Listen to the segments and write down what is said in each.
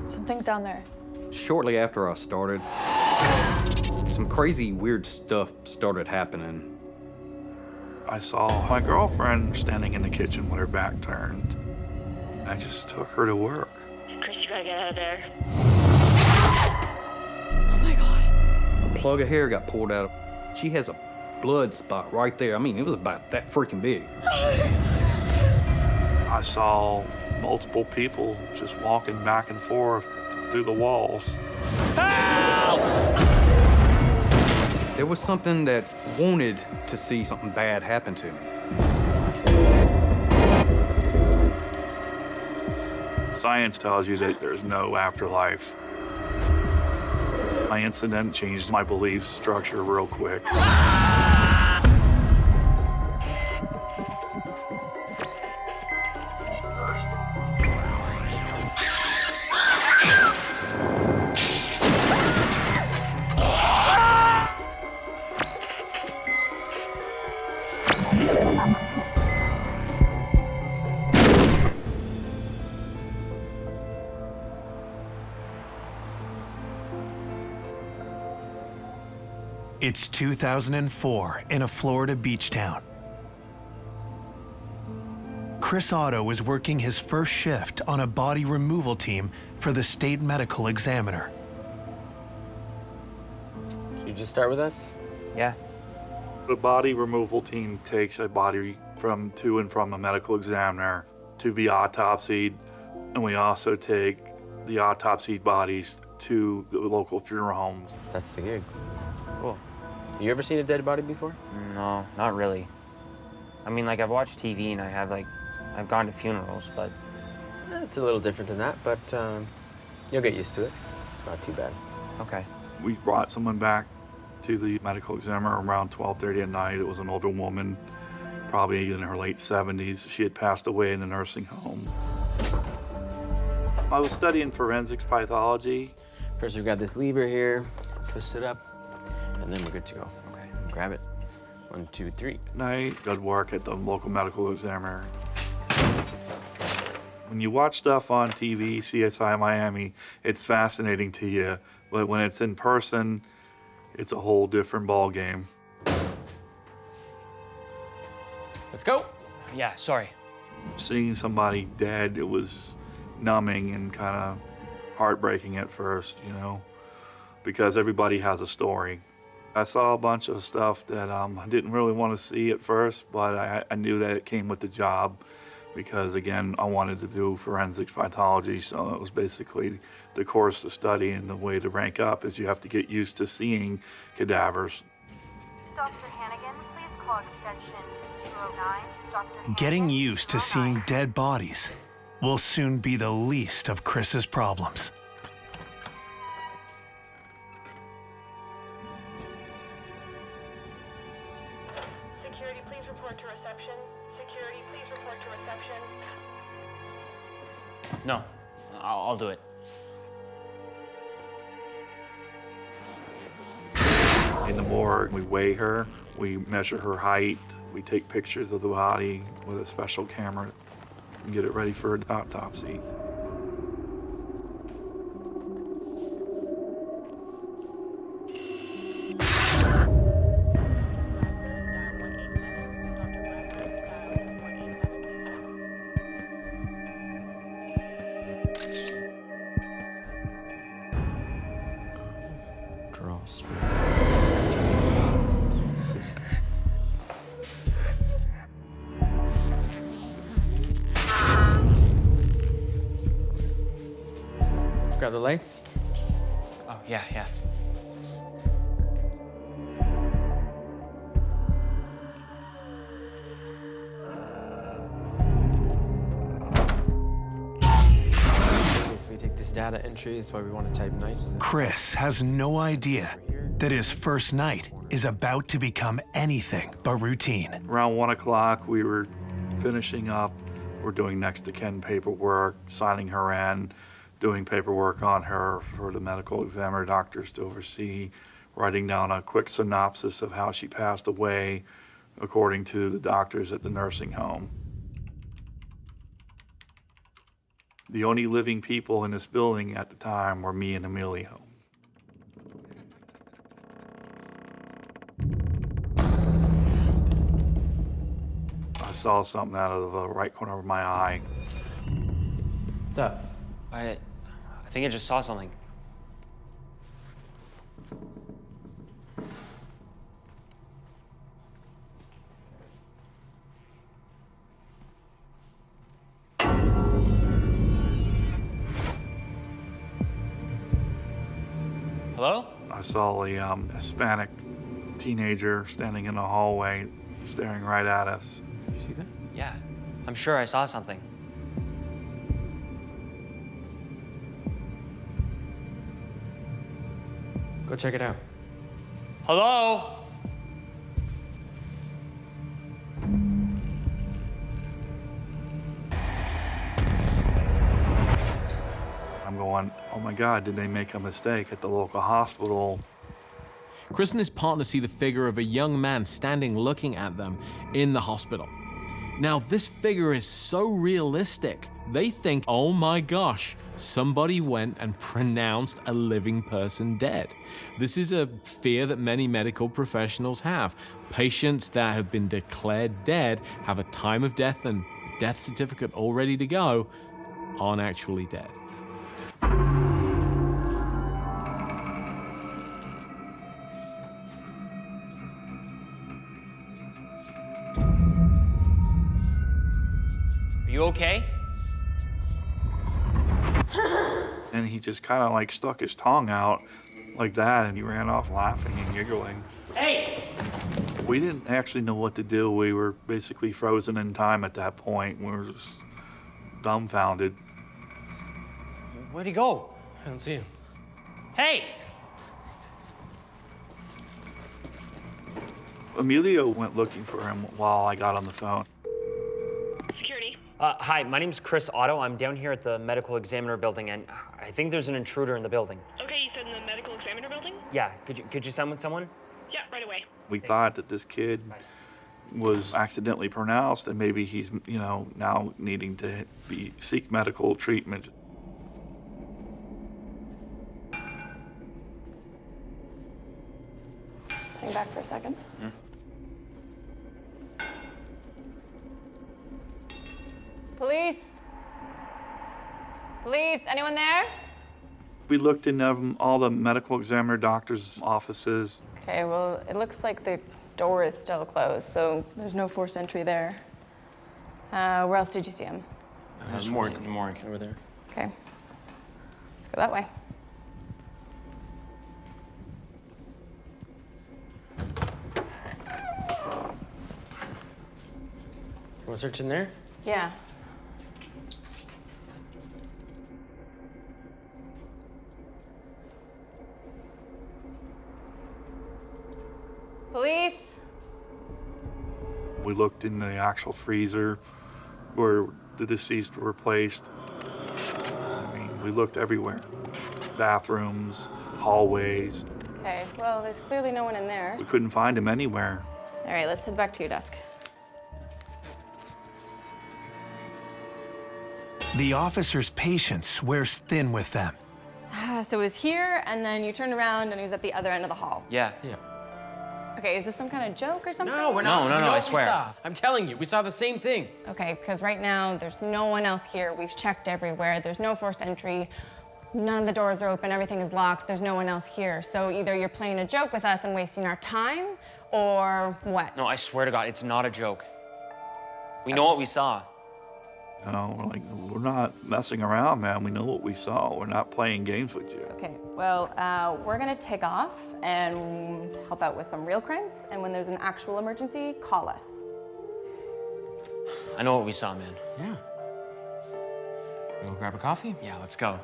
Something's down there. Shortly after I started, some crazy, weird stuff started happening. I saw my girlfriend standing in the kitchen with her back turned. I just took her to work. Chris, you gotta get out of there. Oh my God. A plug of hair got pulled out. She has a blood spot right there. I mean, it was about that freaking big. I saw multiple people just walking back and forth through the walls. Help! There was something that wanted to see something bad happen to me. Science tells you that there's no afterlife. My incident changed my belief structure real quick. It's 2004 in a Florida beach town. Chris Otto is working his first shift on a body removal team for the state medical examiner. You just start with us? Yeah. The body removal team takes a body to and from a medical examiner to be autopsied, and we also take the autopsied bodies to the local funeral homes. That's the gig. Cool. You ever seen a dead body before? No, not really. I mean, like, I've watched TV and I've gone to funerals, but... It's a little different than that, but you'll get used to it. It's not too bad. Okay. We brought someone back to the medical examiner around 12:30 at night. It was an older woman, probably in her late 70s. She had passed away in a nursing home. I was studying forensics pathology. First, we've got this lever here. Twist it up. And then we're good to go. Okay, grab it. 1, 2, 3. Night, good work at the local medical examiner. When you watch stuff on TV, CSI Miami, it's fascinating to you. But when it's in person, it's a whole different ball game. Let's go. Yeah, sorry. Seeing somebody dead, it was numbing and kind of heartbreaking at first, you know, because everybody has a story. I saw a bunch of stuff that I didn't really want to see at first, but I knew that it came with the job because, again, I wanted to do forensics pathology, so it was basically the course to study, and the way to rank up is you have to get used to seeing cadavers. Dr. Hannigan, please call extension 209. Dr. Hannigan, Getting used to 209. seeing dead bodies will soon be the least of Chris's problems. Security, please report to reception. Security, please report to reception. No, I'll do it. In the morgue, we weigh her, we measure her height, we take pictures of the body with a special camera and get it ready for an autopsy. Draw straight. Grab the lights. Oh, yeah. Okay, so we take this data entry. That's why we want to type nice. Chris has no idea that his first night is about to become anything but routine. Around 1 o'clock, we were finishing up. We're doing next to kin paperwork, signing her in, doing paperwork on her for the medical examiner doctors to oversee, writing down a quick synopsis of how she passed away according to the doctors at the nursing home. The only living people in this building at the time were me and Emilio. I saw something out of the right corner of my eye. What's up? I think I just saw something. Hello? I saw a Hispanic teenager standing in the hallway, staring right at us. You see that? Yeah, I'm sure I saw something. Go check it out. Hello? I'm going, oh my God, did they make a mistake at the local hospital? Chris and his partner see the figure of a young man standing looking at them in the hospital. Now, this figure is so realistic, they think, oh my gosh, somebody went and pronounced a living person dead. This is a fear that many medical professionals have. Patients that have been declared dead, have a time of death and death certificate all ready to go, aren't actually dead. Are you okay? And he just kind of like stuck his tongue out like that, and he ran off laughing and giggling. Hey! We didn't actually know what to do. We were basically frozen in time at that point. We were just dumbfounded. Where'd he go? I don't see him. Hey! Emilio went looking for him while I got on the phone. Security. Hi, my name's Chris Otto. I'm down here at the medical examiner building, and I think there's an intruder in the building. Okay, you said in the medical examiner building? Yeah, could you summon someone? Yeah, right away. We thought that this kid was accidentally pronounced, and maybe he's, now needing to seek medical treatment. Just hang back for a second. Police? Police, anyone there? We looked in all the medical examiner doctors' offices. Okay, well, it looks like the door is still closed, so there's no forced entry there. Where else did you see him? Morgue. Over there. Okay. Let's go that way. You want to search in there? Yeah. Police? We looked in the actual freezer where the deceased were placed. I mean, we looked everywhere. Bathrooms, hallways. Okay, well, there's clearly no one in there. We couldn't find him anywhere. All right, let's head back to your desk. The officer's patience wears thin with them. So it was here, and then you turned around, and he was at the other end of the hall. Yeah. Yeah. Okay, is this some kind of joke or something? No, we're not. No, We know I what swear. We saw. I'm telling you, we saw the same thing. Okay, because right now, there's no one else here. We've checked everywhere. There's no forced entry. None of the doors are open. Everything is locked. There's no one else here. So either you're playing a joke with us and wasting our time, or what? No, I swear to God, it's not a joke. We know what we saw. We're not messing around, man. We know what we saw. We're not playing games with you. Okay, well, we're gonna take off and help out with some real crimes. And when there's an actual emergency, call us. I know what we saw, man. Yeah. You want to grab a coffee? Yeah, let's go.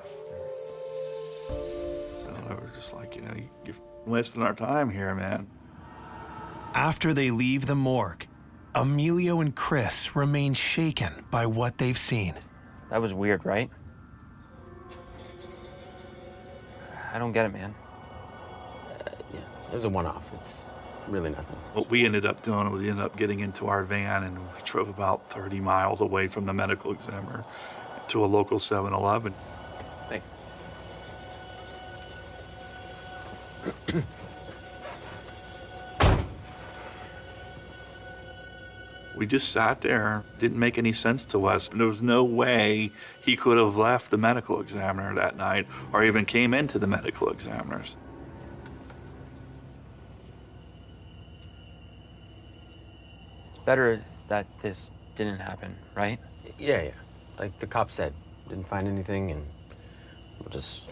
So I was just like, you're wasting our time here, man. After they leave the morgue, Emilio and Chris remain shaken by what they've seen. That was weird, right? I don't get it, man. Yeah, it was a one-off. It's really nothing. What we ended up doing was we ended up getting into our van, and we drove about 30 miles away from the medical examiner to a local 7-Eleven. Thanks. We just sat there. Didn't make any sense to us. There was no way he could have left the medical examiner that night or even came into the medical examiner's. It's better that this didn't happen, right? Yeah. Like the cop said, didn't find anything, and we'll just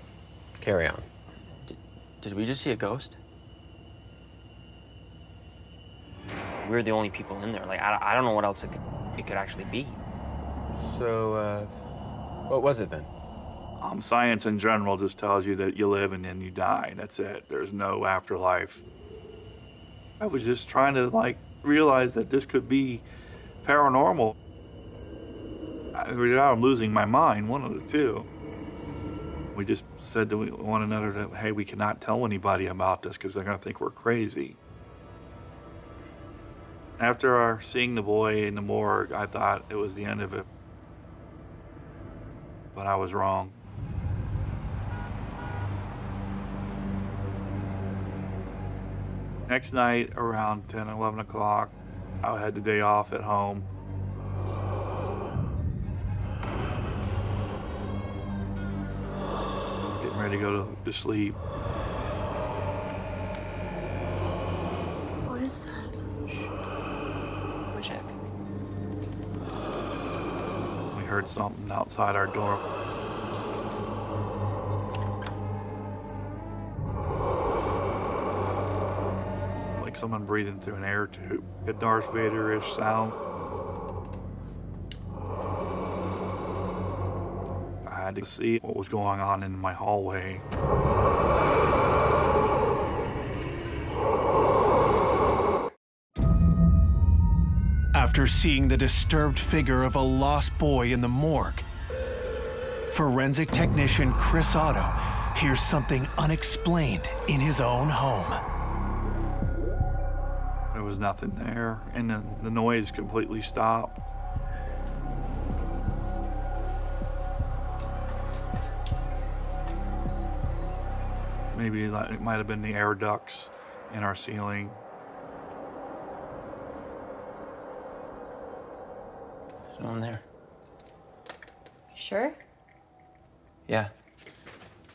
carry on. Did we just see a ghost? We're the only people in there. Like, I don't know what else it could actually be. So, what was it then? Science in general just tells you that you live and then you die. That's it. There's no afterlife. I was just trying to, like, realize that this could be paranormal. I'm losing my mind, one of the two. We just said to one another that, hey, we cannot tell anybody about this because they're going to think we're crazy. After seeing the boy in the morgue, I thought it was the end of it. But I was wrong. Next night, around 10, 11 o'clock, I had the day off at home. Getting ready to go to sleep. What is that? We'll check. We heard something outside our door. Like someone breathing through an air tube. A Darth Vader-ish sound. I had to see what was going on in my hallway. After seeing the disturbed figure of a lost boy in the morgue, forensic technician Chris Otto hears something unexplained in his own home. There was nothing there, and then the noise completely stopped. Maybe it might have been the air ducts in our ceiling. There's no one there. Sure? Yeah.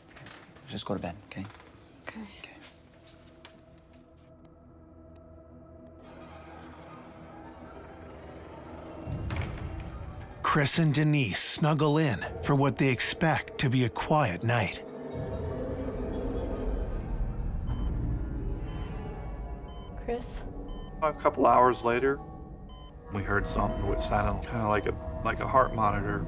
Okay. Just go to bed, okay? Okay. Chris and Denise snuggle in for what they expect to be a quiet night. Chris? A couple hours later, we heard something which sounded kind of like a heart monitor.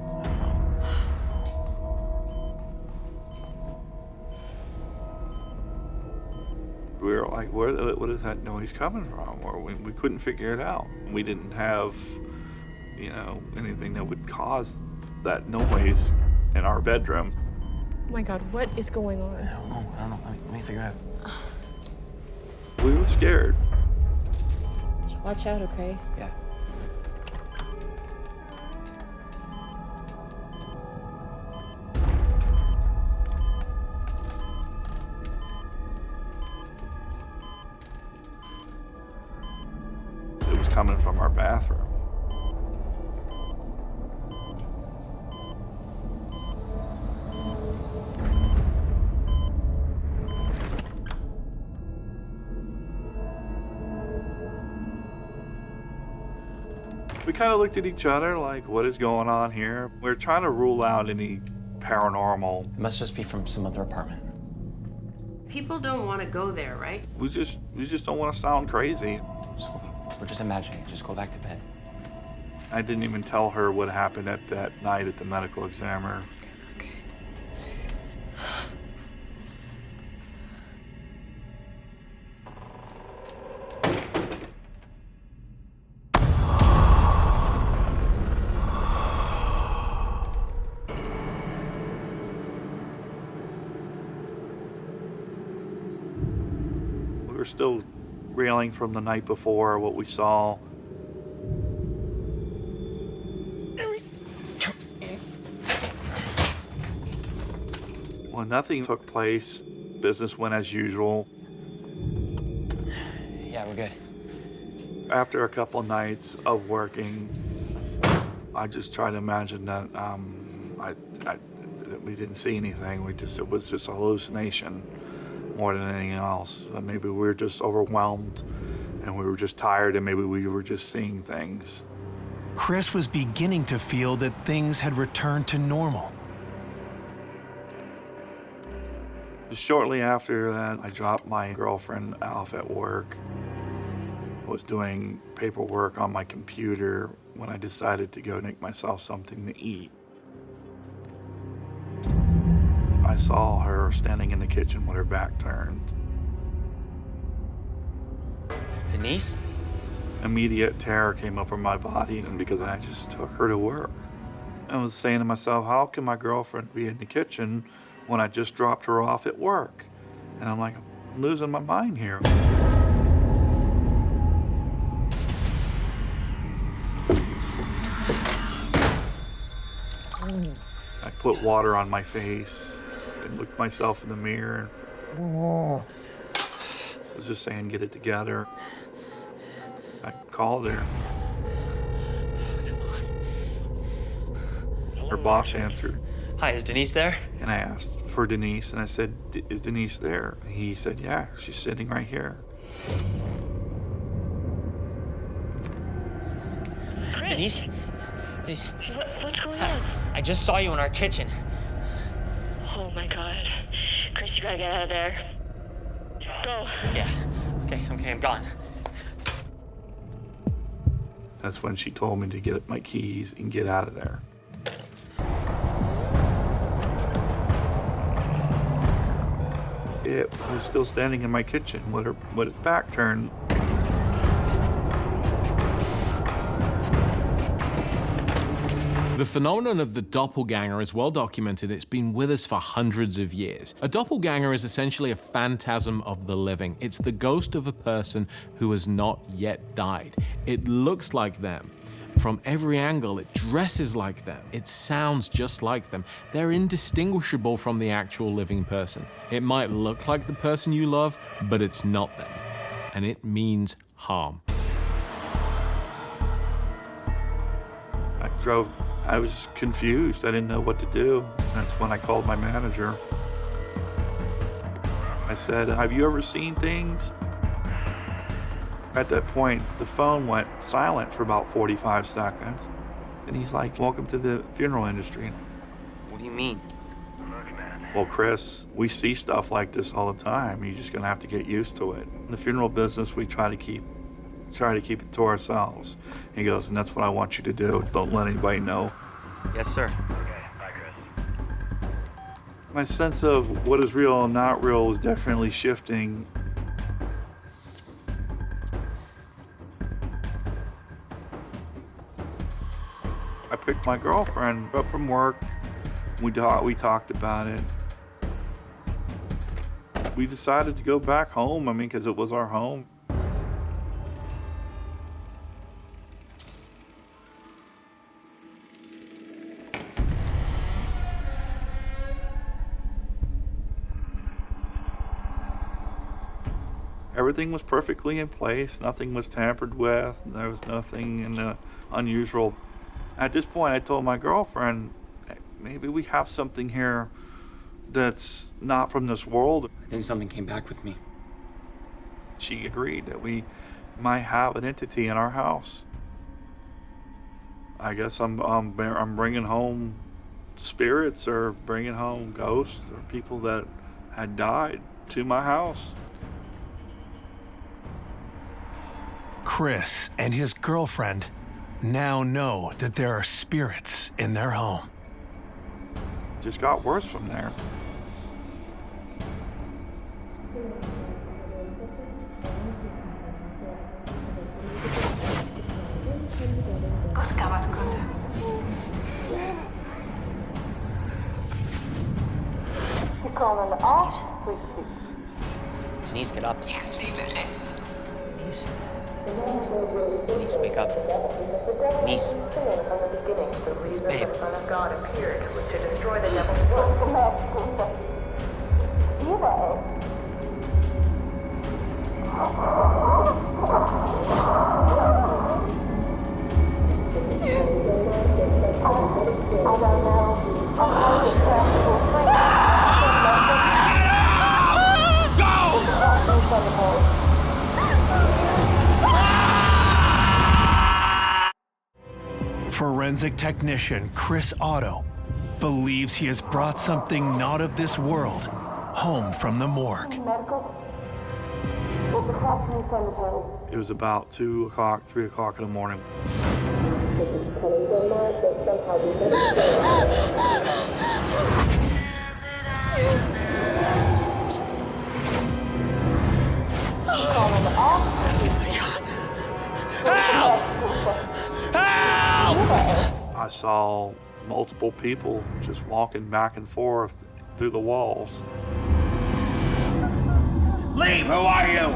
We were like, what is that noise coming from? Or we couldn't figure it out. We didn't have, anything that would cause that noise in our bedroom. Oh my God, what is going on? I don't know. Let me figure it out. We were scared. Just watch out, okay? Yeah. It was coming from our bathroom. We kind of looked at each other like, what is going on here? We're trying to rule out any paranormal. It must just be from some other apartment. People don't want to go there, right? We just don't want to sound crazy. We're just imagining it. Just go back to bed. I didn't even tell her what happened at that night at the medical examiner. Okay. We were still reeling from the night before, what we saw. Well, nothing took place. Business went as usual. Yeah, we're good. After a couple nights of working, I just tried to imagine that that we didn't see anything. It was just a hallucination more than anything else. Maybe we were just overwhelmed and we were just tired, and maybe we were just seeing things. Chris was beginning to feel that things had returned to normal. Shortly after that, I dropped my girlfriend off at work. I was doing paperwork on my computer when I decided to go make myself something to eat. I saw her standing in the kitchen with her back turned. Denise? Immediate terror came over my body, and because I just took her to work. I was saying to myself, how can my girlfriend be in the kitchen when I just dropped her off at work? And I'm like, I'm losing my mind here. I put water on my face and looked myself in the mirror. I was just saying, get it together. I called her. Her boss answered. Hi, is Denise there? And I asked for Denise, and I said, is Denise there? And he said, yeah, she's sitting right here. Chris, Denise? Denise? What's going on? I just saw you in our kitchen. Oh my God. Chris, you gotta get out of there. Go. Yeah. Okay, I'm gone. That's when she told me to get my keys and get out of there. It was still standing in my kitchen with its back turned. The phenomenon of the doppelganger is well documented. It's been with us for hundreds of years. A doppelganger is essentially a phantasm of the living. It's the ghost of a person who has not yet died. It looks like them. From every angle, it dresses like them. It sounds just like them. They're indistinguishable from the actual living person. It might look like the person you love, but it's not them. And it means harm. I was confused. I didn't know what to do. That's when I called my manager. I said, have you ever seen things? At that point, the phone went silent for about 45 seconds. And he's like, welcome to the funeral industry. What do you mean? Well, Chris, we see stuff like this all the time. You're just gonna have to get used to it. In the funeral business, we try to keep it to ourselves. He goes, and that's what I want you to do. Don't let anybody know. Yes, sir. My sense of what is real and not real is definitely shifting. I picked my girlfriend up from work. We talked about it. We decided to go back home, because it was our home. Everything was perfectly in place. Nothing was tampered with. There was nothing unusual. At this point, I told my girlfriend, maybe we have something here that's not from this world. I think something came back with me. She agreed that we might have an entity in our house. I guess I'm bringing home spirits or bringing home ghosts or people that had died to my house. Chris and his girlfriend now know that there are spirits in their home. Just got worse from there. Denise, get up. Denise. Denise, wake up. Denise. Please, babe. God appeared to destroy the devil's work. Forensic technician Chris Otto believes he has brought something not of this world home from the morgue. It was about 2 o'clock, 3 o'clock in the morning. I saw multiple people just walking back and forth through the walls. Leave! Who are you?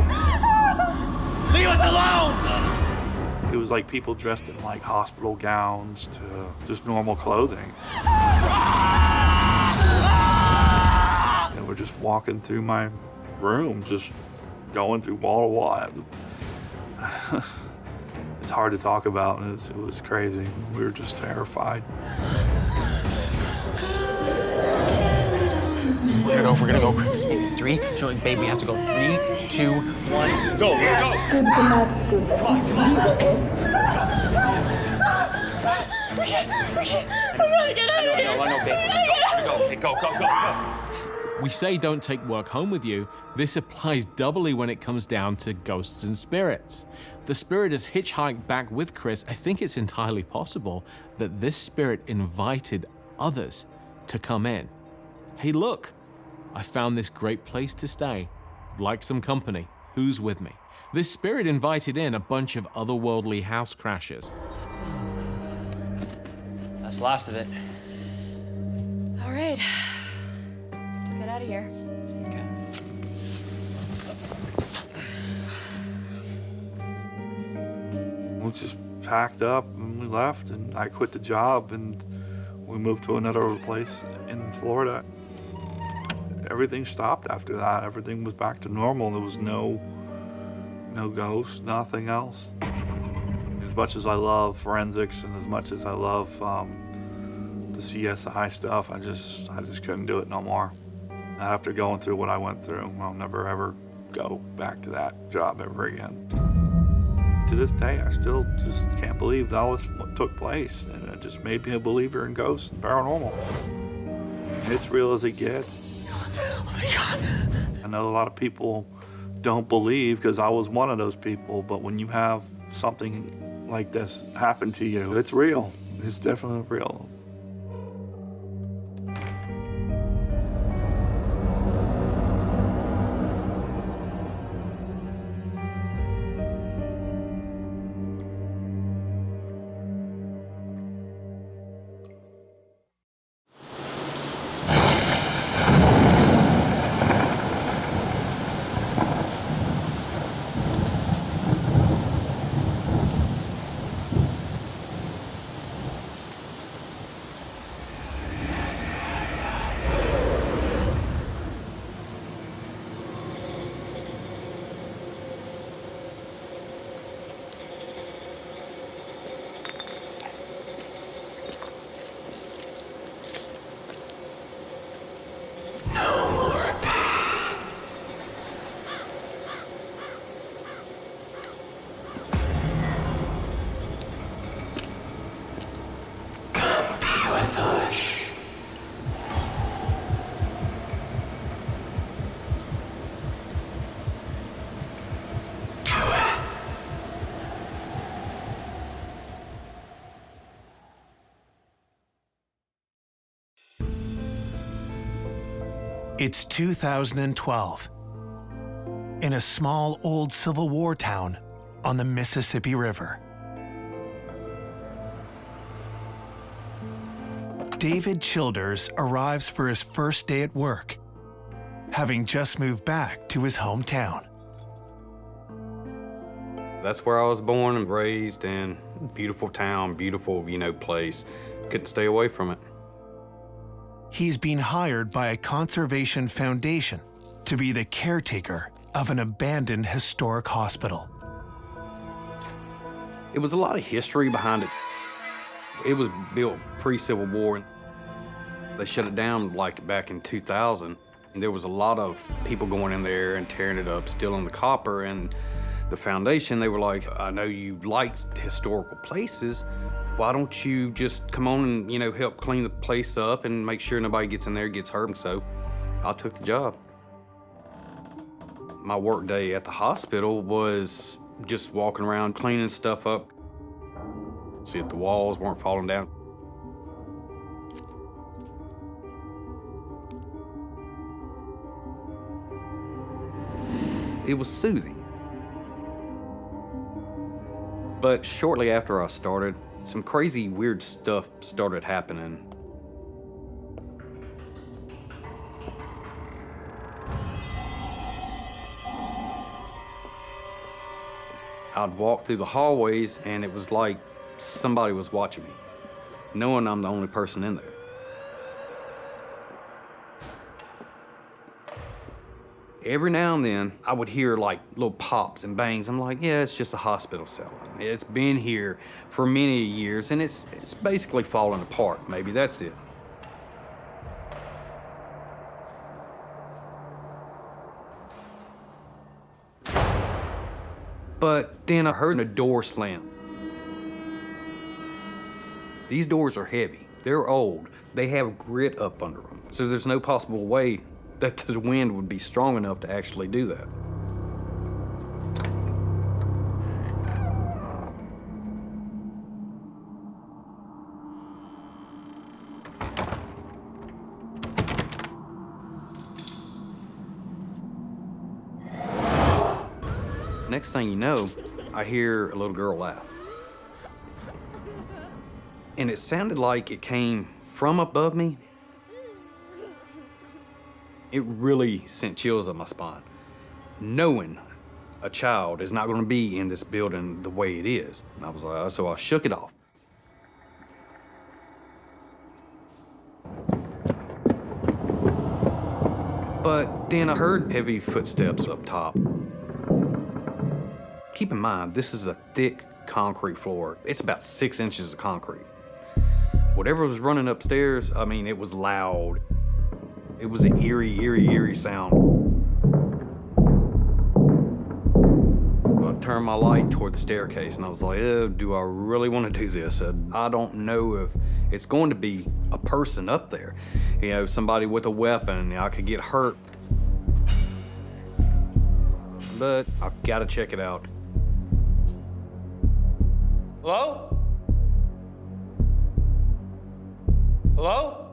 Leave us alone! It was like people dressed in like hospital gowns to just normal clothing. And we're just walking through my room, just going through wall to wall. It's hard to talk about, and it was crazy. We were just terrified. We're gonna go. 3, Jolene, babe, we have to go. 3, 2, 1, go, let's go. Come on. We gotta get out of here. No, babe. Go. We say don't take work home with you. This applies doubly when it comes down to ghosts and spirits. The spirit has hitchhiked back with Chris. I think it's entirely possible that this spirit invited others to come in. Hey, look, I found this great place to stay. Like some company. Who's with me? This spirit invited in a bunch of otherworldly house crashers. That's the last of it. All right. Let's get out of here. Okay. We just packed up and we left, and I quit the job and we moved to another place in Florida. Everything stopped after that. Everything was back to normal. There was no ghosts, nothing else. As much as I love forensics and as much as I love the CSI stuff, I just couldn't do it no more. Not after going through what I went through. I'll never ever go back to that job ever again. To this day, I still just can't believe all this took place, and it just made me a believer in ghosts and paranormal. It's real as it gets. Oh my God. I know a lot of people don't believe, because I was one of those people, but when you have something like this happen to you, it's real. It's definitely real. It's 2012 in a small old Civil War town on the Mississippi River. David Childers arrives for his first day at work, having just moved back to his hometown. That's where I was born and raised in. Beautiful town, beautiful, place. Couldn't stay away from it. He's been hired by a conservation foundation to be the caretaker of an abandoned historic hospital. It was a lot of history behind it. It was built pre-Civil War. They shut it down like back in 2000. And there was a lot of people going in there and tearing it up, stealing the copper. And the foundation, they were like, I know you liked historical places. Why don't you just come on and, help clean the place up and make sure nobody gets in there and gets hurt? And so I took the job. My work day at the hospital was just walking around cleaning stuff up. See if the walls weren't falling down. It was soothing. But shortly after I started, some crazy, weird stuff started happening. I'd walk through the hallways and it was like somebody was watching me, knowing I'm the only person in there. Every now and then, I would hear like little pops and bangs. I'm like, yeah, it's just a hospital cell. It's been here for many years and it's basically falling apart. Maybe that's it. But then I heard a door slam. These doors are heavy. They're old. They have grit up under them. So there's no possible way that the wind would be strong enough to actually do that. Next thing you know, I hear a little girl laugh. And it sounded like it came from above me. It really sent chills up my spine, knowing a child is not going to be in this building the way it is. And I was like, so I shook it off. But then I heard heavy footsteps up top. Keep in mind, this is a thick concrete floor. It's about 6 inches of concrete. Whatever was running upstairs, I mean, it was loud. It was an eerie sound. I turned my light toward the staircase and I was like, do I really want to do this? I don't know if it's going to be a person up there. Somebody with a weapon, I could get hurt. But I've got to check it out. Hello? Hello?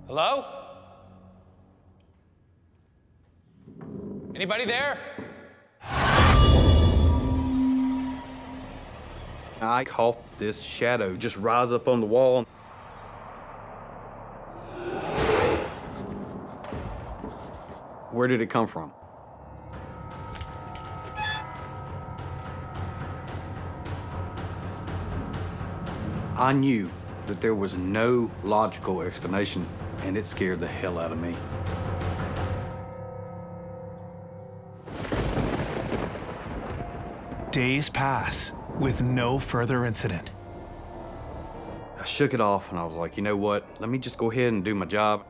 Hello? Anybody there? I caught this shadow just rise up on the wall. Where did it come from? I knew that there was no logical explanation, and it scared the hell out of me. Days pass with no further incident. I shook it off and I was like, you know what? Let me just go ahead and do my job.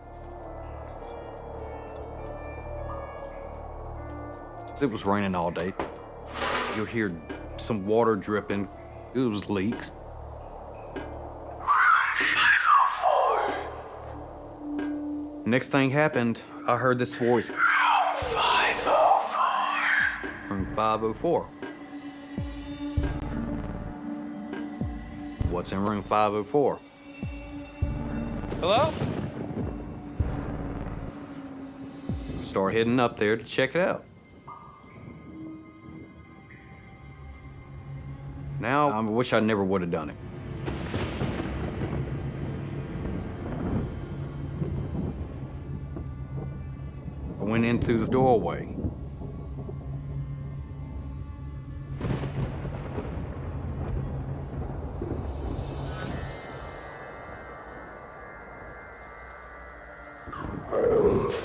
It was raining all day. You'll hear some water dripping. It was leaks. 504. Next thing happened, I heard this voice. 504. Room 504. What's in room 504? Hello? Start heading up there to check it out. Now, I wish I never would have done it. I went in through the doorway.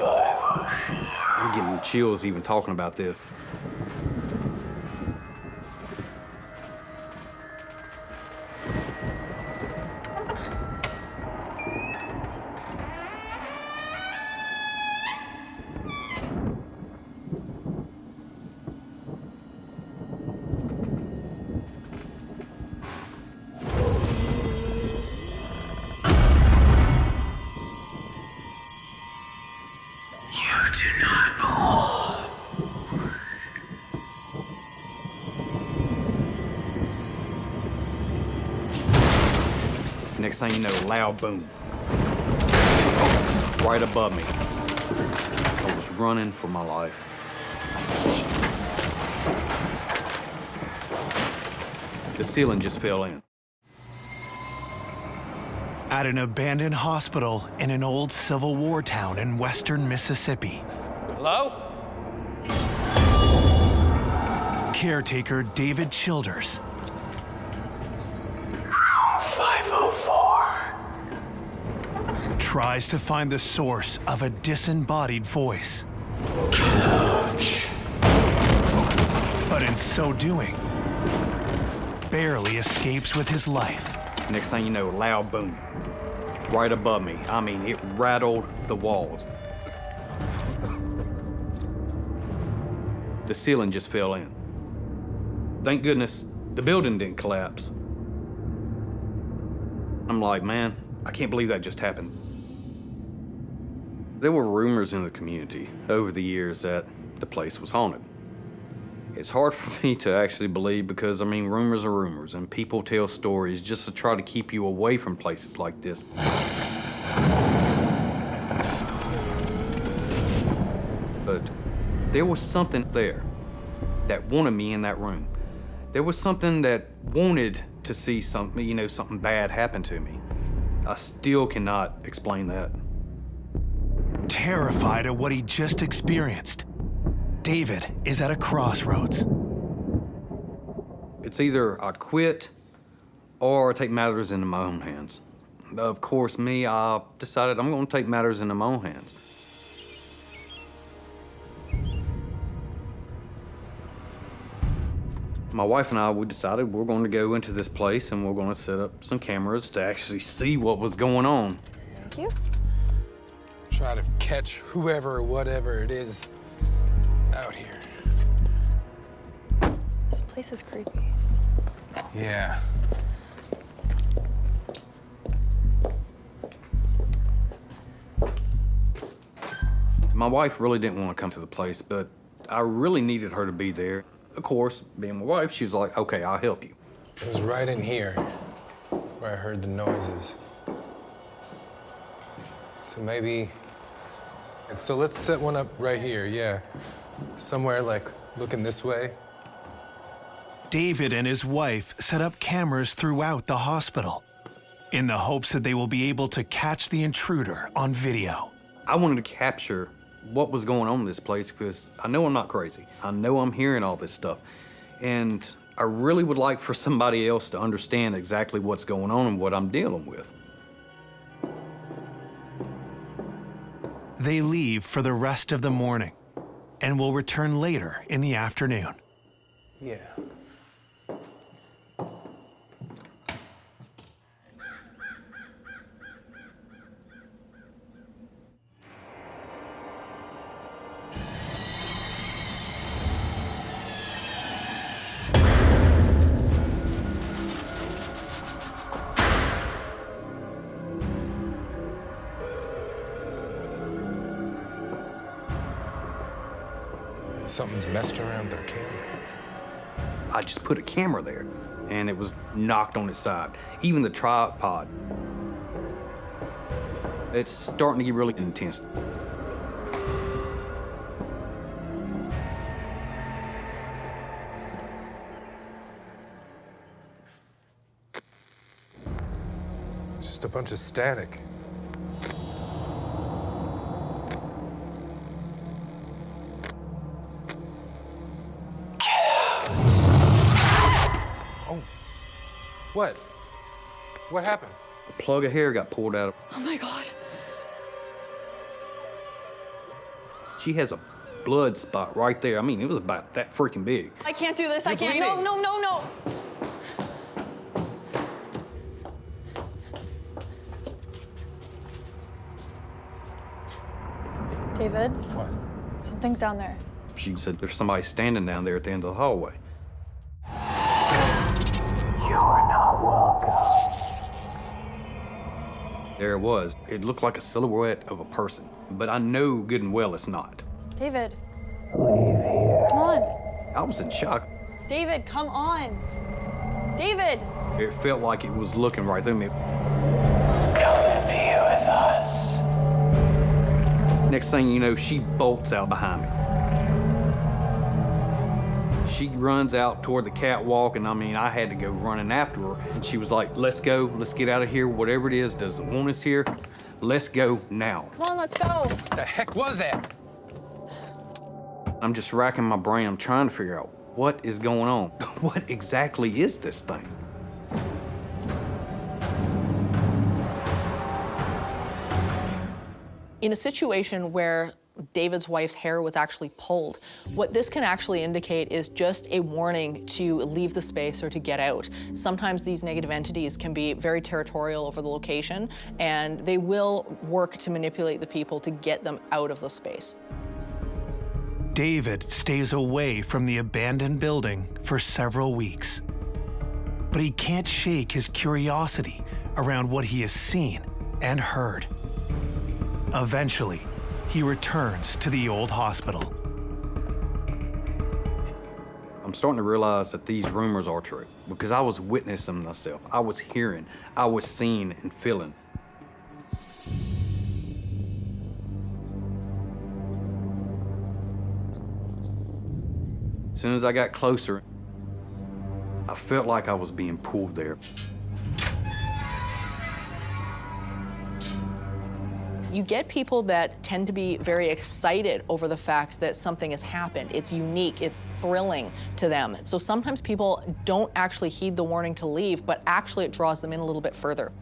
I'm getting chills even talking about this. Next thing you know, loud boom. Right above me. I was running for my life. The ceiling just fell in. At an abandoned hospital in an old Civil War town in western Mississippi. Hello? Caretaker David Childers. Room 504. Tries to find the source of a disembodied voice. But in so doing, barely escapes with his life. Next thing you know, loud boom. Right above me. I mean, it rattled the walls. The ceiling just fell in. Thank goodness the building didn't collapse. I'm like, man, I can't believe that just happened. There were rumors in the community over the years that the place was haunted. It's hard for me to actually believe because, I mean, rumors are rumors, and people tell stories just to try to keep you away from places like this. But there was something there that wanted me in that room. There was something that wanted to see something, you know, something bad happen to me. I still cannot explain that. Terrified of what he just experienced, David is at a crossroads. It's either I quit or I take matters into my own hands. Of course, I decided I'm going to take matters into my own hands. My wife and I, we decided we're going to go into this place and we're going to set up some cameras to actually see what was going on. Thank you. Try to catch whoever or whatever it is out here. This place is creepy. Yeah. My wife really didn't want to come to the place, but I really needed her to be there. Of course, being my wife, she was like, okay, I'll help you. It was right in here where I heard the noises. So maybe... So let's set one up right here, yeah. Somewhere like looking this way. David and his wife set up cameras throughout the hospital in the hopes that they will be able to catch the intruder on video. I wanted to capture what was going on in this place because I know I'm not crazy. I know I'm hearing all this stuff. And I really would like for somebody else to understand exactly what's going on and what I'm dealing with. They leave for the rest of the morning and will return later in the afternoon. Yeah. Something's messed around their camera. I just put a camera there, and it was knocked on its side. Even the tripod. It's starting to get really intense. Just a bunch of static. What? What happened? A plug of hair got pulled out of. Oh my God. She has a blood spot right there. I mean, it was about that freaking big. I can't do this. I You're can't. bleeding. No. David? What? Something's down there. She said there's somebody standing down there at the end of the hallway. You are not welcome. There it was. It looked like a silhouette of a person, but I know good and well it's not. David. Leave here. Come on. I was in shock. David, come on. David! It felt like it was looking right through me. Come and be with us. Next thing you know, she bolts out behind me. She runs out toward the catwalk, and I mean, I had to go running after her. And she was like, let's go, let's get out of here. Whatever it is, doesn't want us here. Let's go now. Come on, let's go. The heck was that? I'm just racking my brain. I'm trying to figure out what is going on. What exactly is this thing? In a situation where David's wife's hair was actually pulled, what this can actually indicate is just a warning to leave the space or to get out. Sometimes these negative entities can be very territorial over the location, and they will work to manipulate the people to get them out of the space. David stays away from the abandoned building for several weeks. But he can't shake his curiosity around what he has seen and heard. Eventually, he returns to the old hospital. I'm starting to realize that these rumors are true because I was witnessing myself. I was hearing, I was seeing and feeling. As soon as I got closer, I felt like I was being pulled there. You get people that tend to be very excited over the fact that something has happened. It's unique, it's thrilling to them. So sometimes people don't actually heed the warning to leave, but actually it draws them in a little bit further.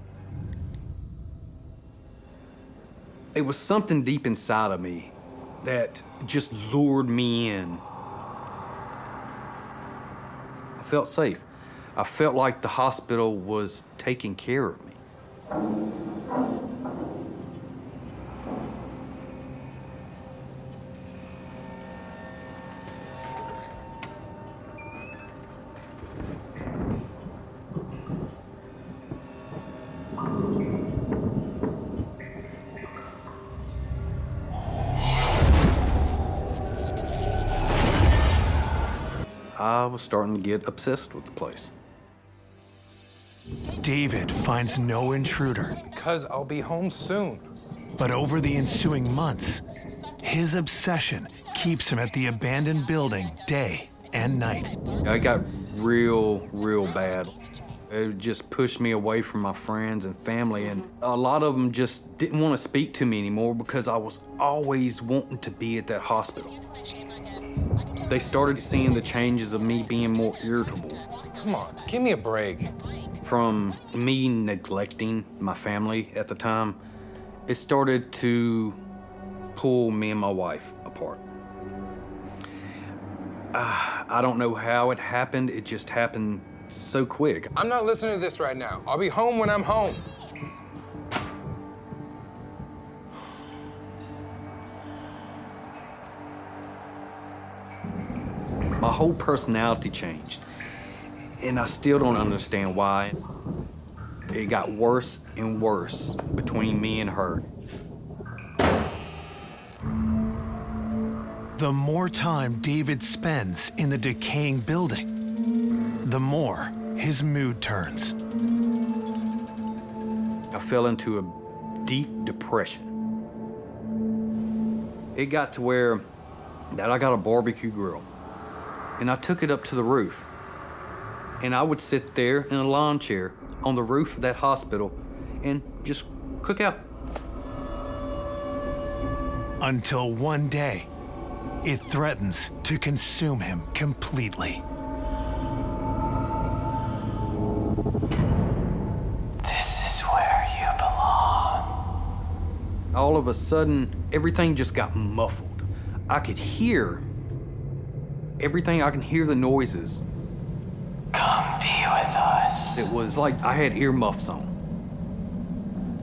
It was something deep inside of me that just lured me in. I felt safe. I felt like the hospital was taking care of me. I was starting to get obsessed with the place. David finds no intruder. Because I'll be home soon. But over the ensuing months, his obsession keeps him at the abandoned building day and night. I got real bad. It just pushed me away from my friends and family, and a lot of them just didn't want to speak to me anymore because I was always wanting to be at that hospital. They started seeing the changes of me being more irritable. Come on, give me a break. From me neglecting my family at the time, it started to pull me and my wife apart. I don't know how it happened. It just happened so quick. I'm not listening to this right now. I'll be home when I'm home. My whole personality changed, and I still don't understand why. It got worse and worse between me and her. The more time David spends in the decaying building, the more his mood turns. I fell into a deep depression. It got to where that I got a barbecue grill, and I took it up to the roof. And I would sit there in a lawn chair on the roof of that hospital and just cook out. Until one day, it threatens to consume him completely. This is where you belong. All of a sudden, everything just got muffled. I could hear everything. I can hear the noises. Come be with us. It was like I had earmuffs on.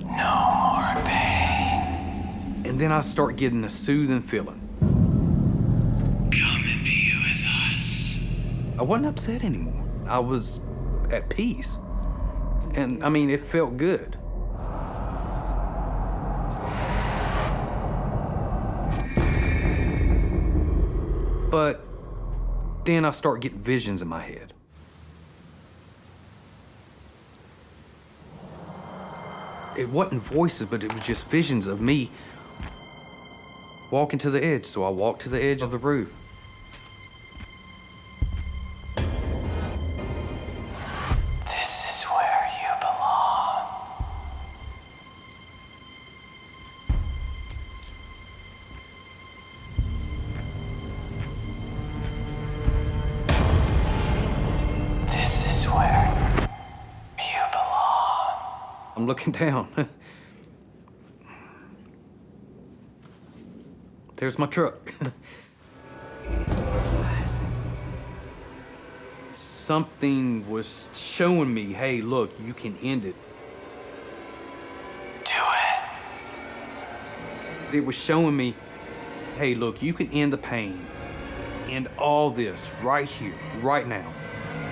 No more pain. And then I start getting a soothing feeling. Come and be with us. I wasn't upset anymore. I was at peace. And I mean, it felt good. But then I start getting visions in my head. It wasn't voices, but it was just visions of me walking to the edge. So I walked to the edge of the roof. This is where you belong. This is where you belong. I'm looking down. There's my truck. Something was showing me, hey, look, you can end it. Do it. It was showing me, hey, look, you can end the pain. End all this right here, right now.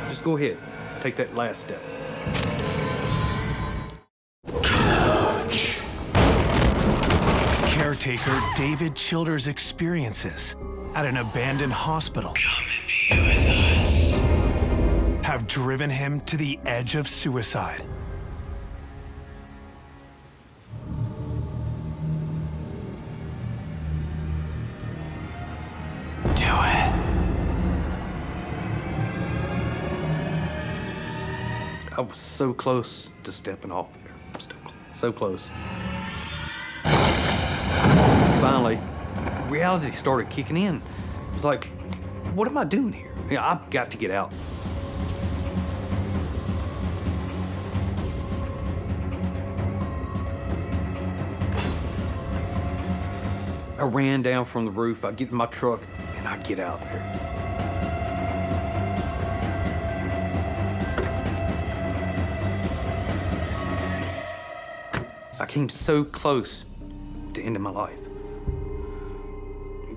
Just go ahead, take that last step. Caretaker David Childers' experiences at an abandoned hospital have driven him to the edge of suicide. Do it. I was so close to stepping off there. So close. Finally, reality started kicking in. It was like, what am I doing here? Yeah, I've got to get out. I ran down from the roof, I get in my truck, and I get out there. I came so close to ending my life.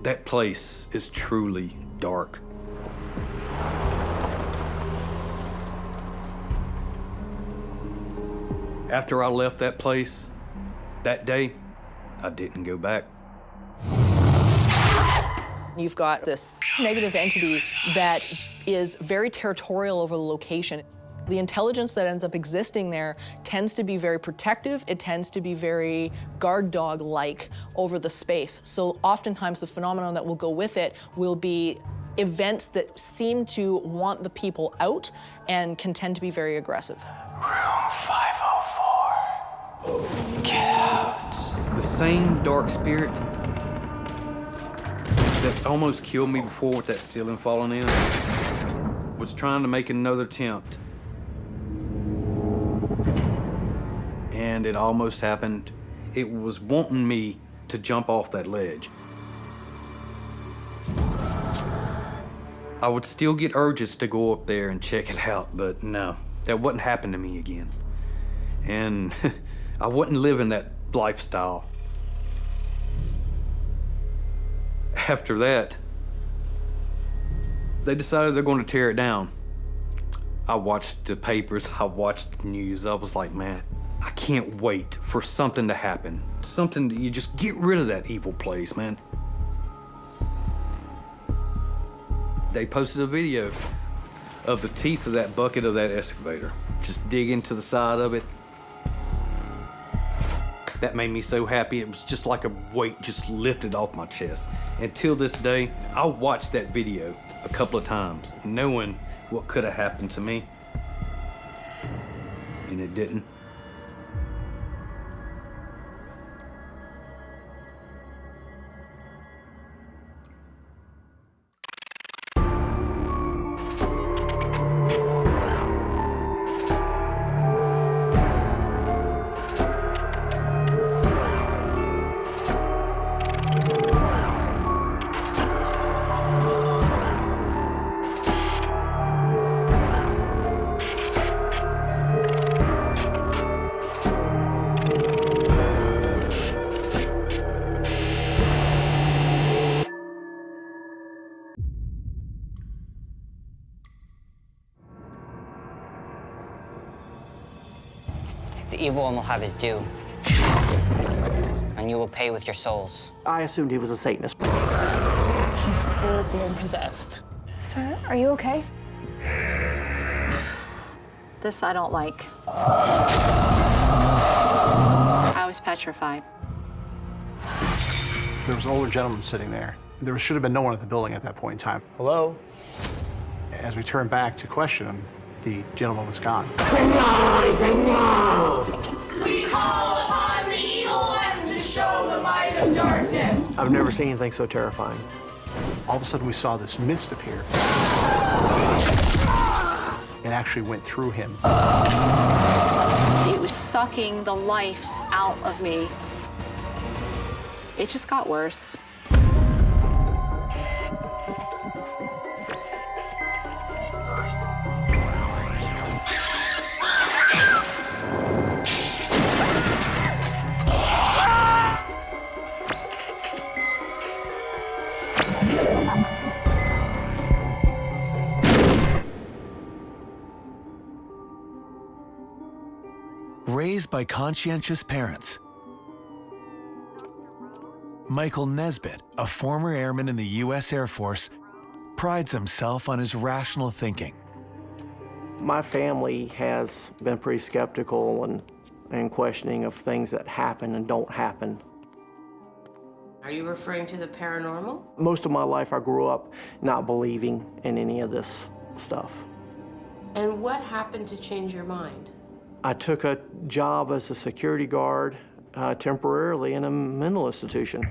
That place is truly dark. After I left that place, that day, I didn't go back. You've got this negative entity that is very territorial over the location. The intelligence that ends up existing there tends to be very protective. It tends to be very guard dog-like over the space. So oftentimes the phenomenon that will go with it will be events that seem to want the people out and can tend to be very aggressive. Room 504. Get out. The same dark spirit that almost killed me before with that ceiling falling in was trying to make another attempt. And it almost happened. It was wanting me to jump off that ledge. I would still get urges to go up there and check it out, but no, that wouldn't happen to me again. And I wouldn't live in that lifestyle. After that, they decided they're going to tear it down. I watched the papers, I watched the news. I was like, man, I can't wait for something to happen. Something that you just get rid of that evil place, man. They posted a video of the teeth of that bucket of that excavator. Just dig into the side of it. That made me so happy. It was just like a weight just lifted off my chest. Until this day, I'll watch that video a couple of times, knowing what could have happened to me. And it didn't. The evil one will have his due, and you will pay with your souls. I assumed he was a Satanist. He's full-blown possessed. Sir, are you okay? This I don't like. I was petrified. There was an older gentleman sitting there. There should have been no one at the building at that point in time. Hello? As we turned back to question him, the gentleman was gone. We call upon the evil one to show the light of darkness. I've never seen anything so terrifying. All of a sudden, we saw this mist appear. It actually went through him. It was sucking the life out of me. It just got worse. Raised by conscientious parents, Michael Nesbbit, a former airman in the U.S. Air Force, prides himself on his rational thinking. My family has been pretty skeptical and questioning of things that happen and don't happen. Are you referring to the paranormal? Most of my life, I grew up not believing in any of this stuff. And what happened to change your mind? I took a job as a security guard temporarily in a mental institution.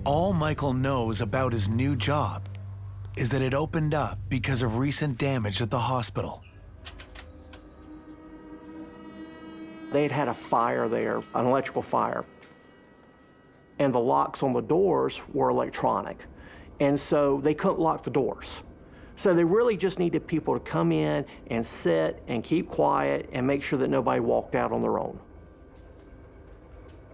All Michael knows about his new job is that it opened up because of recent damage at the hospital. They'd had a fire there, an electrical fire, and the locks on the doors were electronic, and so they couldn't lock the doors. So they really just needed people to come in and sit and keep quiet and make sure that nobody walked out on their own.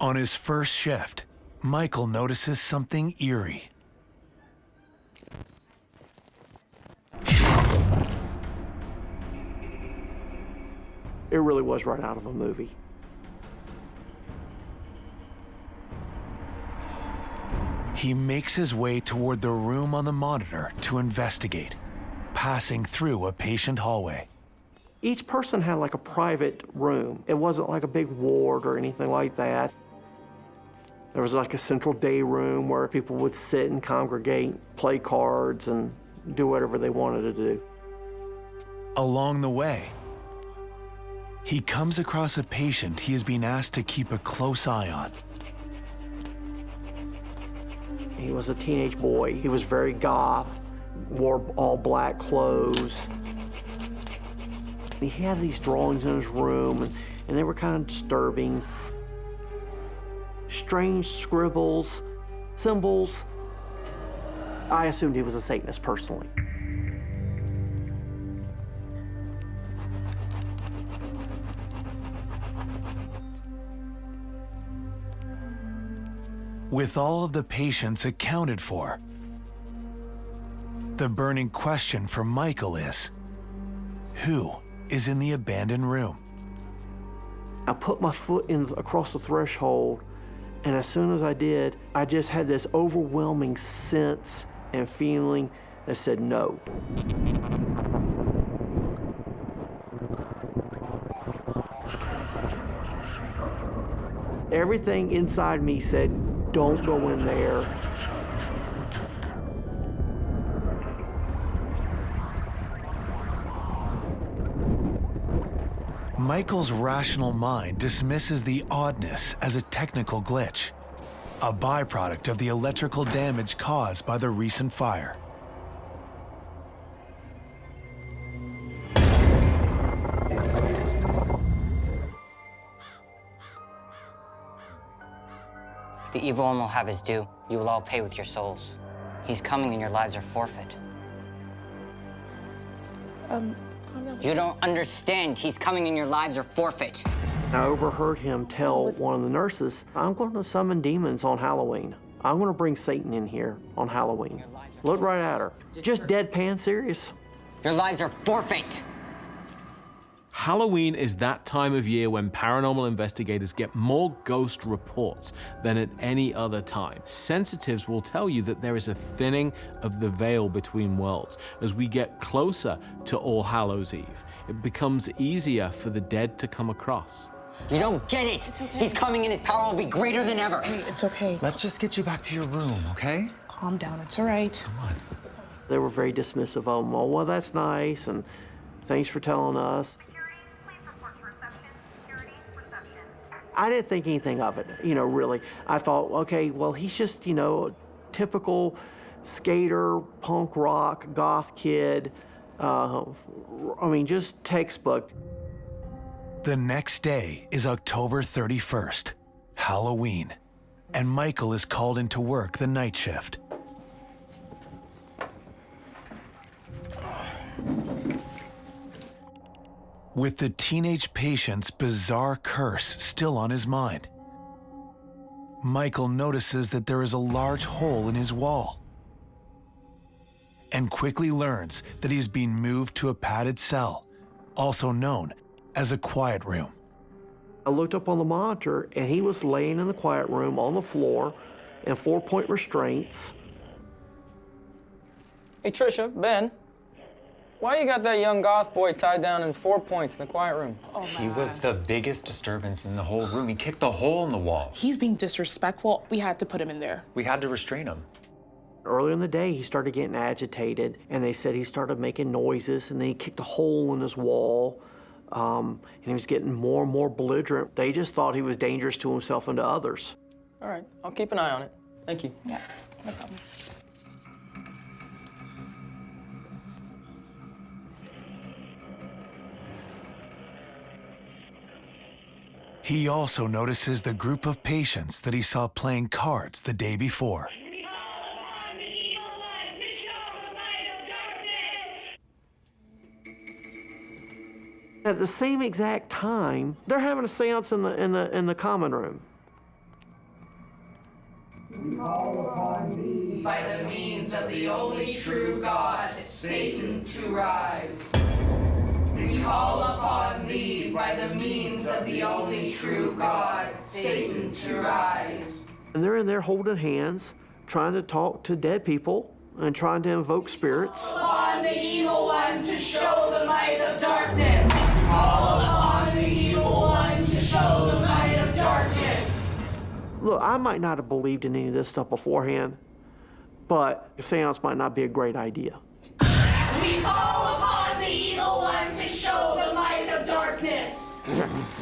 On his first shift, Michael notices something eerie. It really was right out of a movie. He makes his way toward the room on the monitor to investigate, passing through a patient hallway. Each person had like a private room. It wasn't like a big ward or anything like that. There was like a central day room where people would sit and congregate, play cards, and do whatever they wanted to do. Along the way, he comes across a patient he has been asked to keep a close eye on. He was a teenage boy. He was very goth, wore all black clothes. He had these drawings in his room, and they were kind of disturbing. Strange scribbles, symbols. I assumed he was a Satanist personally. With all of the patients accounted for, the burning question for Michael is, who is in the abandoned room? I put my foot in across the threshold, and as soon as I did, I just had this overwhelming sense and feeling that said no. Everything inside me said, don't go in there. Michael's rational mind dismisses the oddness as a technical glitch, a byproduct of the electrical damage caused by the recent fire. The evil one will have his due. You will all pay with your souls. He's coming and your lives are forfeit. You don't understand. He's coming and your lives are forfeit. I overheard him tell one of the nurses, I'm going to summon demons on Halloween. I'm going to bring Satan in here on Halloween. Look right at her. Just deadpan serious. Your lives are forfeit. Halloween is that time of year when paranormal investigators get more ghost reports than at any other time. Sensitives will tell you that there is a thinning of the veil between worlds. As we get closer to All Hallows Eve, it becomes easier for the dead to come across. You don't get it. It's okay. He's coming and his power will be greater than ever. Hey, it's okay. Let's just get you back to your room, okay? Calm down, it's all right. Come on. They were very dismissive of him. Oh, well, that's nice, and thanks for telling us. I didn't think anything of it, really. I thought, okay, well, he's just, a typical skater, punk rock, goth kid. Just textbook. The next day is October 31st, Halloween, and Michael is called into work the night shift. With the teenage patient's bizarre curse still on his mind, Michael notices that there is a large hole in his wall and quickly learns that he's being moved to a padded cell, also known as a quiet room. I looked up on the monitor, and he was laying in the quiet room on the floor in 4-point restraints. Hey, Trisha, Ben, why you got that young goth boy tied down in 4 points in the quiet room? He was the biggest disturbance in the whole room. He kicked a hole in the wall. He's being disrespectful. We had to put him in there. We had to restrain him. Earlier in the day, he started getting agitated, and they said he started making noises, and then he kicked a hole in his wall, and he was getting more and more belligerent. They just thought he was dangerous to himself and to others. All right, I'll keep an eye on it. Thank you. Yeah, no problem. He also notices the group of patients that he saw playing cards the day before. At the same exact time, they're having a seance in the common room. We call upon thee by the means of the only true God, Satan, to rise. We call upon thee by the means of the only true God, Satan, to rise. And they're in there holding hands, trying to talk to dead people and trying to invoke spirits. Upon the evil one to show the might of darkness. Call upon the evil one to show the might of darkness. Look, I might not have believed in any of this stuff beforehand, but a seance might not be a great idea. We call upon the evil one to show the might of darkness.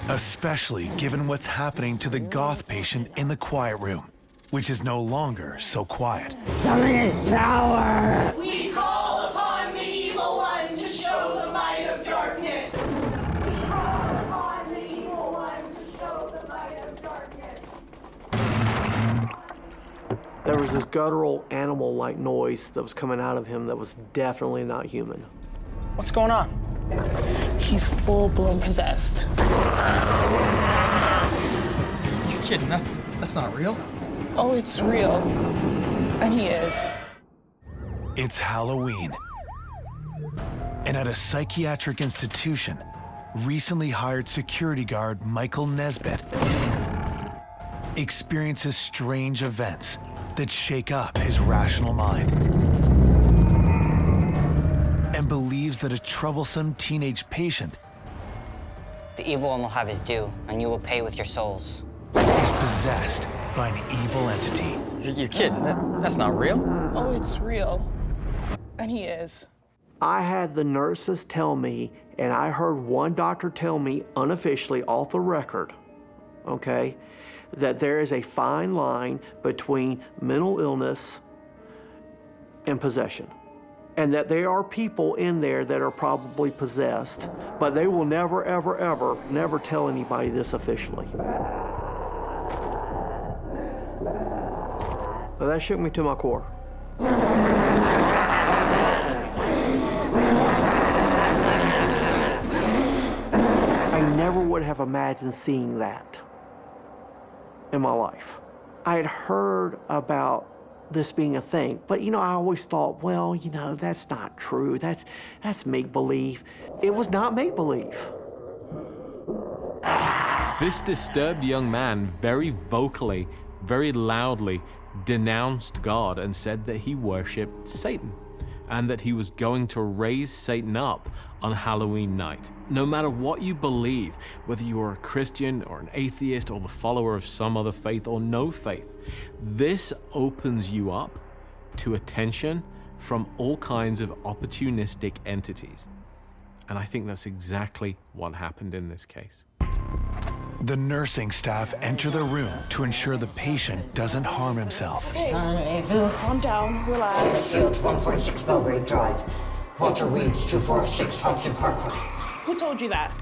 Especially given what's happening to the goth patient in the quiet room, which is no longer so quiet. Summon his power. We call upon the evil one to show the might of darkness. We call upon the evil one to show the might of darkness. There was this guttural animal-like noise that was coming out of him that was definitely not human. What's going on? He's full-blown possessed. You're kidding, that's not real. Oh, it's real. And he is. It's Halloween. And at a psychiatric institution, recently hired security guard Michael Nesbbit experiences strange events that shake up his rational mind and believes that a troublesome teenage patient The evil one will have his due, and you will pay with your souls. is possessed by an evil entity. You're kidding, that's not real. Oh, it's real. And he is. I had the nurses tell me, and I heard one doctor tell me unofficially off the record, okay, that there is a fine line between mental illness and possession. And that there are people in there that are probably possessed, but they will never, ever, ever, never tell anybody this officially. But that shook me to my core. I never would have imagined seeing that in my life. I had heard about this being a thing, but I always thought, well, that's not true. That's make-believe. It was not make-believe. This disturbed young man very vocally, very loudly denounced God and said that he worshipped Satan and that he was going to raise Satan up on Halloween night. No matter what you believe, whether you are a Christian or an atheist or the follower of some other faith or no faith, this opens you up to attention from all kinds of opportunistic entities. And I think that's exactly what happened in this case. The nursing staff enter the room to ensure the patient doesn't harm himself. Calm down, relax. Sealed 146 Belgrade Drive. Walter Weeds, 246 Thompson Parkway. Who told you that?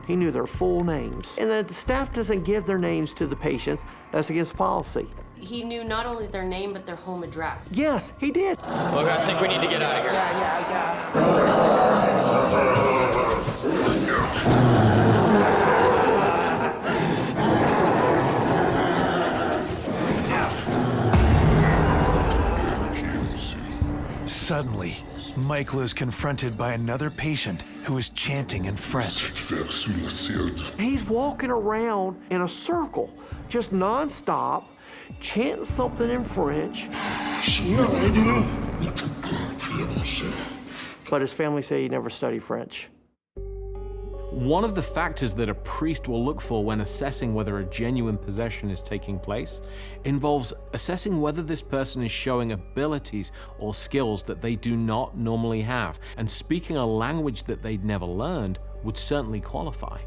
He knew their full names. And the staff doesn't give their names to the patients. That's against policy. He knew not only their name, but their home address. Yes, he did. Look, I think we need to get out of here. Suddenly, Michael is confronted by another patient who is chanting in French. He's walking around in a circle, just nonstop, chanting something in French. But his family say he never studied French. One of the factors that a priest will look for when assessing whether a genuine possession is taking place involves assessing whether this person is showing abilities or skills that they do not normally have, and speaking a language that they'd never learned would certainly qualify.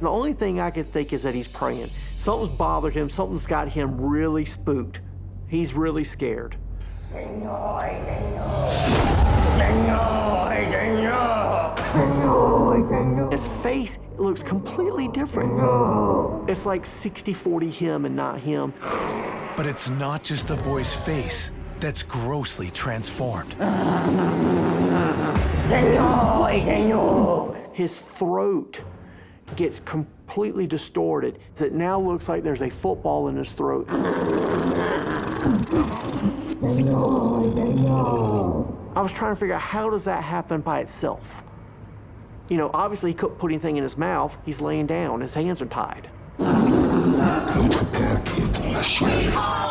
The only thing I could think is that he's praying. Something's bothered him, something's got him really spooked. He's really scared. His face looks completely different. It's like 60-40 him and not him. But it's not just the boy's face that's grossly transformed. His throat gets completely distorted. It now looks like there's a football in his throat. I was trying to figure out, how does that happen by itself? You know, obviously he couldn't put anything in his mouth. He's laying down, his hands are tied. We call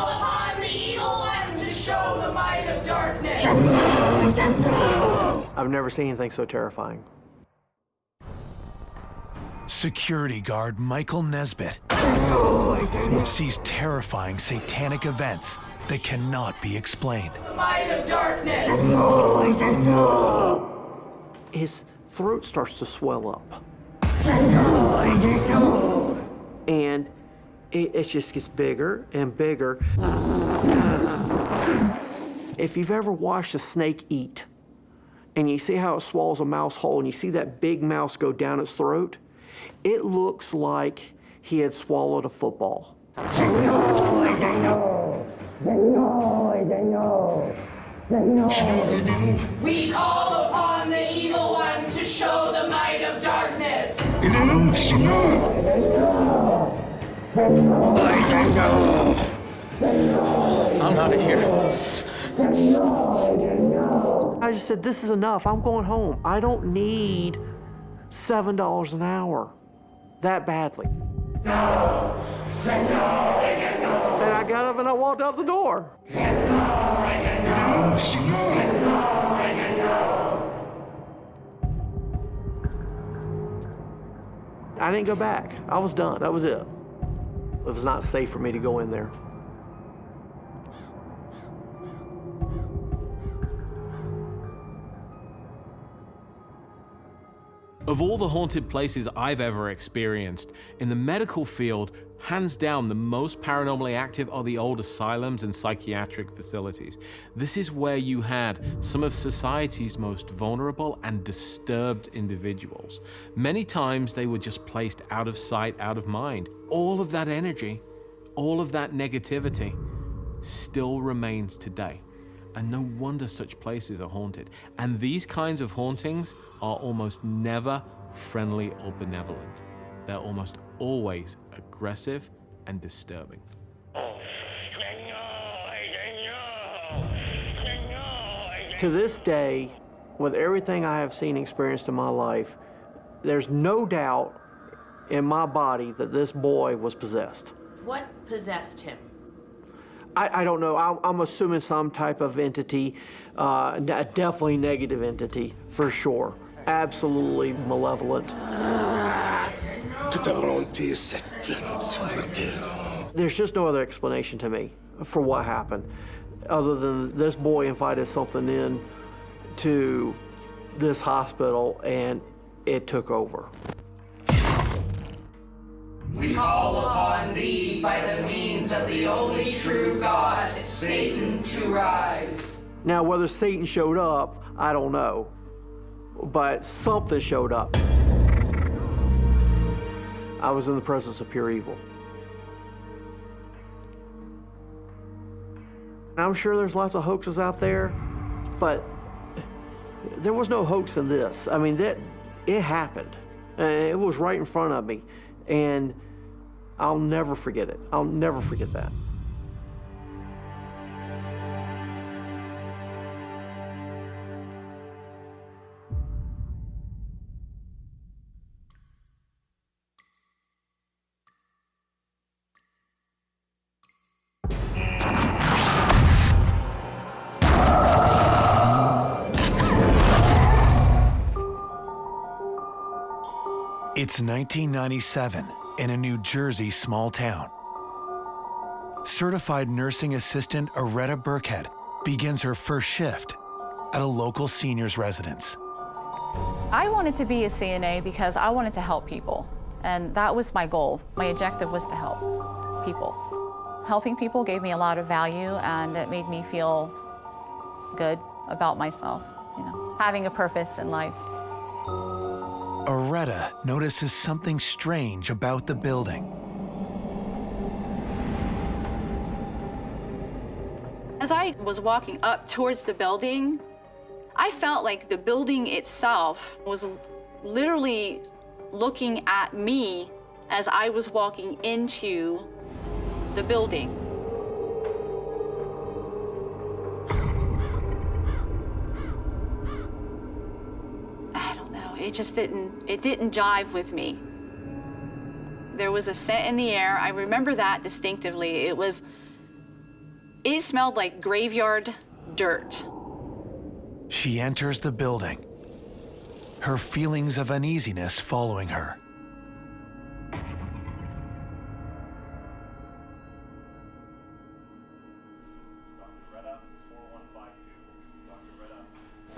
upon the evil one to show the might of darkness. I've never seen anything so terrifying. Security guard Michael Nesbbit sees terrifying satanic events that cannot be explained. The might of darkness. His throat starts to swell up. And it just gets bigger and bigger. If you've ever watched a snake eat, and you see how it swallows a mouse whole, and you see that big mouse go down its throat, it looks like he had swallowed a football. We call upon the evil one to show the might of darkness. I'm out of here. I just said, this is enough. I'm going home. I don't need $7 an hour that badly. And I got up and I walked out the door. I didn't go back. I was done. That was it. It was not safe for me to go in there. Of all the haunted places I've ever experienced, in the medical field, hands down, the most paranormally active are the old asylums and psychiatric facilities. This is where you had some of society's most vulnerable and disturbed individuals. Many times they were just placed out of sight, out of mind. All of that energy, all of that negativity still remains today. And no wonder such places are haunted. And these kinds of hauntings are almost never friendly or benevolent. They're almost always aggressive and disturbing. To this day, with everything I have seen and experienced in my life, there's no doubt in my body that this boy was possessed. What possessed him? I don't know. I'm assuming some type of entity, definitely negative entity, for sure. Absolutely malevolent. There's just no other explanation to me for what happened, other than this boy invited something in to this hospital and it took over. We call upon thee by the means of the only true God, Satan, to rise. Now, whether Satan showed up, I don't know, but something showed up. I was in the presence of pure evil. I'm sure there's lots of hoaxes out there, but there was no hoax in this. I mean, it happened. It was right in front of me, and I'll never forget it. I'll never forget that. It's 1997 in a New Jersey small town. Certified nursing assistant Aretta Burkehead begins her first shift at a local seniors residence. I wanted to be a CNA because I wanted to help people, and that was my goal. My objective was to help people. Helping people gave me a lot of value, and it made me feel good about myself, you know, having a purpose in life. Aretta notices something strange about the building. As I was walking up towards the building, I felt like the building itself was literally looking at me as I was walking into the building. It didn't jive with me. There was a scent in the air. I remember that distinctively. It smelled like graveyard dirt. She enters the building, her feelings of uneasiness following her.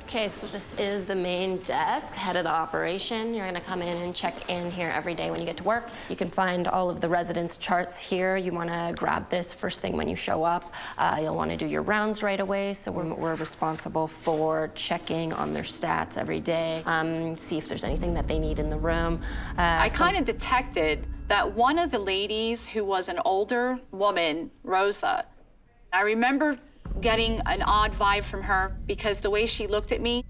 Okay, so this is the main desk, head of the operation. You're gonna come in and check in here every day when you get to work. You can find all of the residents' charts here. You wanna grab this first thing when you show up. You'll wanna do your rounds right away, so we're responsible for checking on their stats every day, see if there's anything that they need in the room. I kind of detected that one of the ladies who was an older woman, Rosa, I remember getting an odd vibe from her because the way she looked at me.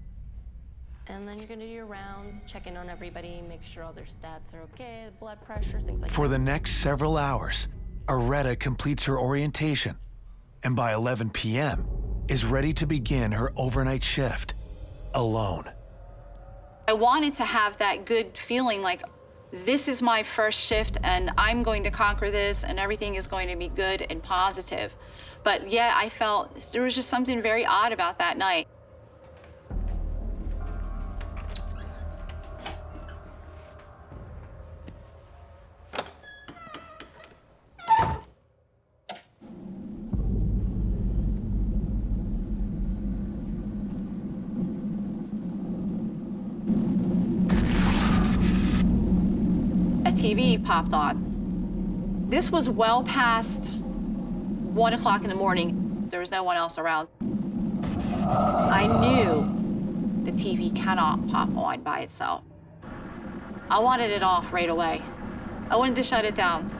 And then you're gonna do your rounds, check in on everybody, make sure all their stats are okay, blood pressure, things like that. For the next several hours, Aretta completes her orientation, and by 11 p.m. is ready to begin her overnight shift, alone. I wanted to have that good feeling like, this is my first shift and I'm going to conquer this and everything is going to be good and positive. But yeah, I felt there was just something very odd about that night. A TV popped on. This was well past 1 o'clock in the morning. There was no one else around. I knew the TV cannot pop on by itself. I wanted it off right away. I wanted to shut it down.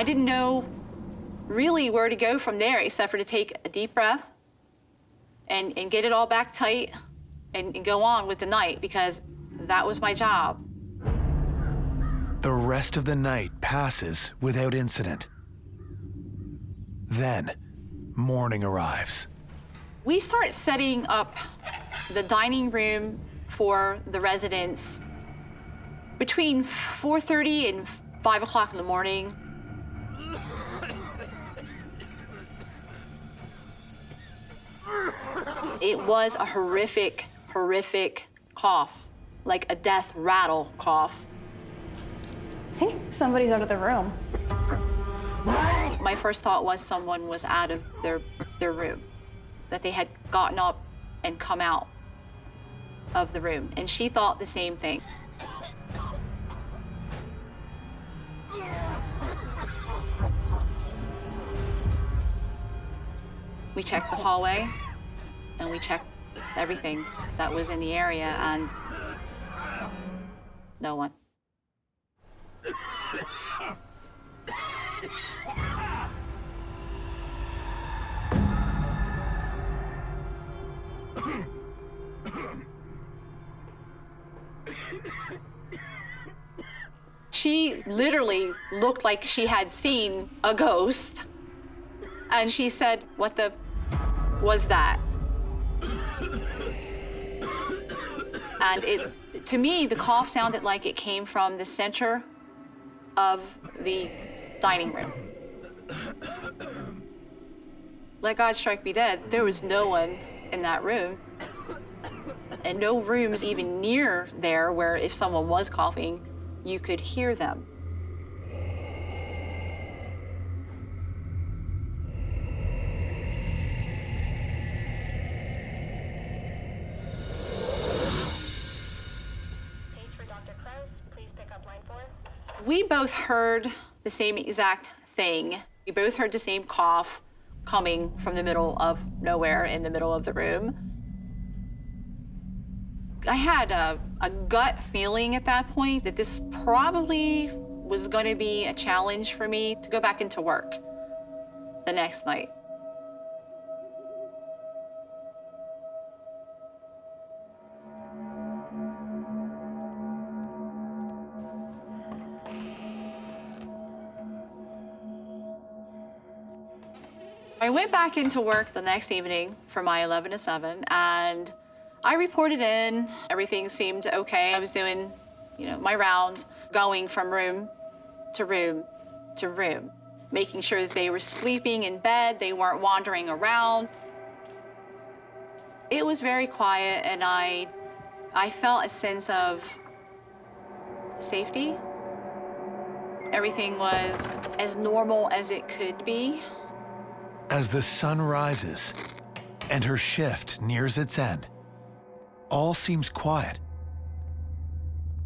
I didn't know really where to go from there except for to take a deep breath and get it all back tight and go on with the night because that was my job. The rest of the night passes without incident. Then, morning arrives. We start setting up the dining room for the residents between 4:30 and 5 o'clock in the morning. It was a horrific, horrific cough, like a death rattle cough. I think somebody's out of the room. My first thought was someone was out of their room, that they had gotten up and come out of the room. And she thought the same thing. We checked the hallway and we checked everything that was in the area and no one. She literally looked like she had seen a ghost. And she said, "What the was that?" And to me, the cough sounded like it came from the center of the dining room. Let God strike me dead, there was no one in that room. And no rooms even near there where if someone was coughing, you could hear them. We both heard the same exact thing. We both heard the same cough coming from the middle of nowhere in the middle of the room. I had a gut feeling at that point that this probably was going to be a challenge for me to go back into work the next night. I went back into work the next evening for my 11 to 7, and I reported in. Everything seemed okay. I was doing, my rounds, going from room to room to room, making sure that they were sleeping in bed, they weren't wandering around. It was very quiet, and I felt a sense of safety. Everything was as normal as it could be. As the sun rises and her shift nears its end, all seems quiet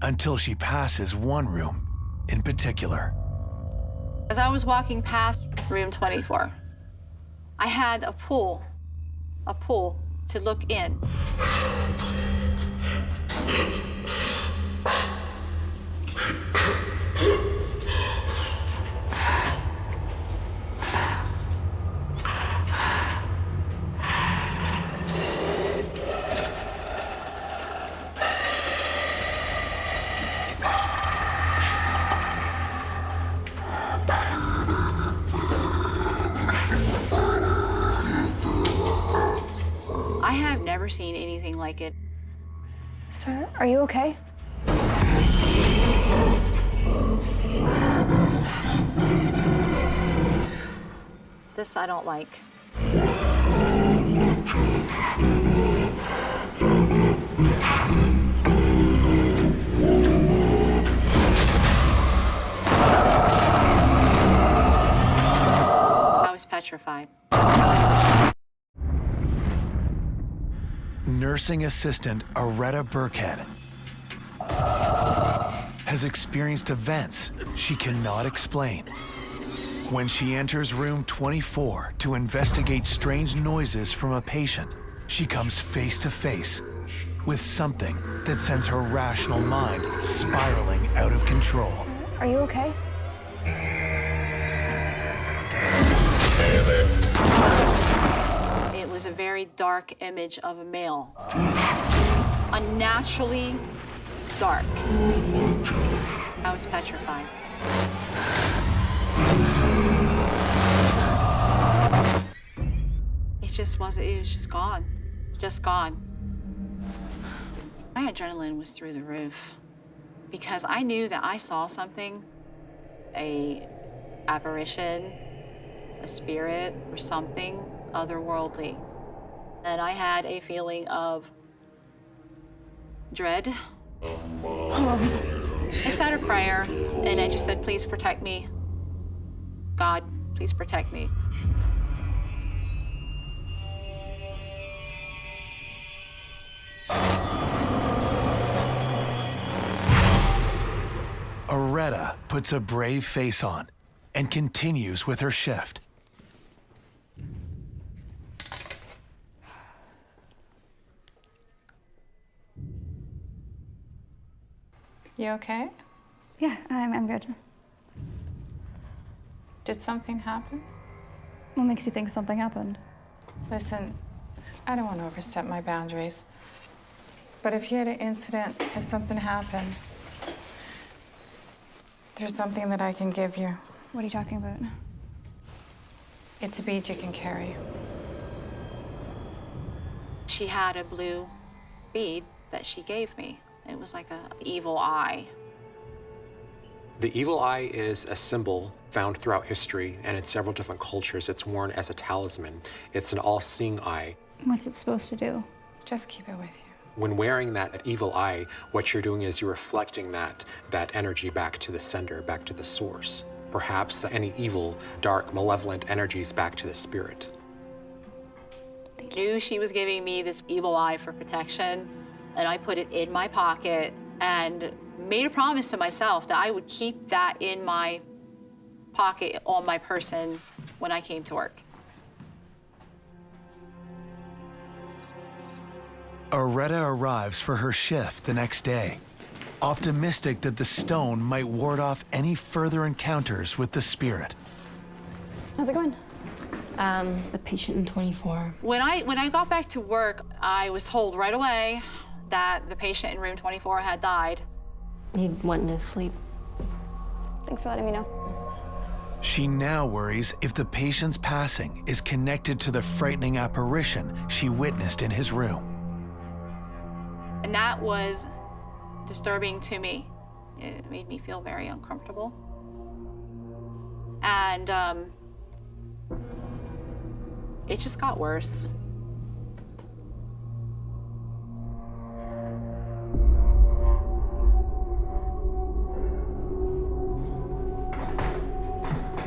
until she passes one room in particular. As I was walking past room 24, I had a pool to look in. Never seen anything like it. Sir, are you okay? This I don't like. I was petrified. Nursing assistant Aretta Burkehead has experienced events she cannot explain. When she enters room 24 to investigate strange noises from a patient, she comes face to face with something that sends her rational mind spiraling out of control. Are you okay? a very dark image of a male. Unnaturally dark. I was petrified. It was just gone. Just gone. My adrenaline was through the roof because I knew that I saw something, a apparition, a spirit, or something otherworldly. And I had a feeling of dread. I said a prayer, and I just said, please protect me. God, please protect me. Aretta puts a brave face on and continues with her shift. You okay? Yeah, I'm good. Did something happen? What makes you think something happened? Listen, I don't want to overstep my boundaries. But if you had an incident, if something happened, there's something that I can give you. What are you talking about? It's a bead you can carry. She had a blue bead that she gave me. It was like an evil eye. The evil eye is a symbol found throughout history, and in several different cultures, it's worn as a talisman. It's an all-seeing eye. What's it supposed to do? Just keep it with you. When wearing that evil eye, what you're doing is you're reflecting that energy back to the sender, back to the source. Perhaps any evil, dark, malevolent energies back to the spirit. I knew she was giving me this evil eye for protection, and I put it in my pocket and made a promise to myself that I would keep that in my pocket on my person when I came to work. Aretta arrives for her shift the next day, optimistic that the stone might ward off any further encounters with the spirit. How's it going? The patient in 24. When I got back to work, I was told right away that the patient in room 24 had died. He went into sleep. Thanks for letting me know. She now worries if the patient's passing is connected to the frightening apparition she witnessed in his room. And that was disturbing to me. It made me feel very uncomfortable. And it just got worse.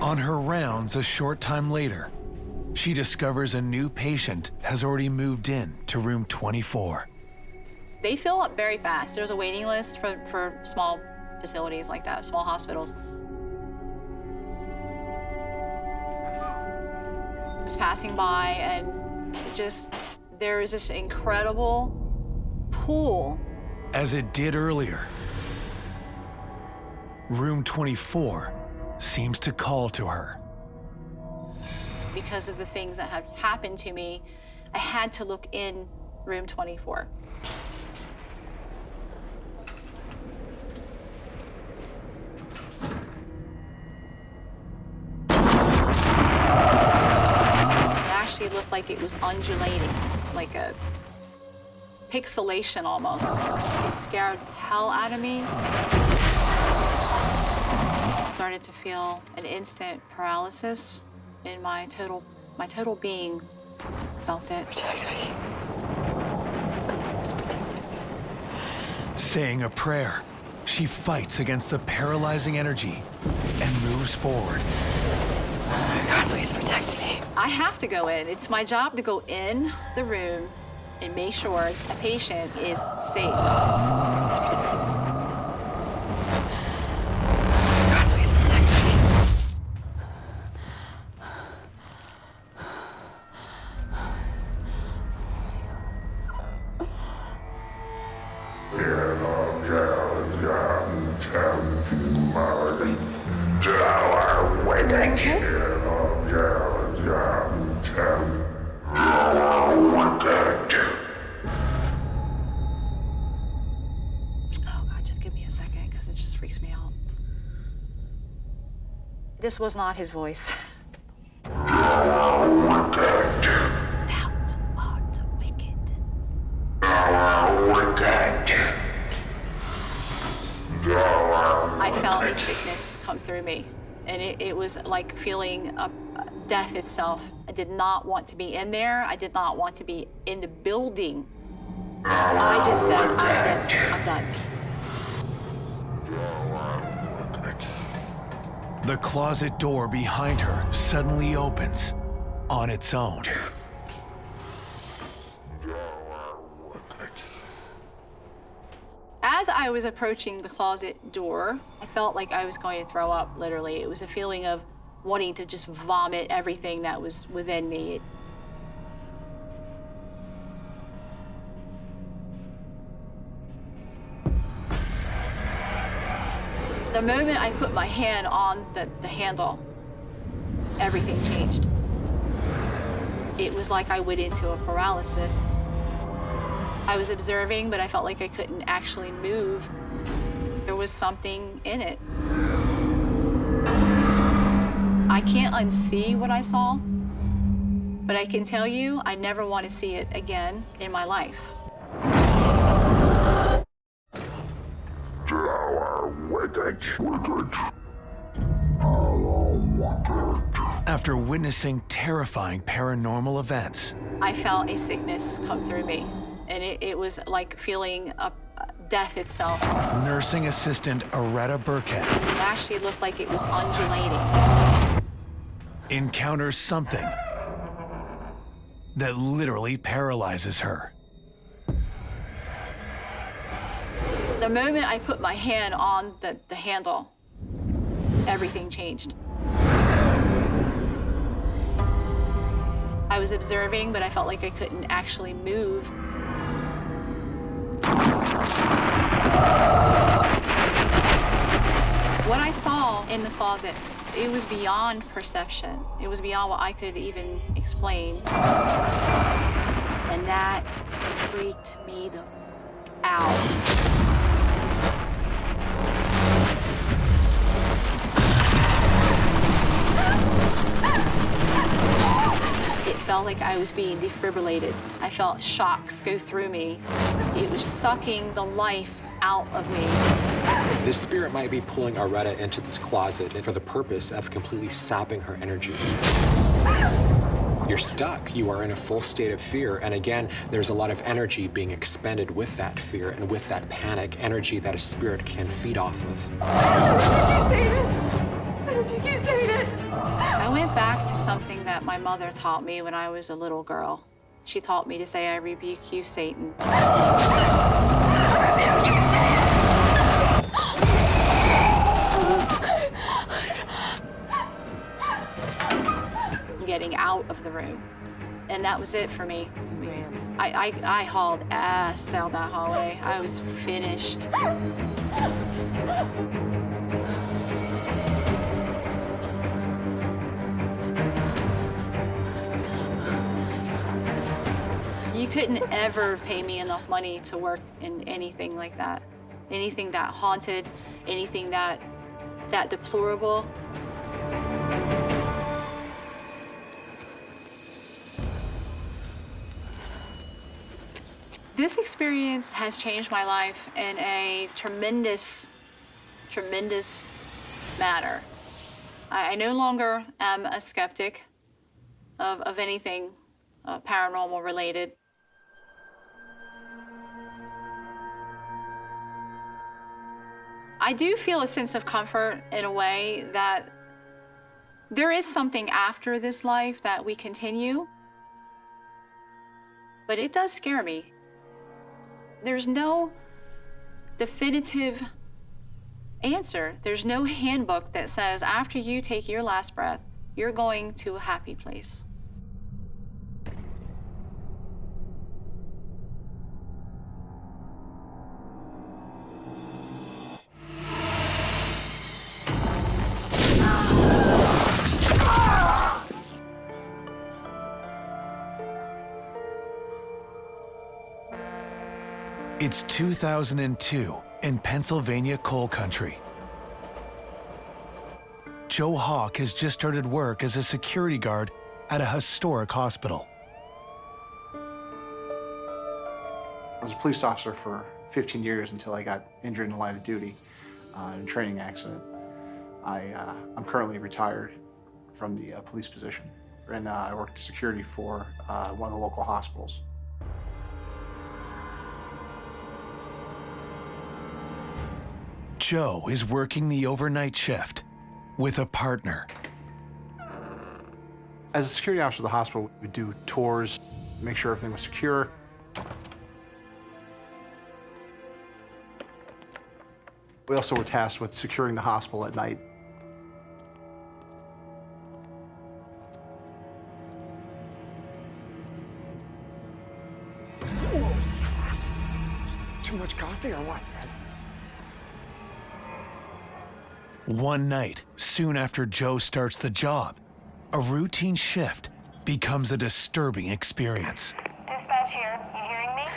On her rounds a short time later, she discovers a new patient has already moved in to room 24. They fill up very fast. There's a waiting list for small facilities like that, small hospitals. I was passing by and there was this incredible pool. As it did earlier, room 24 seems to call to her. Because of the things that had happened to me, I had to look in room 24. It looked like it was undulating, like a pixelation almost. It scared the hell out of me. I started to feel an instant paralysis in my total being. Felt it. Protect me. Please protect me. Saying a prayer, she fights against the paralyzing energy and moves forward. God, please protect me. I have to go in. It's my job to go in the room and make sure a patient is safe. Please protect me. God, please protect me. This was not his voice. Thou art wicked. Thou art wicked. Thou art I felt a sickness come through me, and it was like feeling death itself. I did not want to be in there. I did not want to be in the building. I just said, I'm done. The closet door behind her suddenly opens on its own. As I was approaching the closet door, I felt like I was going to throw up, literally. It was a feeling of wanting to just vomit everything that was within me. The moment I put my hand on the handle, everything changed. It was like I went into a paralysis. I was observing, but I felt like I couldn't actually move. There was something in it. I can't unsee what I saw, but I can tell you I never want to see it again in my life. After witnessing terrifying paranormal events, I felt a sickness come through me, and it was like feeling death itself. nursing assistant Aretta Burkehead Actually looked like it was undulating. encounters something that literally paralyzes her. The moment I put my hand on the handle, everything changed. I was observing, but I felt like I couldn't actually move. What I saw in the closet, it was beyond perception. It was beyond what I could even explain. And that freaked me the out. It felt like I was being defibrillated. I felt shocks go through me. It was sucking the life out of me. This spirit might be pulling Aretta into this closet and for the purpose of completely sapping her energy. You're stuck. You are in a full state of fear. And again, there's a lot of energy being expended with that fear and with that panic, energy that a spirit can feed off of. I went back to something that my mother taught me when I was a little girl. She taught me to say, I rebuke you, Satan. Getting out of the room. And that was it for me. I hauled ass down that hallway. I was finished. You couldn't ever pay me enough money to work in anything like that. Anything that haunted, anything that deplorable. This experience has changed my life in a tremendous, tremendous manner. I no longer am a skeptic of anything paranormal related. I do feel a sense of comfort in a way that there is something after this life that we continue, but it does scare me. There's no definitive answer. There's no handbook that says after you take your last breath, you're going to a happy place. It's 2002 in Pennsylvania coal country. Joe Hawk has just started work as a security guard at a historic hospital. I was a police officer for 15 years until I got injured in the line of duty in a training accident. I'm currently retired from the police position, and I worked security for one of the local hospitals. Joe is working the overnight shift with a partner. As a security officer of the hospital, we do tours, make sure everything was secure. We also were tasked with securing the hospital at night. Too much coffee or what? One night, soon after Joe starts the job, a routine shift becomes a disturbing experience. Dispatch here. You hearing me?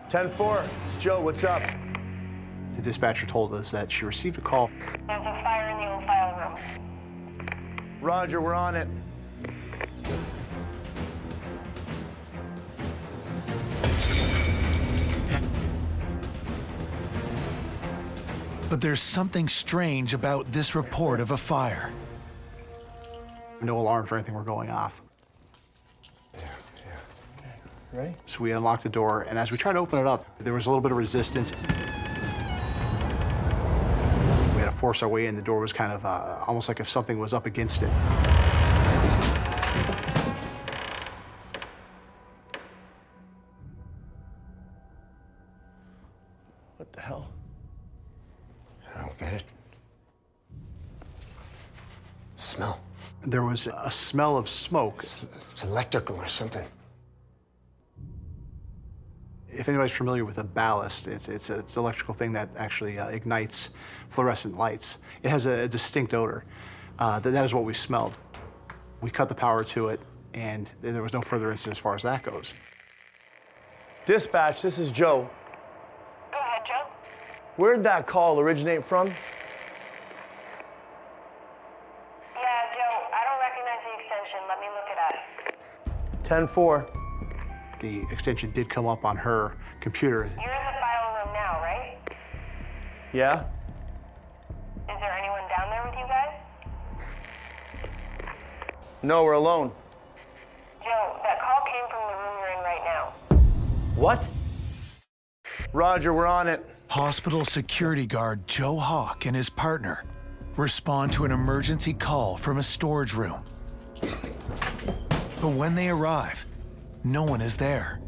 10-4. It's Joe. What's up? The dispatcher told us that she received a call. There's a fire in the old file room. Roger, we're on it. But there's something strange about this report of a fire. No alarms or anything were going off. Ready? So we unlocked the door, and as we tried to open it up, there was a little bit of resistance. We had to force our way in. The door was kind of almost like if something was up against it. What the hell? I don't get it. Smell. There was a smell of smoke. It's electrical or something. If anybody's familiar with a ballast, it's an electrical thing that actually ignites fluorescent lights. It has a distinct odor. That is what we smelled. We cut the power to it, and there was no further incident as far as that goes. Dispatch, this is Joe. Go ahead, Joe. Where'd that call originate from? Yeah, Joe, I don't recognize the extension. Let me look it up. 10-4. The extension did come up on her computer. You're in the file room now, right? Yeah? Is there anyone down there with you guys? No, we're alone. Joe, that call came from the room you're in right now. What? Roger, we're on it. Hospital security guard Joe Hawk and his partner respond to an emergency call from a storage room. But when they arrive, no one is there.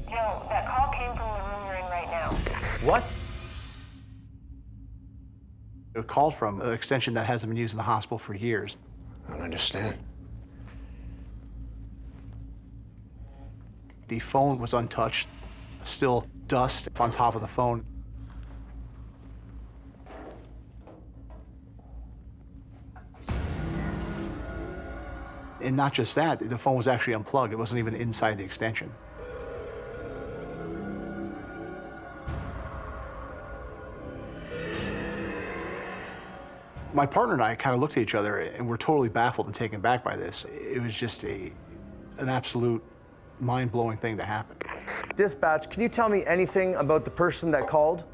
Joe, that call came from the room you're in right now. What? It called from an extension that hasn't been used in the hospital for years. I don't understand. The phone was untouched, still dust on top of the phone. And not just that, the phone was actually unplugged. It wasn't even inside the extension. My partner and I kind of looked at each other and were totally baffled and taken back by this. It was just an absolute mind-blowing thing to happen. Dispatch, can you tell me anything about the person that called?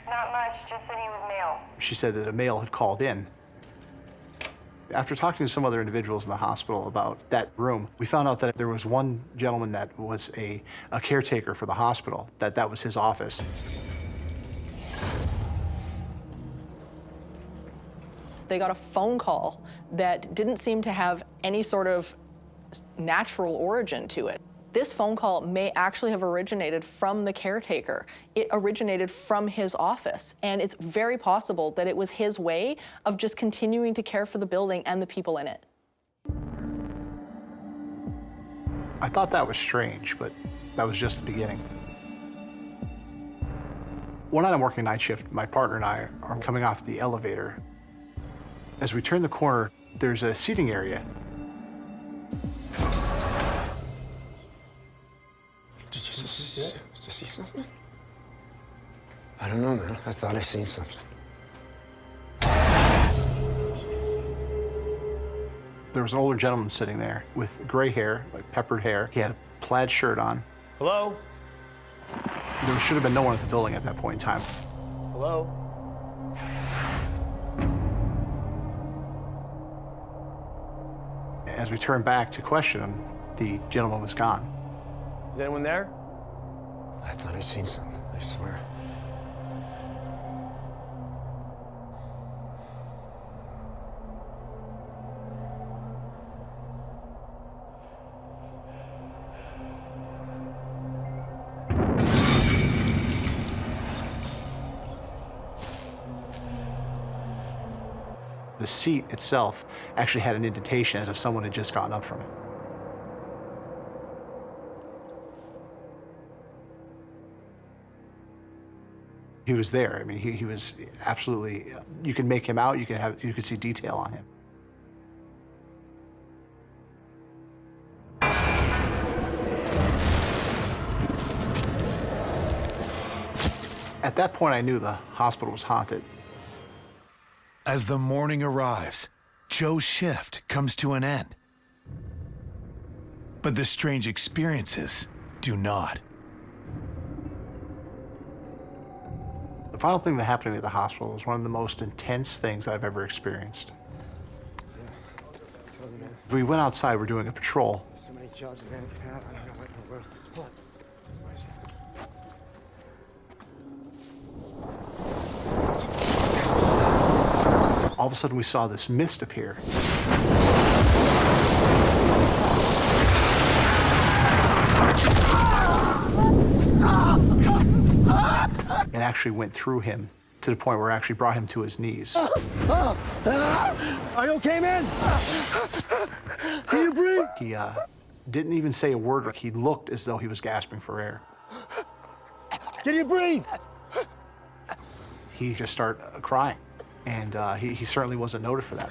Not much, just that he was male. She said that a male had called in. After talking to some other individuals in the hospital about that room, we found out that there was one gentleman that was a caretaker for the hospital, that was his office. They got a phone call that didn't seem to have any sort of natural origin to it. This phone call may actually have originated from the caretaker. It originated from his office, and it's very possible that it was his way of just continuing to care for the building and the people in it. I thought that was strange, but that was just the beginning. One night I'm working night shift, my partner and I are coming off the elevator. As we turn the corner, there's a seating area. Did you see something? I don't know, man. I thought I seen something. There was an older gentleman sitting there with gray hair, like peppered hair. He had a plaid shirt on. Hello? There should have been no one at the building at that point in time. Hello? As we turned back to question him, the gentleman was gone. Is anyone there? I thought I'd seen something, I swear. The seat itself actually had an indentation as if someone had just gotten up from it. He was there. I mean, he was absolutely, you could make him out, you could see detail on him. At that point, I knew the hospital was haunted. As the morning arrives, Joe's shift comes to an end. But the strange experiences do not. The final thing that happened to me at the hospital was one of the most intense things that I've ever experienced. We went outside, we're doing a patrol. So many jobs a man can have, I don't know what in the world. Hold on. All of a sudden, we saw this mist appear. It actually went through him to the point where it actually brought him to his knees. Are you okay, man? Can you breathe? He didn't even say a word. He looked as though he was gasping for air. Can you breathe? He just started crying, and he certainly wasn't noted for that.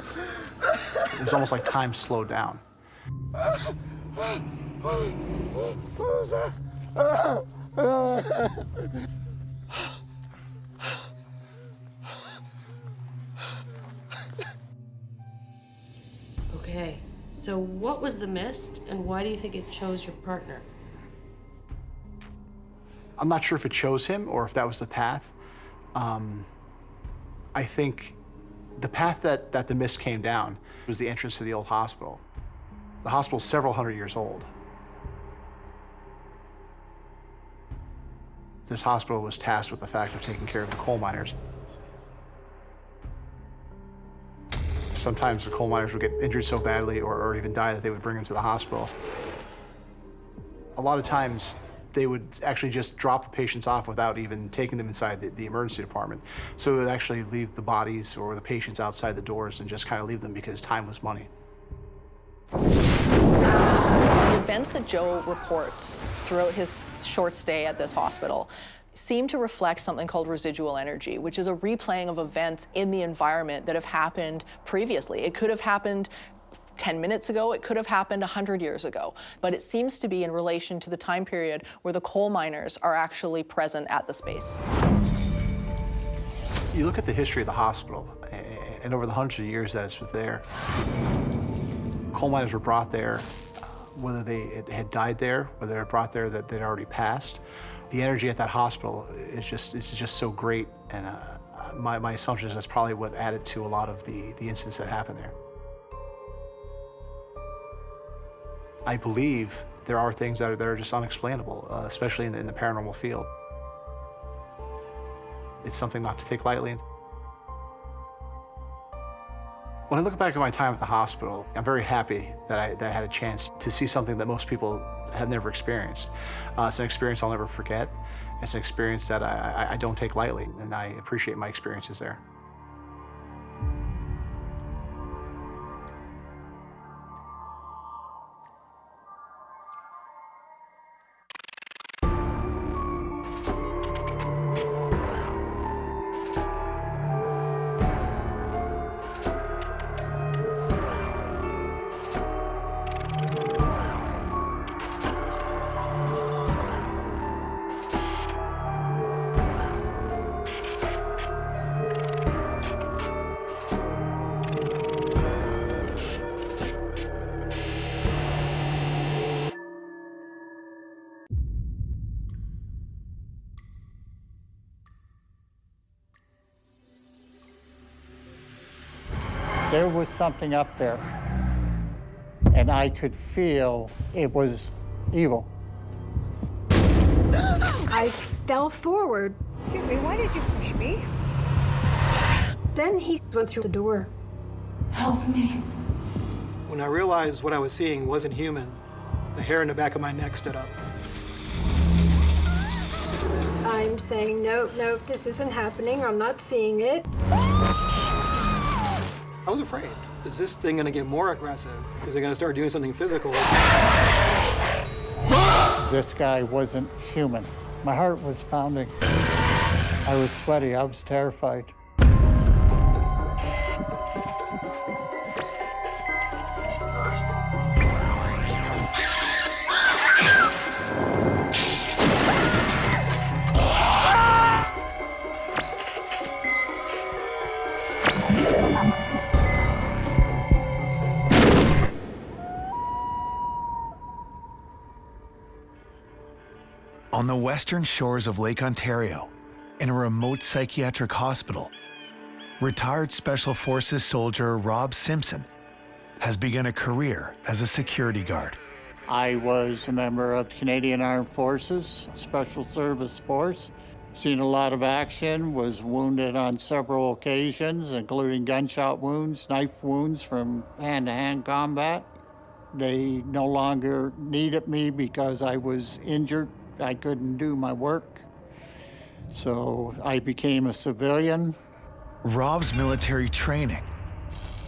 It was almost like time slowed down. What was that? Okay, so what was the mist, and why do you think it chose your partner? I'm not sure if it chose him or if that was the path. I think the path that the mist came down was the entrance to the old hospital. The hospital's several hundred years old. This hospital was tasked with the fact of taking care of the coal miners. Sometimes the coal miners would get injured so badly or even die that they would bring them to the hospital. A lot of times, they would actually just drop the patients off without even taking them inside the emergency department. So they would actually leave the bodies or the patients outside the doors and just kind of leave them because time was money. The events that Joe reports throughout his short stay at this hospital seem to reflect something called residual energy, which is a replaying of events in the environment that have happened previously. It could have happened 10 minutes ago, it could have happened 100 years ago, but it seems to be in relation to the time period where the coal miners are actually present at the space. You look at the history of the hospital, and over the hundreds of years that it's been there, coal miners were brought there, whether they had died there, whether they were brought there that they'd already passed. The energy at that hospital is just so great, and my assumption is that's probably what added to a lot of the incidents that happened there. I believe there are things that are just unexplainable, especially in the paranormal field. It's something not to take lightly. When I look back at my time at the hospital, I'm very happy that I had a chance to see something that most people have never experienced. It's an experience I'll never forget. It's an experience that I don't take lightly, and I appreciate my experiences there. There was something up there, and I could feel it was evil. I fell forward. Excuse me, why did you push me? Then he went through the door. Help me. When I realized what I was seeing wasn't human, the hair in the back of my neck stood up. I'm saying, nope, this isn't happening. I'm not seeing it. I was afraid. Is this thing gonna get more aggressive? Is it gonna start doing something physical? This guy wasn't human. My heart was pounding. I was sweaty. I was terrified. On the western shores of Lake Ontario, in a remote psychiatric hospital, retired Special Forces soldier Rob Simpson has begun a career as a security guard. I was a member of the Canadian Armed Forces, Special Service Force, seen a lot of action, was wounded on several occasions, including gunshot wounds, knife wounds from hand-to-hand combat. They no longer needed me because I was injured. I couldn't do my work, so I became a civilian. Rob's military training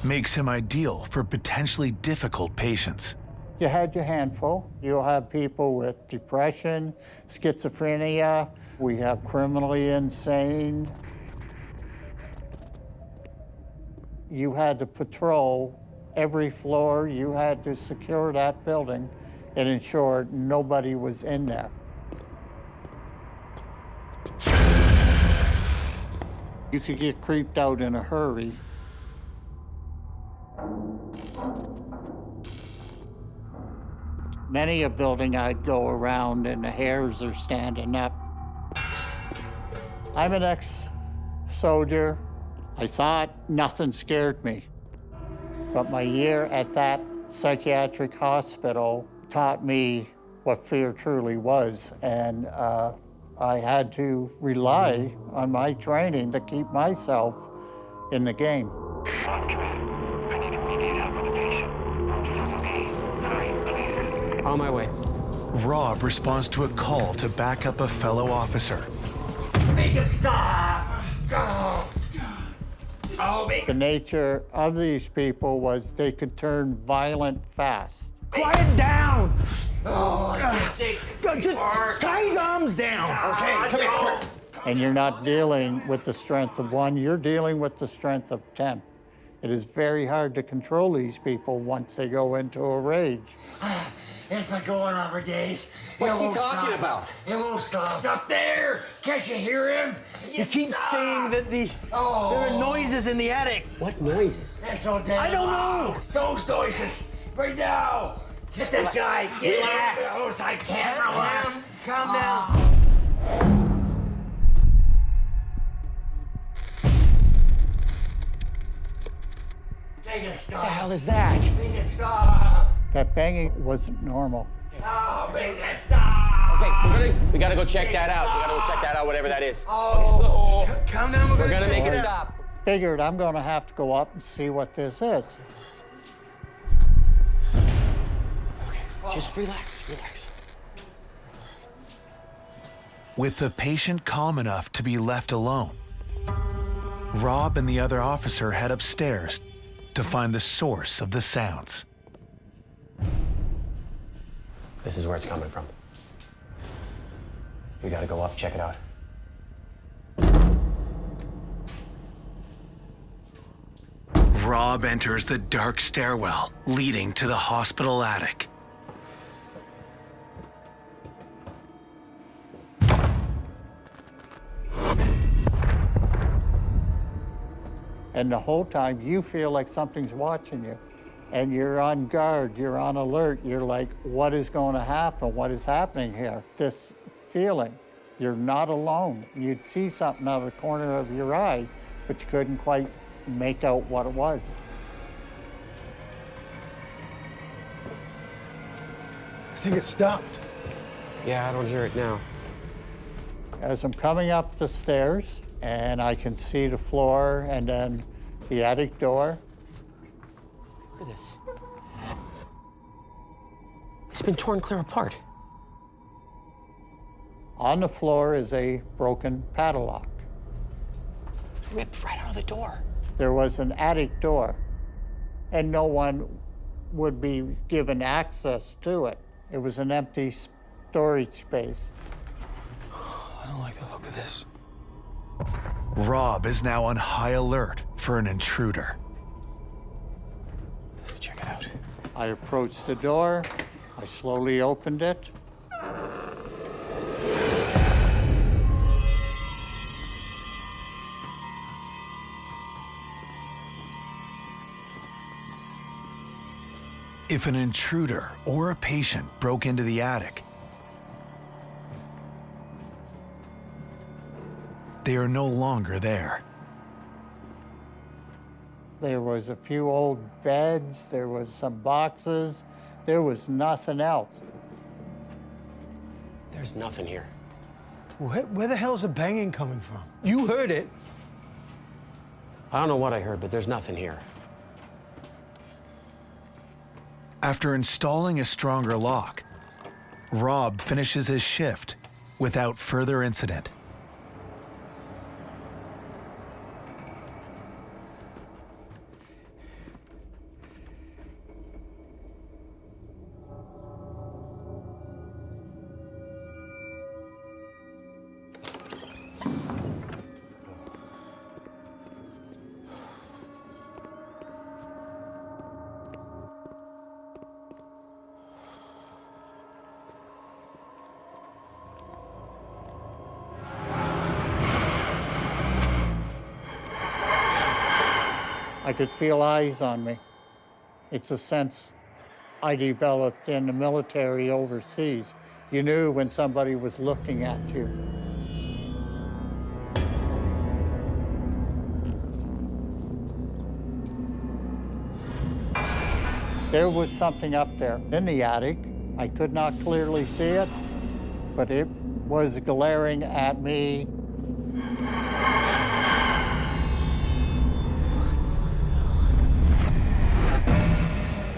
makes him ideal for potentially difficult patients. You had your handful. You'll have people with depression, schizophrenia. We have criminally insane. You had to patrol every floor. You had to secure that building and ensure nobody was in there. You could get creeped out in a hurry. Many a building I'd go around and the hairs are standing up. I'm an ex-soldier. I thought nothing scared me. But my year at that psychiatric hospital taught me what fear truly was, and I had to rely on my training to keep myself in the game. On my way. Rob responds to a call to back up a fellow officer. Make him stop! Go! The nature of these people was they could turn violent fast. Quiet down! Oh, I can't take it. Just tie his arms down. Okay, come here. And you're not dealing with the strength of one, you're dealing with the strength of 10. It is very hard to control these people once they go into a rage. It's been going on for days. What's he talking about? It won't stop. It's up there! Can't you hear him? He keeps saying that there are noises in the attic. What noises? That's so damn I don't know. Those noises, right now. Get that guy. Get Relax. Those I can't relax. Calm down. Make it stop. What the hell is that? Make it stop. That banging wasn't normal. Oh, make it stop. Okay, we gotta go check that out. We gotta go check that out, whatever that is. Oh. Calm down. We're gonna make it stop. Figured I'm gonna have to go up and see what this is. Just relax. With the patient calm enough to be left alone, Rob and the other officer head upstairs to find the source of the sounds. This is where it's coming from. We gotta go up, check it out. Rob enters the dark stairwell leading to the hospital attic. And the whole time you feel like something's watching you. And you're on guard, you're on alert, you're like, what is going to happen? What is happening here? This feeling, you're not alone. You'd see something out of the corner of your eye, but you couldn't quite make out what it was. I think it stopped. Yeah, I don't hear it now. As I'm coming up the stairs, and I can see the floor and then the attic door. Look at this. It's been torn clear apart. On the floor is a broken padlock. It's ripped right out of the door. There was an attic door, and no one would be given access to it. It was an empty storage space. I don't like the look of this. Rob is now on high alert for an intruder. Check it out. I approached the door. I slowly opened it. If an intruder or a patient broke into the attic, they are no longer there. There was a few old beds, there was some boxes, there was nothing else. There's nothing here. Where the hell's the banging coming from? You heard it. I don't know what I heard, but there's nothing here. After installing a stronger lock, Rob finishes his shift without further incident. I could feel eyes on me. It's a sense I developed in the military overseas. You knew when somebody was looking at you. There was something up there in the attic. I could not clearly see it, but it was glaring at me.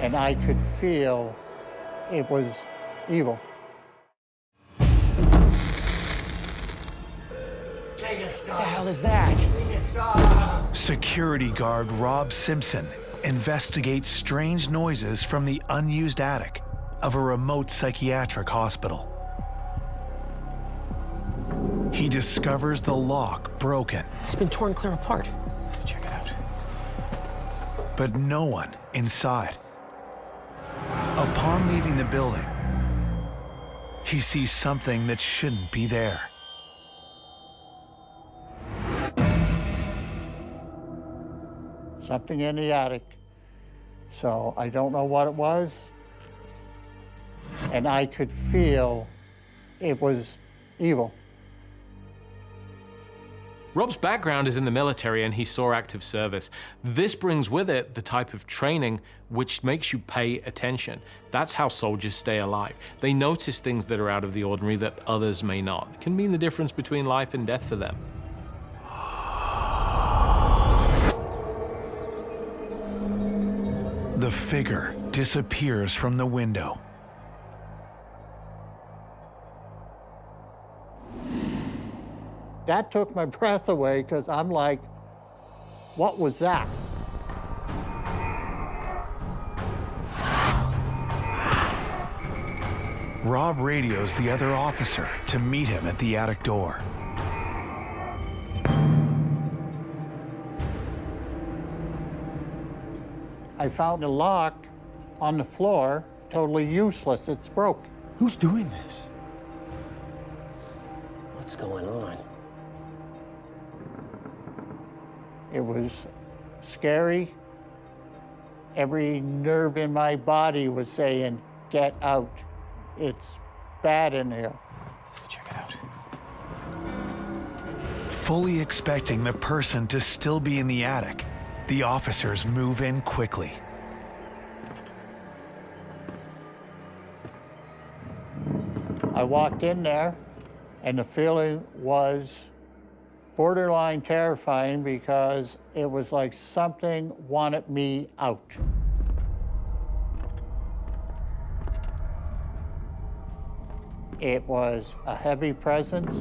And I could feel it was evil. What the hell is that? Security guard Rob Simpson investigates strange noises from the unused attic of a remote psychiatric hospital. He discovers the lock broken. It's been torn clear apart. Check it out. But no one inside. Upon leaving the building, he sees something that shouldn't be there. Something in the attic. So I don't know what it was. And I could feel it was evil. Rob's background is in the military and he saw active service. This brings with it the type of training which makes you pay attention. That's how soldiers stay alive. They notice things that are out of the ordinary that others may not. It can mean the difference between life and death for them. The figure disappears from the window. That took my breath away because I'm like, what was that? Rob radios the other officer to meet him at the attic door. I found a lock on the floor, totally useless. It's broke. Who's doing this? What's going on? It was scary. Every nerve in my body was saying, get out. It's bad in here. Check it out. Fully expecting the person to still be in the attic, the officers move in quickly. I walked in there, and the feeling was borderline terrifying because it was like something wanted me out. It was a heavy presence,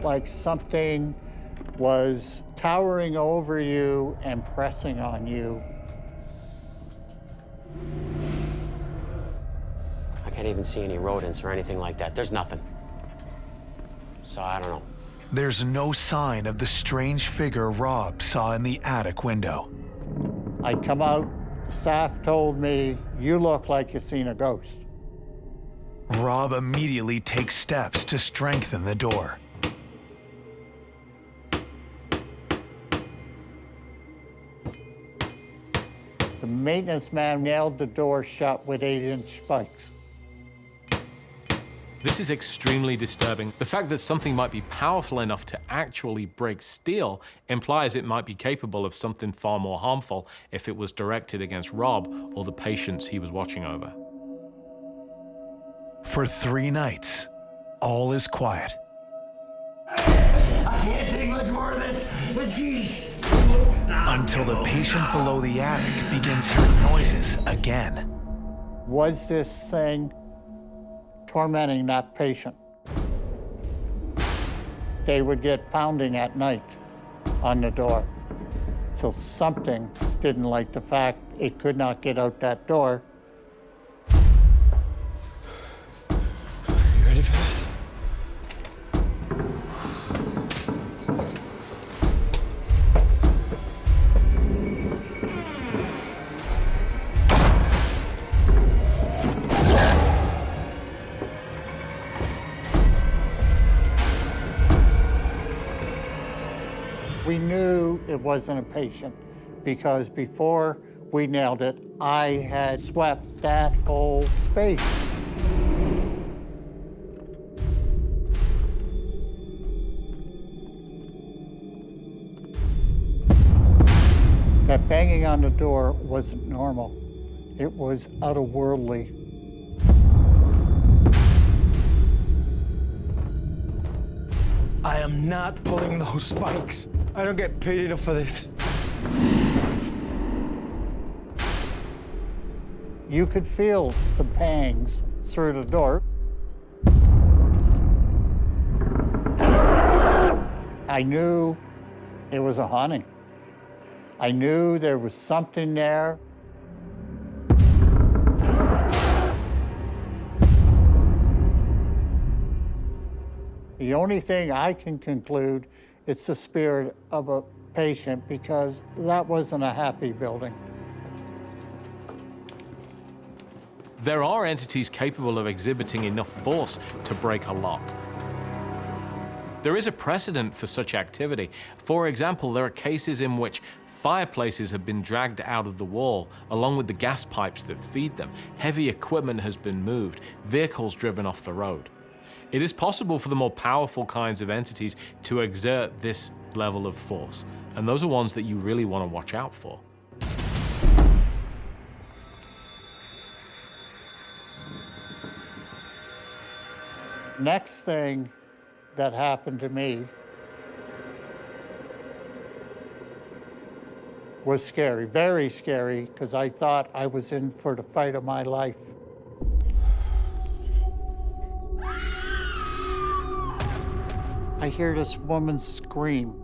like something was towering over you and pressing on you. I can't even see any rodents or anything like that. There's nothing. So I don't know. There's no sign of the strange figure Rob saw in the attic window. I come out, staff told me, you look like you've seen a ghost. Rob immediately takes steps to strengthen the door. The maintenance man nailed the door shut with 8-inch spikes. This is extremely disturbing. The fact that something might be powerful enough to actually break steel implies it might be capable of something far more harmful if it was directed against Rob or the patients he was watching over. For 3 nights, all is quiet. I can't take much more of this. Jeez. Until the patient below the attic begins hearing noises again. Was this thing tormenting that patient? They would get pounding at night on the door. So something didn't like the fact it could not get out that door. You ready for this? We knew it wasn't a patient because before we nailed it, I had swept that whole space. That banging on the door wasn't normal. It was otherworldly. I am not pulling those spikes. I don't get paid enough for this. You could feel the pangs through the door. I knew it was a haunting. I knew there was something there. The only thing I can conclude, it's the spirit of a patient because that wasn't a happy building. There are entities capable of exhibiting enough force to break a lock. There is a precedent for such activity. For example, there are cases in which fireplaces have been dragged out of the wall, along with the gas pipes that feed them. Heavy equipment has been moved, vehicles driven off the road. It is possible for the more powerful kinds of entities to exert this level of force, and those are ones that you really want to watch out for. Next thing that happened to me was scary, very scary, because I thought I was in for the fight of my life. I hear this woman scream.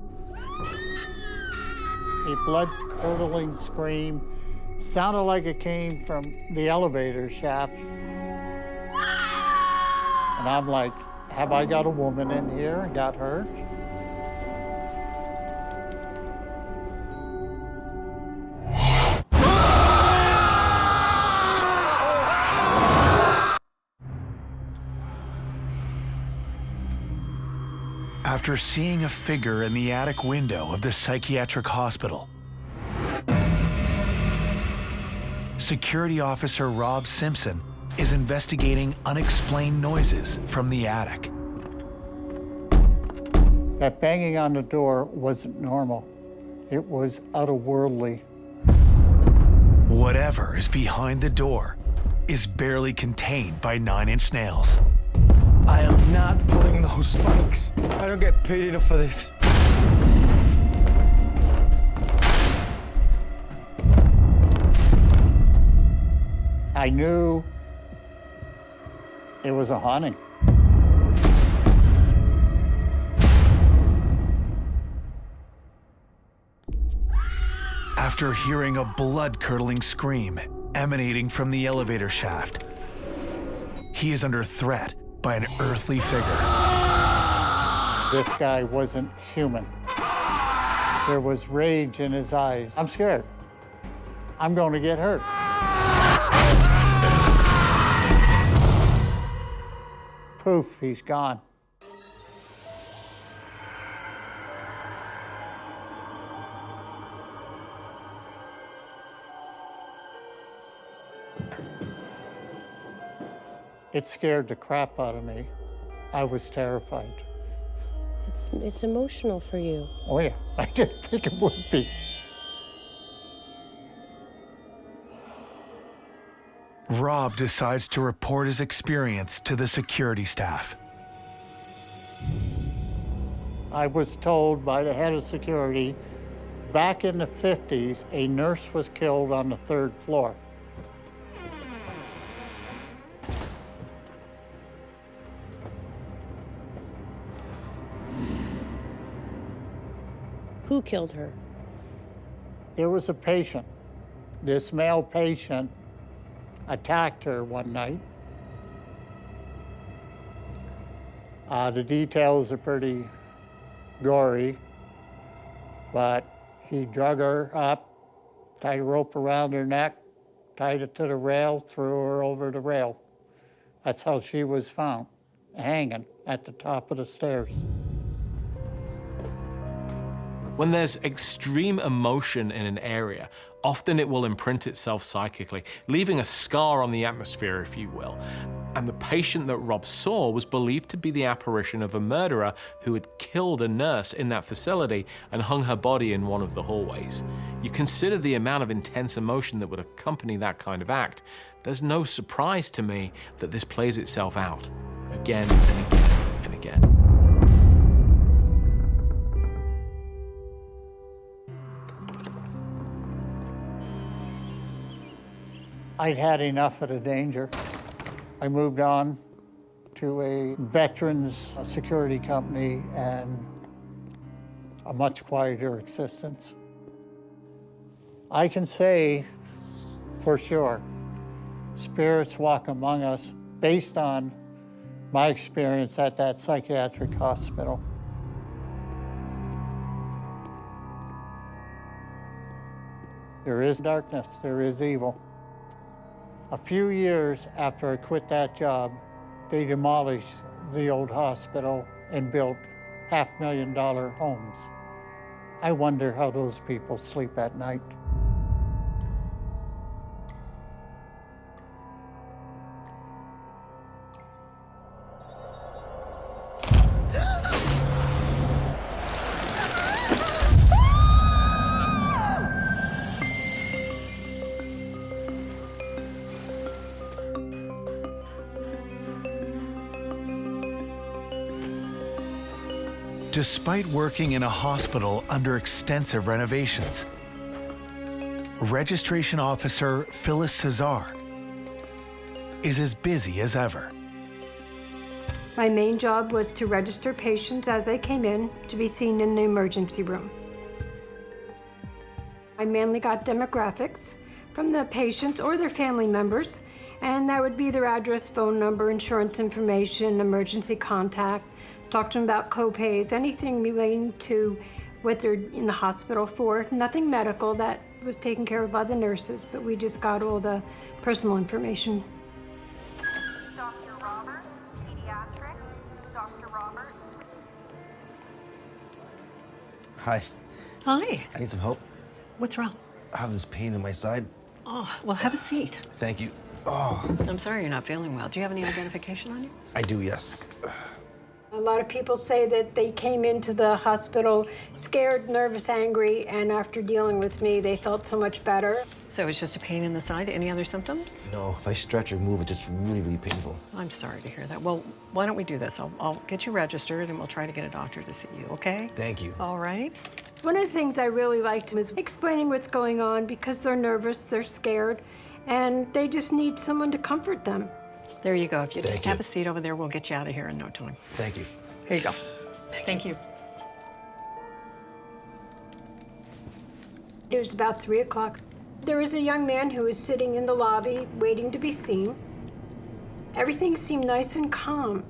A blood-curdling scream. Sounded like it came from the elevator shaft. And I'm like, have I got a woman in here and got hurt? After seeing a figure in the attic window of the psychiatric hospital, security officer Rob Simpson is investigating unexplained noises from the attic. That banging on the door wasn't normal. It was otherworldly. Whatever is behind the door is barely contained by 9-inch nails. I am not pulling those spikes. I don't get paid enough for this. I knew it was a haunting. After hearing a blood-curdling scream emanating from the elevator shaft, he is under threat by an earthly figure. This guy wasn't human. There was rage in his eyes. I'm scared. I'm going to get hurt. Poof, he's gone. It scared the crap out of me. I was terrified. It's emotional for you. Oh yeah, I didn't think it would be. Rob decides to report his experience to the security staff. I was told by the head of security, back in the 50s, a nurse was killed on the 3rd floor. Who killed her? There was a patient. This male patient attacked her one night. The details are pretty gory, but he drug her up, tied a rope around her neck, tied it to the rail, threw her over the rail. That's how she was found, hanging at the top of the stairs. When there's extreme emotion in an area, often it will imprint itself psychically, leaving a scar on the atmosphere, if you will. And the patient that Rob saw was believed to be the apparition of a murderer who had killed a nurse in that facility and hung her body in one of the hallways. You consider the amount of intense emotion that would accompany that kind of act. There's no surprise to me that this plays itself out again and again and again. I'd had enough of the danger. I moved on to a veterans security company and a much quieter existence. I can say for sure, spirits walk among us based on my experience at that psychiatric hospital. There is darkness, there is evil. A few years after I quit that job, they demolished the old hospital and built $500,000 homes. I wonder how those people sleep at night. Despite working in a hospital under extensive renovations, Registration Officer Phyllis Cesar is as busy as ever. My main job was to register patients as they came in to be seen in the emergency room. I mainly got demographics from the patients or their family members, and that would be their address, phone number, insurance information, emergency contact, talk to them about co-pays, anything relating to what they're in the hospital for. Nothing medical, that was taken care of by the nurses, but we just got all the personal information. Dr. Robert, Pediatric, Dr. Robert. Hi. Hi. I need some help. What's wrong? I have this pain in my side. Oh, well, have a seat. Thank you. Oh. I'm sorry you're not feeling well. Do you have any identification on you? I do, yes. A lot of people say that they came into the hospital scared, nervous, angry, and after dealing with me, they felt so much better. So it's just a pain in the side? Any other symptoms? No, if I stretch or move, it's just really, really painful. I'm sorry to hear that. Well, why don't we do this? I'll get you registered and we'll try to get a doctor to see you, okay? Thank you. All right. One of the things I really liked was explaining what's going on because they're nervous, they're scared, and they just need someone to comfort them. There you go. If you Thank just you. have a seat over there, we'll get you out of here in no time. Thank you. Here you go. Thank you. It was about 3 o'clock. There was a young man who was sitting in the lobby waiting to be seen. Everything seemed nice and calm.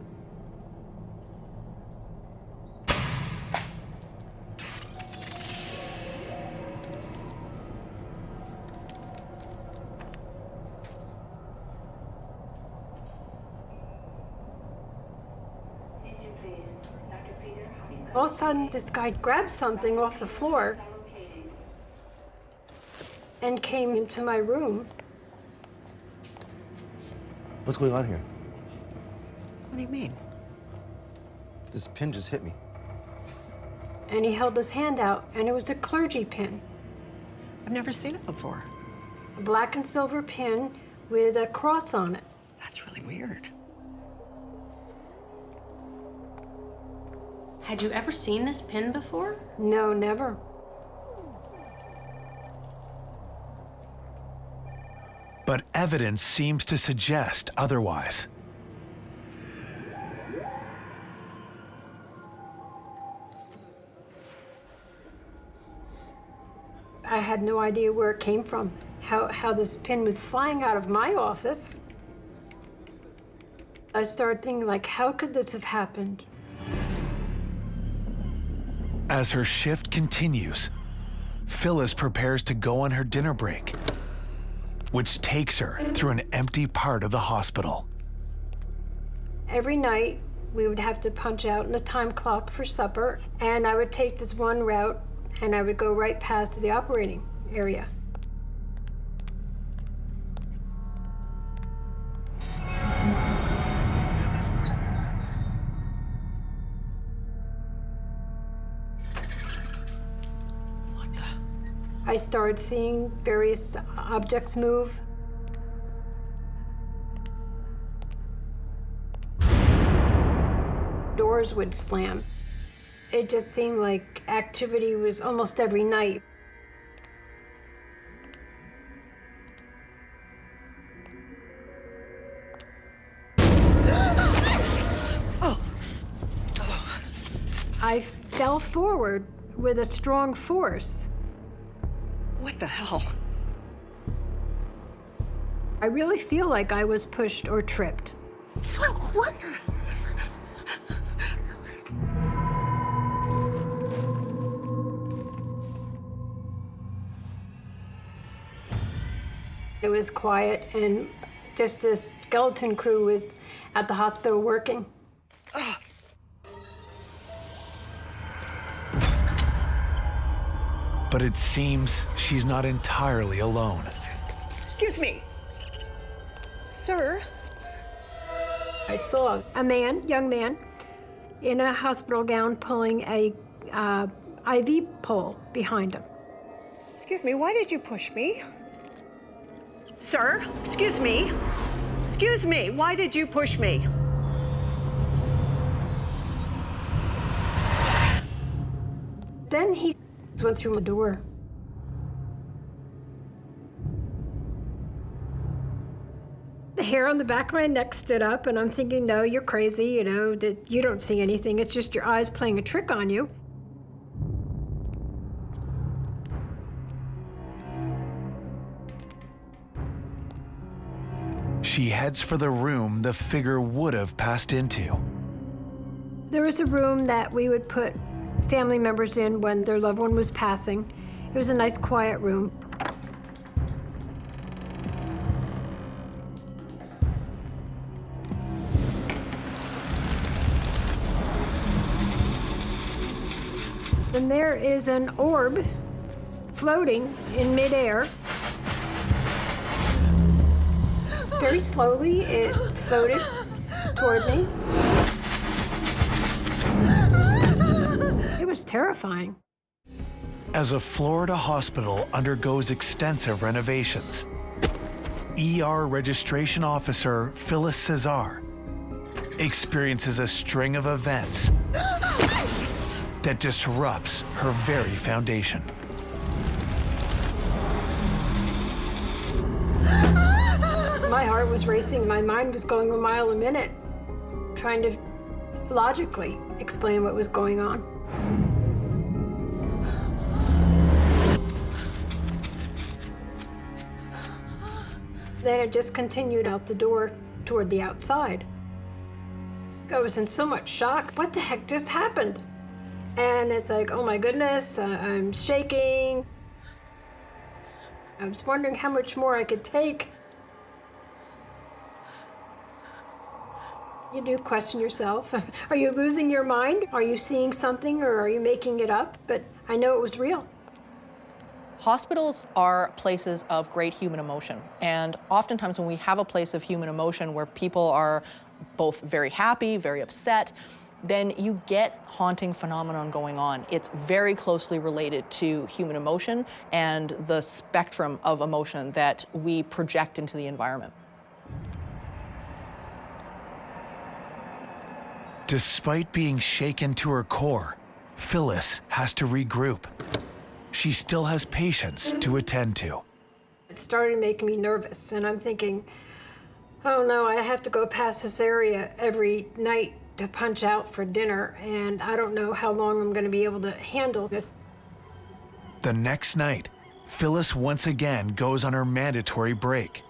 All of a sudden, this guy grabbed something off the floor and came into my room. What's going on here? What do you mean? This pin just hit me. And he held his hand out, and it was a clergy pin. I've never seen it before. A black and silver pin with a cross on it. That's really weird. Had you ever seen this pin before? No, never. But evidence seems to suggest otherwise. I had no idea where it came from, how this pin was flying out of my office. I started thinking, like, how could this have happened? As her shift continues, Phyllis prepares to go on her dinner break, which takes her through an empty part of the hospital. Every night, we would have to punch out in a time clock for supper, and I would take this one route, and I would go right past the operating area. I started seeing various objects move. Doors would slam. It just seemed like activity was almost every night. I fell forward with a strong force. What the hell? I really feel like I was pushed or tripped. What? It was quiet, and just this skeleton crew was at the hospital working. But it seems she's not entirely alone. Excuse me. Sir? I saw a man, young man, in a hospital gown pulling a IV pole behind him. Excuse me, why did you push me? Sir, excuse me. Excuse me, why did you push me? Then he went through the door. The hair on the back of my neck stood up, and I'm thinking, no, you're crazy, you know, that you don't see anything. It's just your eyes playing a trick on you. She heads for the room the figure would have passed into. There was a room that we would put family members in when their loved one was passing. It was a nice, quiet room. And there is an orb floating in midair. Very slowly, it floated toward me. It was terrifying. As a Florida hospital undergoes extensive renovations, ER registration officer Phyllis Cesar experiences a string of events that disrupts her very foundation. My heart was racing, my mind was going a mile a minute, trying to logically explain what was going on. Then it just continued out the door toward the outside. I was in so much shock. What the heck just happened? And it's like, oh my goodness, I'm shaking. I was wondering how much more I could take. You do question yourself. Are you losing your mind? Are you seeing something or are you making it up? But I know it was real. Hospitals are places of great human emotion. And oftentimes when we have a place of human emotion where people are both very happy, very upset, then you get haunting phenomenon going on. It's very closely related to human emotion and the spectrum of emotion that we project into the environment. Despite being shaken to her core, Phyllis has to regroup. She still has patients to attend to. It started making me nervous, and I'm thinking, oh no, I have to go past this area every night to punch out for dinner, and I don't know how long I'm going to be able to handle this. The next night, Phyllis once again goes on her mandatory break.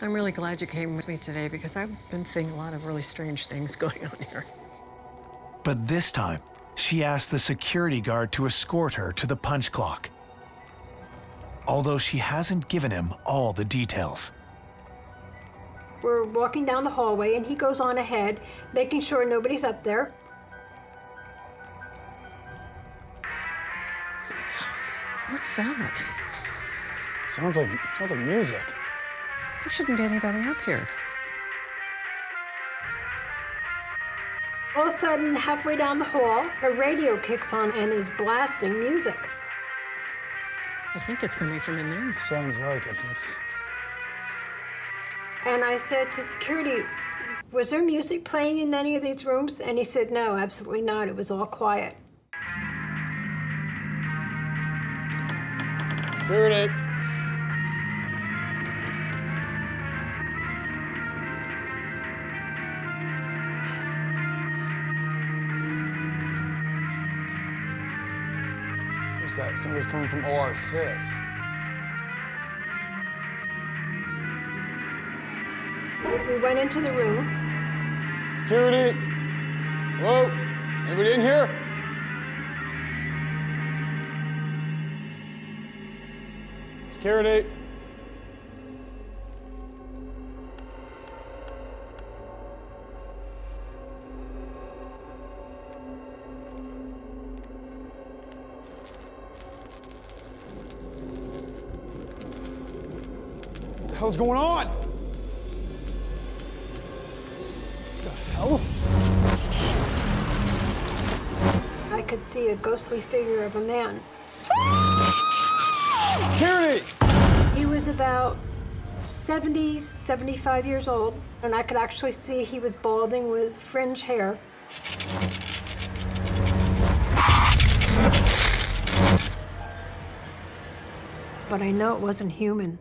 I'm really glad you came with me today because I've been seeing a lot of really strange things going on here. But this time, she asks the security guard to escort her to the punch clock, although she hasn't given him all the details. We're walking down the hallway, and he goes on ahead, making sure nobody's up there. What's that? Sounds like music. There shouldn't be anybody up here. All of a sudden, halfway down the hall, a radio kicks on and is blasting music. I think it's coming from in there. Sounds like it. And I said to security, was there music playing in any of these rooms? And he said, no, absolutely not. It was all quiet. Security. What's that? Somebody's coming from OR6. We went into the room. Security! Hello? Anybody in here? Security! What the hell's going on? I could see a ghostly figure of a man. Security! He was about 70, 75 years old, and I could actually see he was balding with fringe hair. But I know it wasn't human.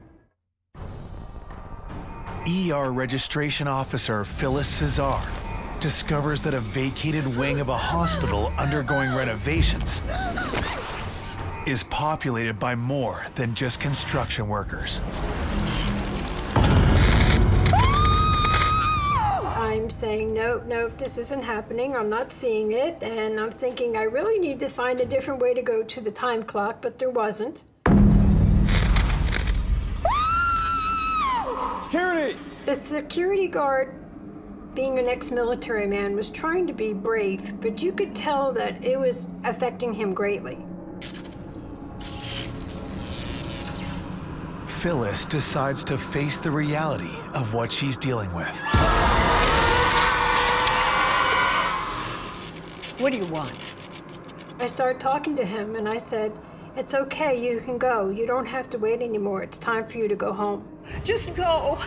ER registration officer Phyllis Cesar discovers that a vacated wing of a hospital undergoing renovations is populated by more than just construction workers. I'm saying, nope, this isn't happening. I'm not seeing it. And I'm thinking I really need to find a different way to go to the time clock, but there wasn't. Security! The security guard, being an ex-military man, was trying to be brave, but you could tell that it was affecting him greatly. Phyllis decides to face the reality of what she's dealing with. What do you want? I started talking to him and I said, "It's okay, you can go. You don't have to wait anymore. It's time for you to go home." Just go.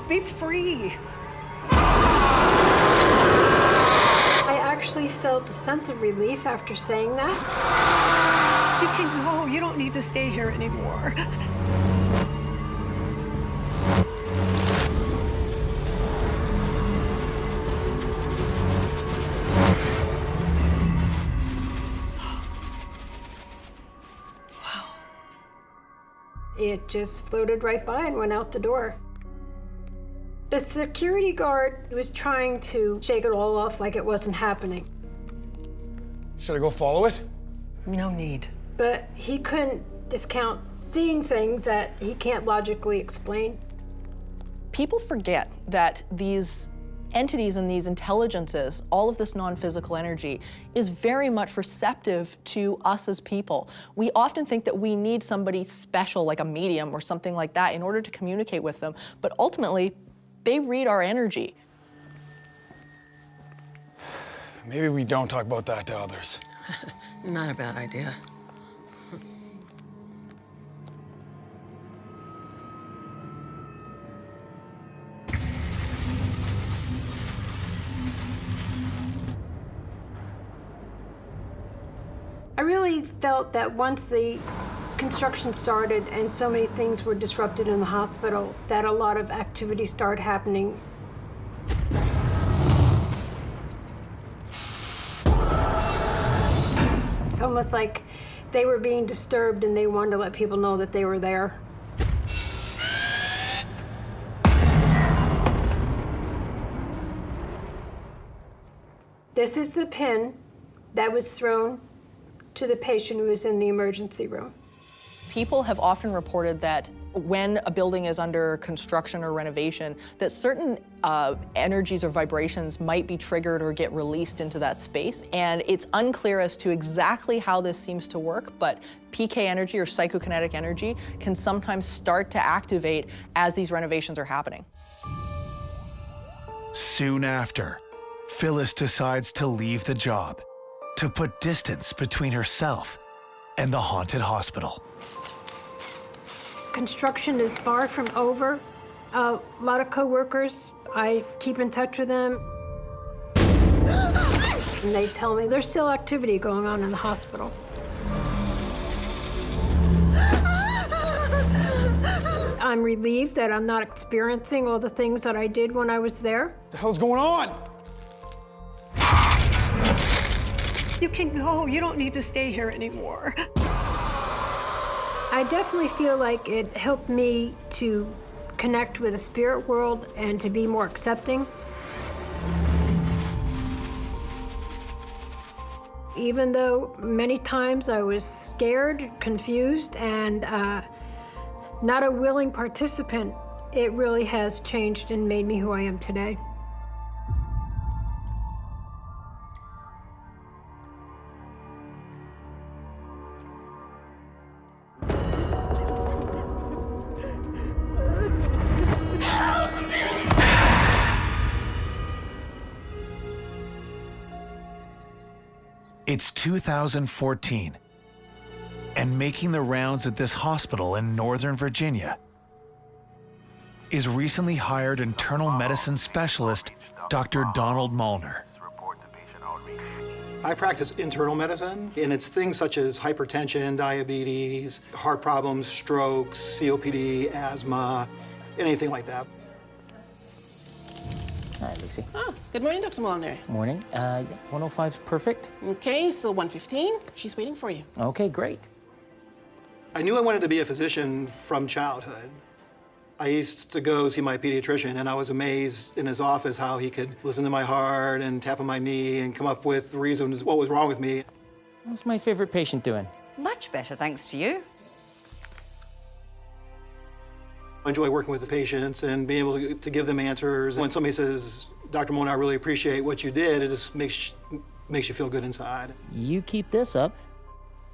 Be free. I actually felt a sense of relief after saying that. You can go. You don't need to stay here anymore. It just floated right by and went out the door. The security guard was trying to shake it all off like it wasn't happening. Should I go follow it? No need. But he couldn't discount seeing things that he can't logically explain. People forget that these entities and these intelligences, all of this non-physical energy, is very much receptive to us as people. We often think that we need somebody special, like a medium or something like that, in order to communicate with them, but ultimately, they read our energy. Maybe we don't talk about that to others. Not a bad idea. I really felt that once the construction started and so many things were disrupted in the hospital, that a lot of activity started happening. It's almost like they were being disturbed and they wanted to let people know that they were there. This is the pin that was thrown to the patient who was in the emergency room. People have often reported that when a building is under construction or renovation, that certain energies or vibrations might be triggered or get released into that space. And it's unclear as to exactly how this seems to work, but PK energy or psychokinetic energy can sometimes start to activate as these renovations are happening. Soon after, Phyllis decides to leave the job, to put distance between herself and the haunted hospital. Construction is far from over. A lot of coworkers, I keep in touch with them. And they tell me there's still activity going on in the hospital. I'm relieved that I'm not experiencing all the things that I did when I was there. What the hell's going on? You can go. You don't need to stay here anymore. I definitely feel like it helped me to connect with the spirit world and to be more accepting. Even though many times I was scared, confused, and not a willing participant, it really has changed and made me who I am today. It's 2014, and making the rounds at this hospital in Northern Virginia is recently hired internal medicine specialist Dr. Donald Molnar. I practice internal medicine, and it's things such as hypertension, diabetes, heart problems, strokes, COPD, asthma, anything like that. All right, Lucy. Oh, good morning, Dr. Molnar. Morning. Yeah, 105's perfect. Okay, so 1:15. She's waiting for you. Okay, great. I knew I wanted to be a physician from childhood. I used to go see my pediatrician, and I was amazed in his office how he could listen to my heart and tap on my knee and come up with reasons what was wrong with me. How's my favorite patient doing? Much better, thanks to you. I enjoy working with the patients and being able to give them answers. When somebody says, Dr. Mona, I really appreciate what you did, it just makes you feel good inside. You keep this up,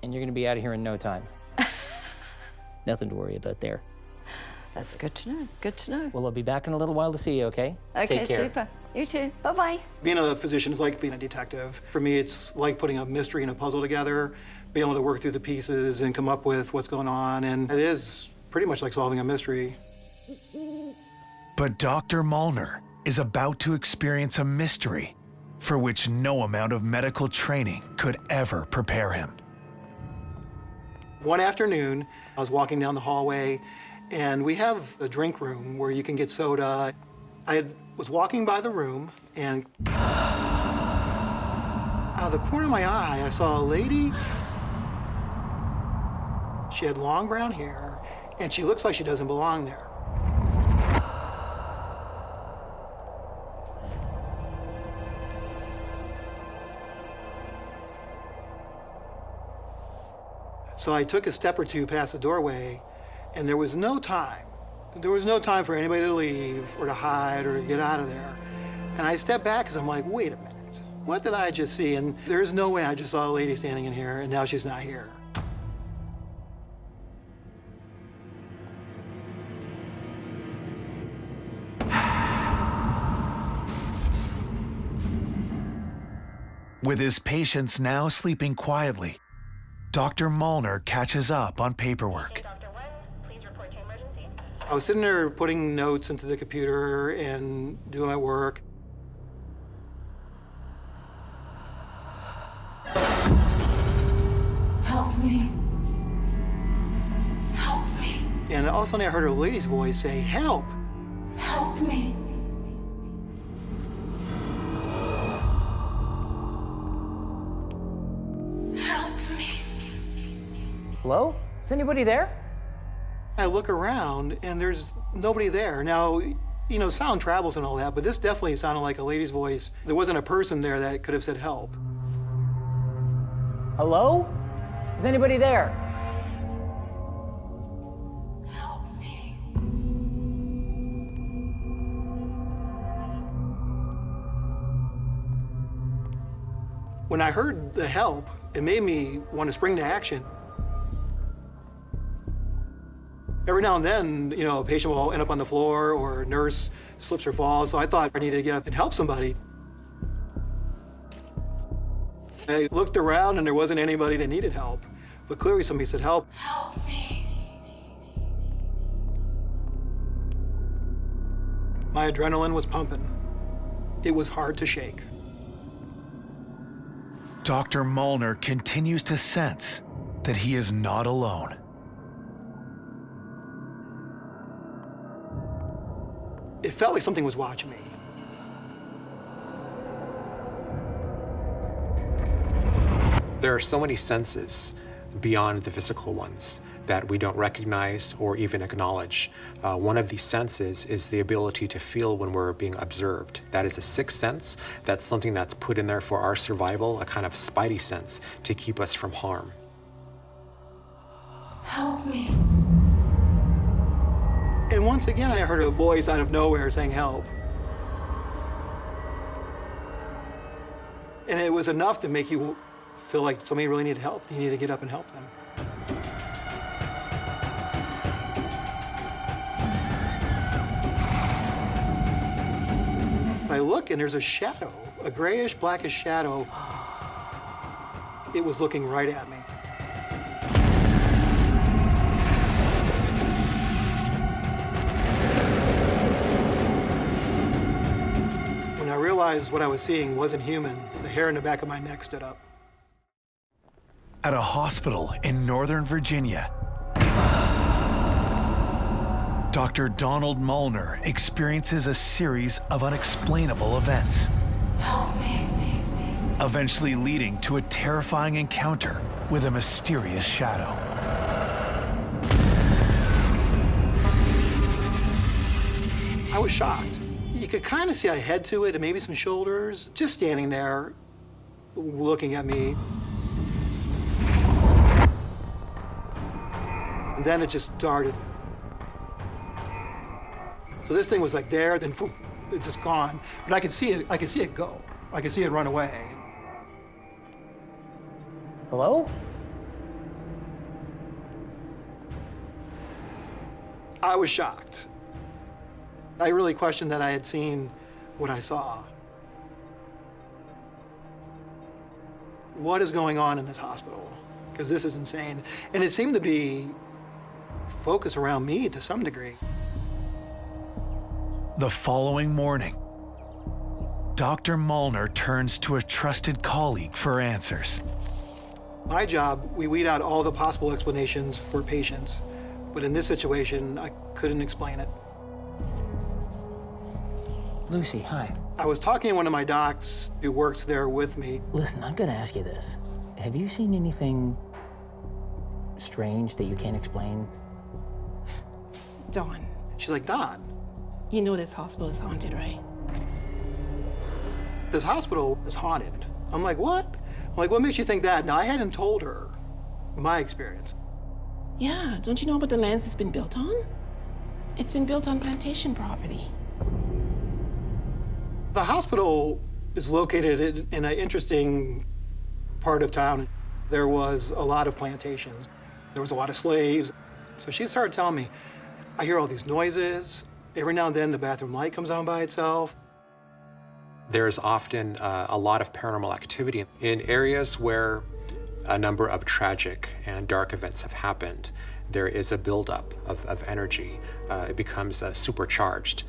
and you're gonna be out of here in no time. Nothing to worry about there. That's good to know. Good to know. Well, I'll be back in a little while to see you, okay? Okay, Take care. super. You too. Bye-bye. Being a physician is like being a detective. For me, it's like putting a mystery and a puzzle together, being able to work through the pieces and come up with what's going on, and it is pretty much like solving a mystery. But Dr. Molnar is about to experience a mystery for which no amount of medical training could ever prepare him. One afternoon, I was walking down the hallway, and we have a drink room where you can get soda. Was walking by the room, and out of the corner of my eye, I saw a lady. She had long brown hair, and she looks like she doesn't belong there. So I took a step or two past the doorway, and there was no time. There was no time for anybody to leave or to hide or to get out of there. And I stepped back because I'm like, wait a minute, what did I just see? And there's no way I just saw a lady standing in here, and now she's not here. With his patients now sleeping quietly, Dr. Molnar catches up on paperwork. I was sitting there putting notes into the computer and doing my work. Help me. Help me. And all of a sudden I heard a lady's voice say, help. Help me. Help me. Hello? Is anybody there? I look around and there's nobody there. Now, you know, sound travels and all that, but this definitely sounded like a lady's voice. There wasn't a person there that could have said help. Hello? Is anybody there? Help me. When I heard the help, it made me want to spring to action. Every now and then, you know, a patient will end up on the floor or a nurse slips or falls, so I thought I needed to get up and help somebody. I looked around and there wasn't anybody that needed help, but clearly somebody said, help. Help me. My adrenaline was pumping. It was hard to shake. Dr. Molnar continues to sense that he is not alone. It felt like something was watching me. There are so many senses beyond the physical ones that we don't recognize or even acknowledge. One of these senses is the ability to feel when we're being observed. That is a sixth sense. That's something that's put in there for our survival, a kind of spidey sense to keep us from harm. Help me. And once again, I heard a voice out of nowhere saying, help. And it was enough to make you feel like somebody really needed help. You need to get up and help them. I look and there's a shadow, a grayish, blackish shadow. It was looking right at me. When I realized what I was seeing wasn't human, the hair in the back of my neck stood up. At a hospital in Northern Virginia, Dr. Donald Molnar experiences a series of unexplainable events, eventually leading to a terrifying encounter with a mysterious shadow. I was shocked. You could kind of see a head to it and maybe some shoulders, just standing there looking at me. And then it just darted. So this thing was like there, then poof, it's just gone. But I could see it go. I could see it run away. Hello? I was shocked. I really questioned that I had seen what I saw. What is going on in this hospital? Because this is insane. And it seemed to be focused around me to some degree. The following morning, Dr. Molnar turns to a trusted colleague for answers. My job, we weed out all the possible explanations for patients. But in this situation, I couldn't explain it. Lucy, hi. I was talking to one of my docs who works there with me. Listen, I'm gonna ask you this. Have you seen anything strange that you can't explain? Dawn. She's like, Don, You know this hospital is haunted, right? this hospital is haunted. I'm like, what? I'm like, what makes you think that? Now, I hadn't told her my experience. Yeah, don't you know about the lands it's been built on? It's been built on plantation property. The hospital is located in an interesting part of town. There was a lot of plantations. There was a lot of slaves. So she started telling me, I hear all these noises. Every now and then the bathroom light comes on by itself. There's often a lot of paranormal activity in areas where a number of tragic and dark events have happened. There is a buildup of energy. It becomes supercharged.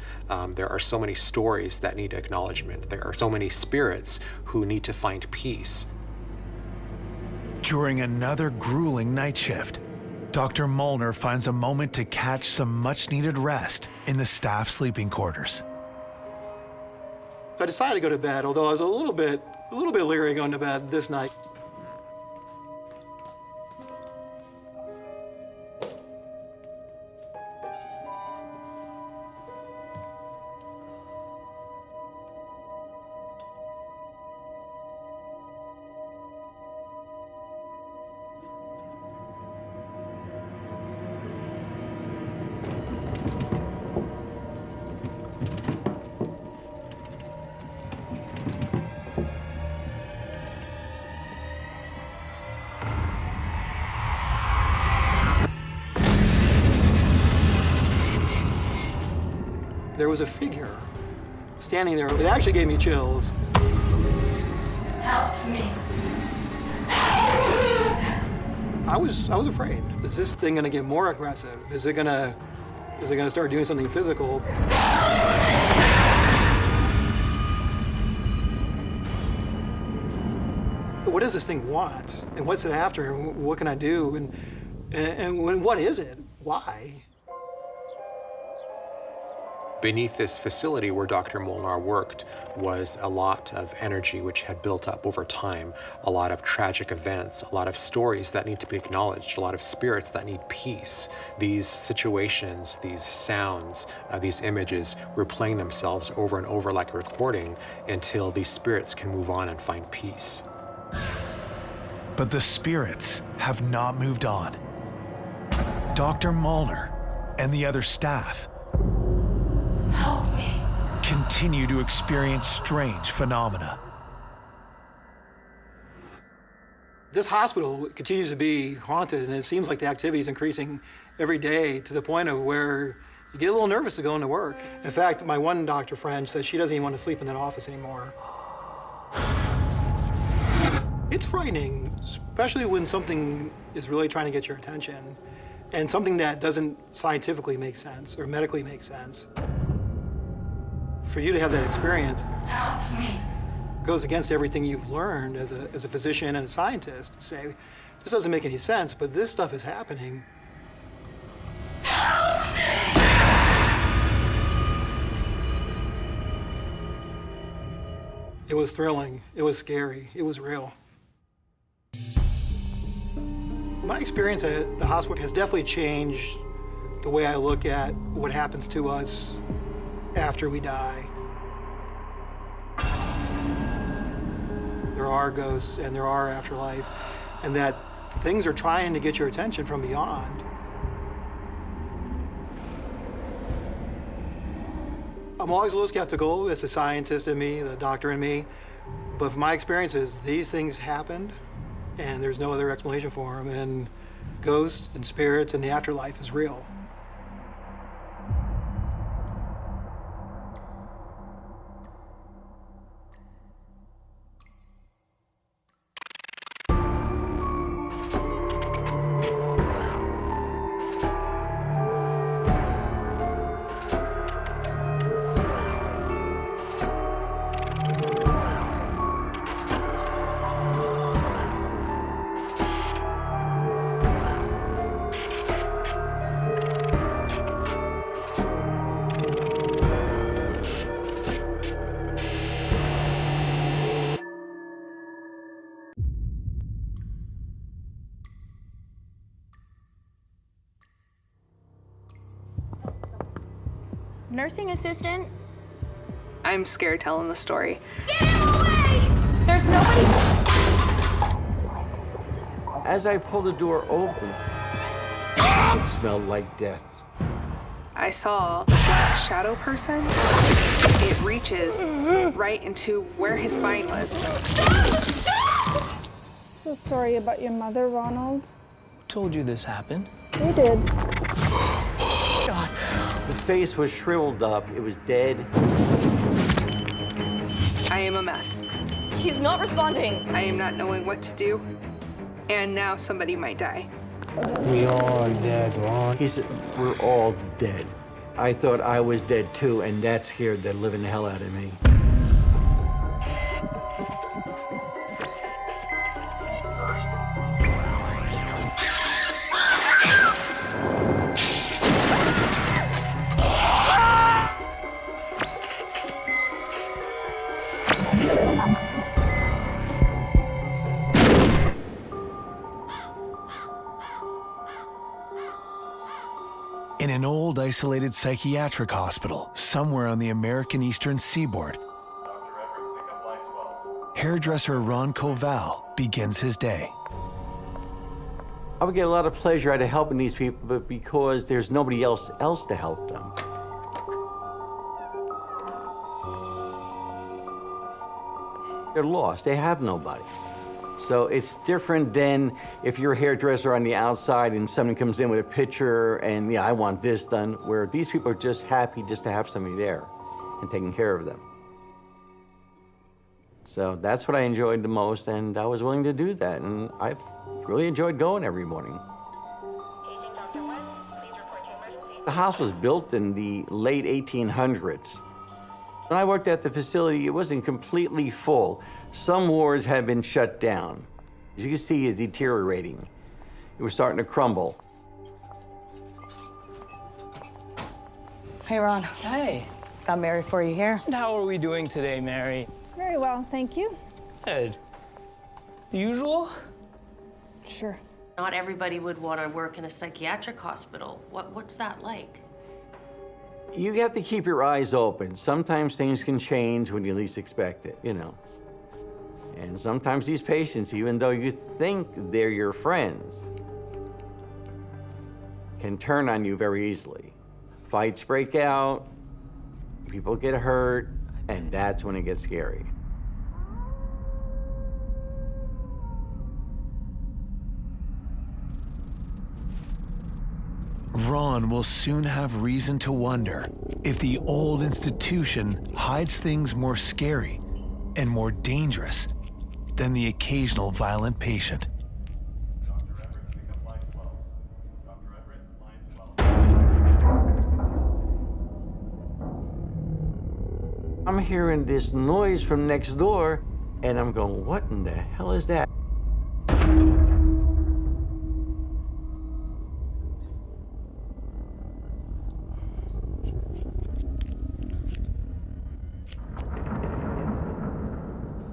There are so many stories that need acknowledgement. There are so many spirits who need to find peace. During another grueling night shift, Dr. Molnar finds a moment to catch some much-needed rest in the staff sleeping quarters. So I decided to go to bed, although I was a little bit leery going to bed this night. There was a figure standing there. It actually gave me chills. Help me. I was afraid. Is this thing gonna get more aggressive? Is it gonna start doing something physical? What does this thing want? And what's it after? And what can I do? And what is it? Why? Beneath this facility where Dr. Molnar worked was a lot of energy which had built up over time, a lot of tragic events, a lot of stories that need to be acknowledged, a lot of spirits that need peace. These situations, these sounds, these images replaying themselves over and over like a recording until these spirits can move on and find peace. But the spirits have not moved on. Dr. Molnar and the other staff Help me. continue to experience strange phenomena. This hospital continues to be haunted, and it seems like the activity is increasing every day to the point of where you get a little nervous to go into work. In fact, my one doctor friend says she doesn't even want to sleep in that office anymore. It's frightening, especially when something is really trying to get your attention, and something that doesn't scientifically make sense or medically make sense. For you to have that experience goes against everything you've learned as a physician and a scientist to say, this doesn't make any sense, but this stuff is happening. It was thrilling, it was scary, it was real. My experience at the hospital has definitely changed the way I look at what happens to us after we die. There are ghosts and there are afterlife, and that things are trying to get your attention from beyond. I'm always a little skeptical. It's the scientist in me, the doctor in me, but from my experiences, these things happened, and there's no other explanation for them, and ghosts and spirits and the afterlife is real. Nursing assistant? I'm scared telling the story. Get him away! There's nobody. As I pulled the door open, it smelled like death. I saw a black shadow person. It reaches right into where his spine was. So sorry about your mother, Ronald. Who told you this happened? We did. God. The face was shriveled up. It was dead. I am a mess. He's not responding. I am not knowing what to do. And now somebody might die. We all dead, Ron. He said, we're all dead. I thought I was dead too, and that scared the living hell out of me. In an old, isolated psychiatric hospital somewhere on the American Eastern Seaboard, hairdresser Ron Koval begins his day. I would get a lot of pleasure out of helping these people, but because there's nobody else to help them. They're lost. They have nobody. So it's different than if you're a hairdresser on the outside and someone comes in with a picture and, yeah, I want this done, where these people are just happy just to have somebody there and taking care of them. So that's what I enjoyed the most, and I was willing to do that, and I really enjoyed going every morning. The house was built in the late 1800s. When I worked at the facility, it wasn't completely full. Some wards had been shut down. As you can see, it's deteriorating. It was starting to crumble. Hey, Ron. Hey. Got Mary for you here. How are we doing today, Mary? Very well, thank you. Good. The usual? Sure. Not everybody would want to work in a psychiatric hospital. What's that like? You have to keep your eyes open. Sometimes things can change when you least expect it, you know. And sometimes these patients, even though you think they're your friends, can turn on you very easily. Fights break out, people get hurt, and that's when it gets scary. Ron will soon have reason to wonder if the old institution hides things more scary and more dangerous than the occasional violent patient. I'm hearing this noise from next door, and I'm going, what in the hell is that?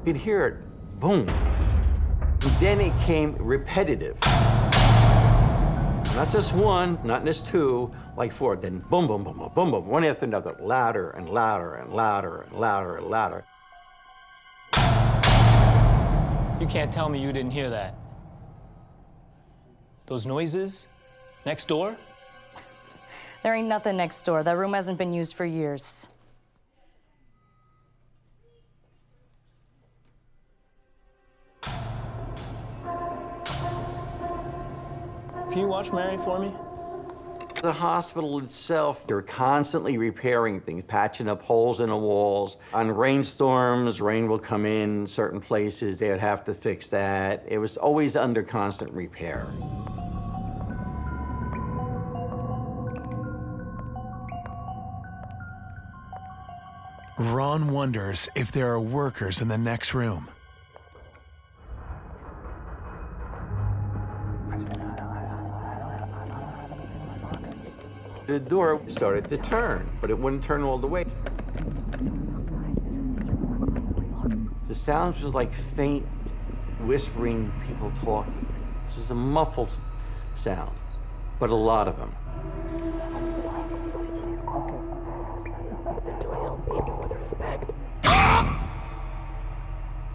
You could hear it, boom. And then it came repetitive. Not just one, not just two, like four. Then boom, boom, boom, boom, boom, boom, one after another, louder and louder and louder and louder and louder. You can't tell me you didn't hear that. Those noises next door? There ain't nothing next door. That room hasn't been used for years. Can you watch Mary for me? The hospital itself, they're constantly repairing things, patching up holes in the walls. On rainstorms, rain will come in certain places, they would have to fix that. It was always under constant repair. Ron wonders if there are workers in the next room. The door started to turn, but it wouldn't turn all the way. The sounds was like faint, whispering people talking. It was a muffled sound, but a lot of them.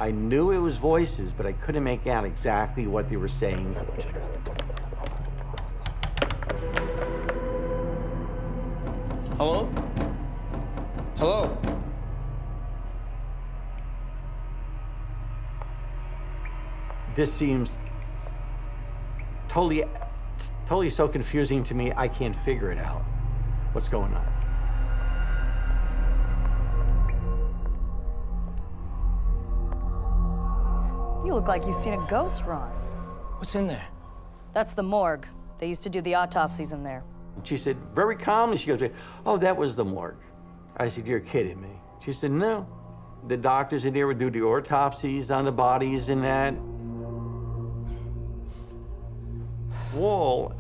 I knew it was voices, but I couldn't make out exactly what they were saying. Hello? Hello? This seems totally so confusing to me, I can't figure it out. What's going on? You look like you've seen a ghost, Ron. What's in there? That's the morgue. They used to do the autopsies in there. She said, very calmly, she goes, oh, that was the morgue. I said, you're kidding me. She said, no. The doctors in there would do the autopsies on the bodies and that. Wall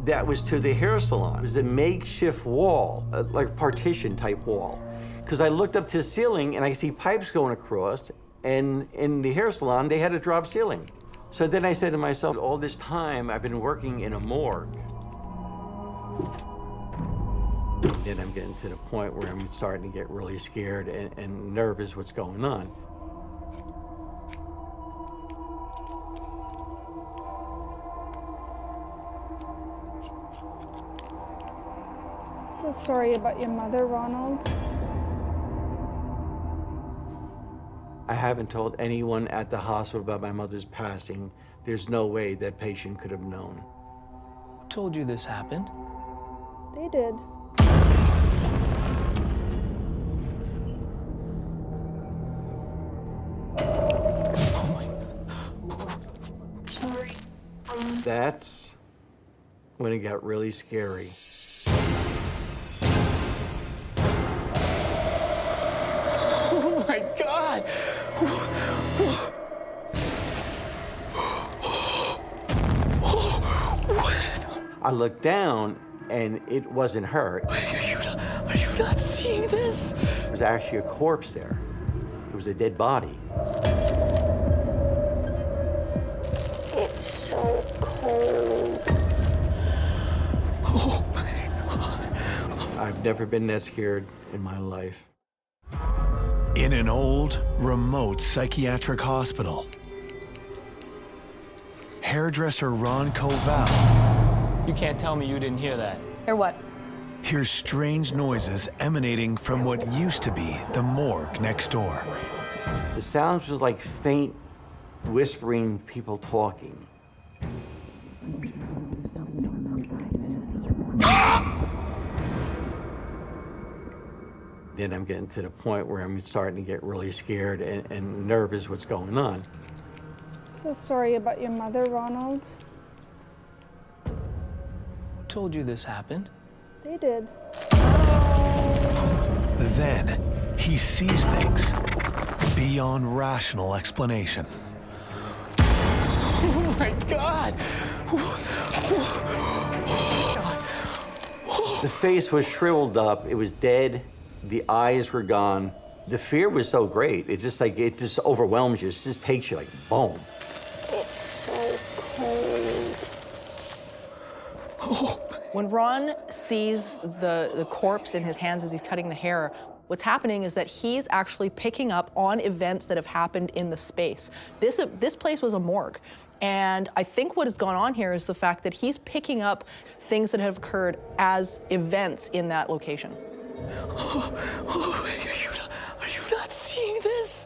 that was to the hair salon. It was a makeshift wall, like partition type wall. Because I looked up to the ceiling and I see pipes going across, and in the hair salon, they had a drop ceiling. So then I said to myself, all this time I've been working in a morgue. Then I'm getting to the point where I'm starting to get really scared and nervous what's going on. So sorry about your mother, Ronald. I haven't told anyone at the hospital about my mother's passing. There's no way that patient could have known. Who told you this happened? They did. Sorry. That's when it got really scary. Oh my God! I looked down and it wasn't her. Are you not seeing this? There was actually a corpse there. It was a dead body. It's so cold. Oh my God. I've never been that scared in my life. In an old, remote psychiatric hospital, hairdresser Ron Koval You can't tell me you didn't hear that. Or what? hears strange noises emanating from what used to be the morgue next door. The sounds were like faint, whispering people talking. Then I'm getting to the point where I'm starting to get really scared and nervous what's going on. So sorry about your mother, Ronald. Who told you this happened? They did. Then he sees things beyond rational explanation. Oh my God! The face was shriveled up, it was dead, the eyes were gone. The fear was so great, it just overwhelms you, it just takes you like boom. It's so cold. When Ron sees the corpse in his hands as he's cutting the hair, what's happening is that he's actually picking up on events that have happened in the space. This place was a morgue. And I think what has gone on here is the fact that he's picking up things that have occurred as events in that location. Are you not seeing this?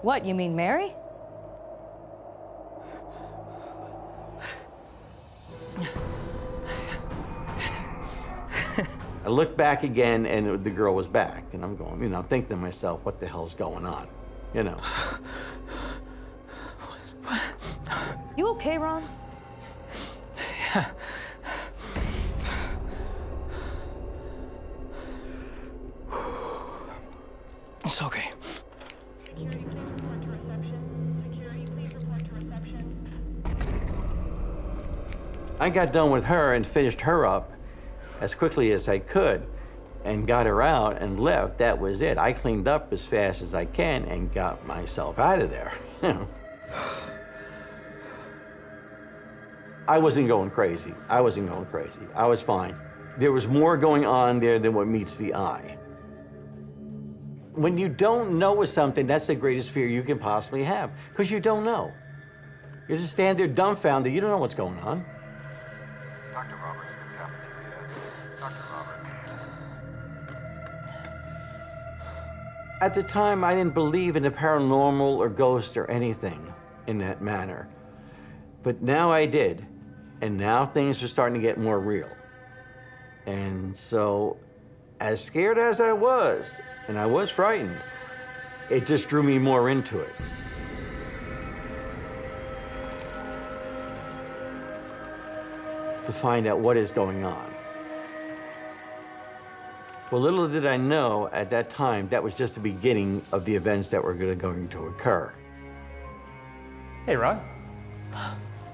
What, you mean Mary? I looked back again and the girl was back. And I'm going, thinking to myself, what the hell's going on? You okay, Ron? Yeah. It's okay. Security, please report to reception. Security, please report to reception. I got done with her and finished her up as quickly as I could and got her out and left. That was it. I cleaned up as fast as I can and got myself out of there. I wasn't going crazy. I was fine. There was more going on there than what meets the eye. When you don't know something, that's the greatest fear you can possibly have, because you don't know. You just stand there dumbfounded. You don't know what's going on. Dr. Roberts, the cafeteria. Dr. Roberts. At the time, I didn't believe in the paranormal or ghosts or anything in that manner. But now I did. And now things are starting to get more real. And so, as scared as I was, and I was frightened, it just drew me more into it. To find out what is going on. Well, little did I know at that time that was just the beginning of the events that were going to occur. Hey, Ron.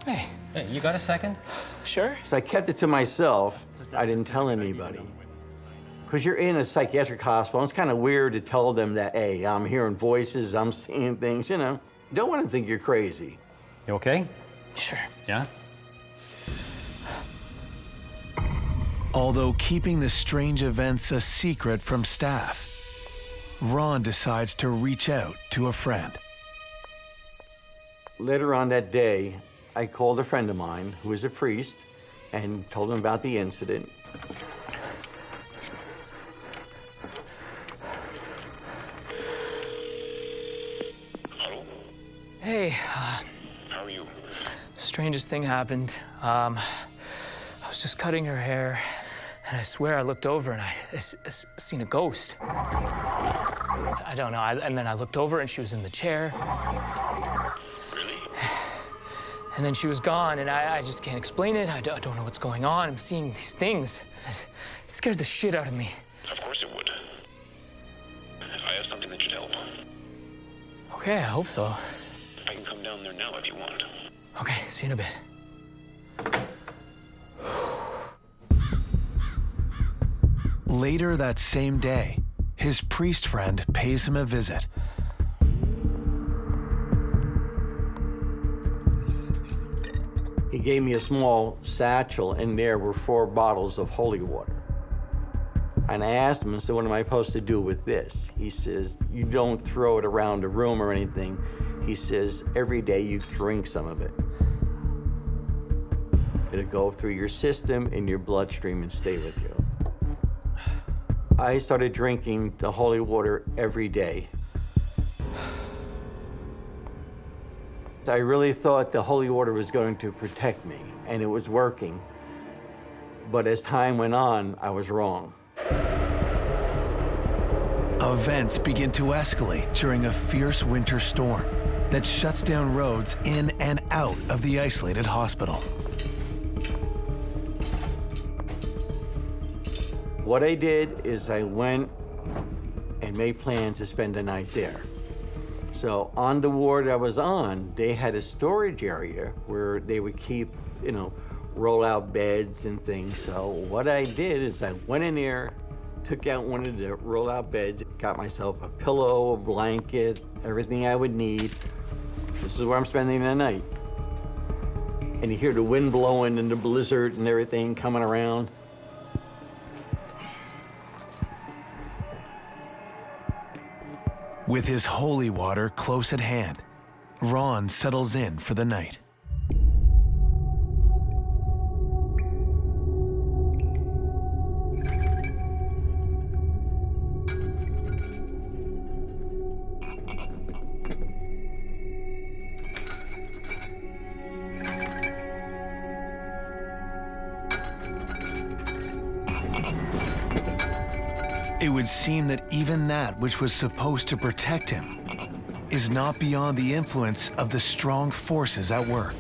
Hey, you got a second? Sure. So I kept it to myself. I didn't tell anybody. Because you're in a psychiatric hospital, it's kind of weird to tell them that, hey, I'm hearing voices, I'm seeing things, you know. Don't want to think you're crazy. You okay? Sure. Yeah? Although keeping the strange events a secret from staff, Ron decides to reach out to a friend. Later on that day, I called a friend of mine who is a priest and told him about the incident. Hey, How are you? strangest thing happened. I was just cutting her hair, and I swear I looked over and I seen a ghost. I don't know, and then I looked over and she was in the chair. Really? And then she was gone, and I just can't explain it. I don't know what's going on. I'm seeing these things. It scared the shit out of me. Of course it would. I have something that should help. Okay, I hope so. I can come down there now if you want. Okay, see you in a bit. Later that same day, his priest friend pays him a visit. He gave me a small satchel, and there were 4 bottles of holy water. And I asked him, I said, what am I supposed to do with this? He says, you don't throw it around the room or anything. He says, every day you drink some of it. It'll go through your system and your bloodstream and stay with you. I started drinking the holy water every day. I really thought the holy water was going to protect me, and it was working. But as time went on, I was wrong. Events begin to escalate during a fierce winter storm that shuts down roads in and out of the isolated hospital. What I did is I went and made plans to spend the night there. So on the ward I was on, they had a storage area where they would keep, roll-out beds and things. So what I did is I went in there, took out one of the roll-out beds, got myself a pillow, a blanket, everything I would need. This is where I'm spending the night. And you hear the wind blowing and the blizzard and everything coming around. With his holy water close at hand, Ron settles in for the night. It would seem that even that which was supposed to protect him is not beyond the influence of the strong forces at work.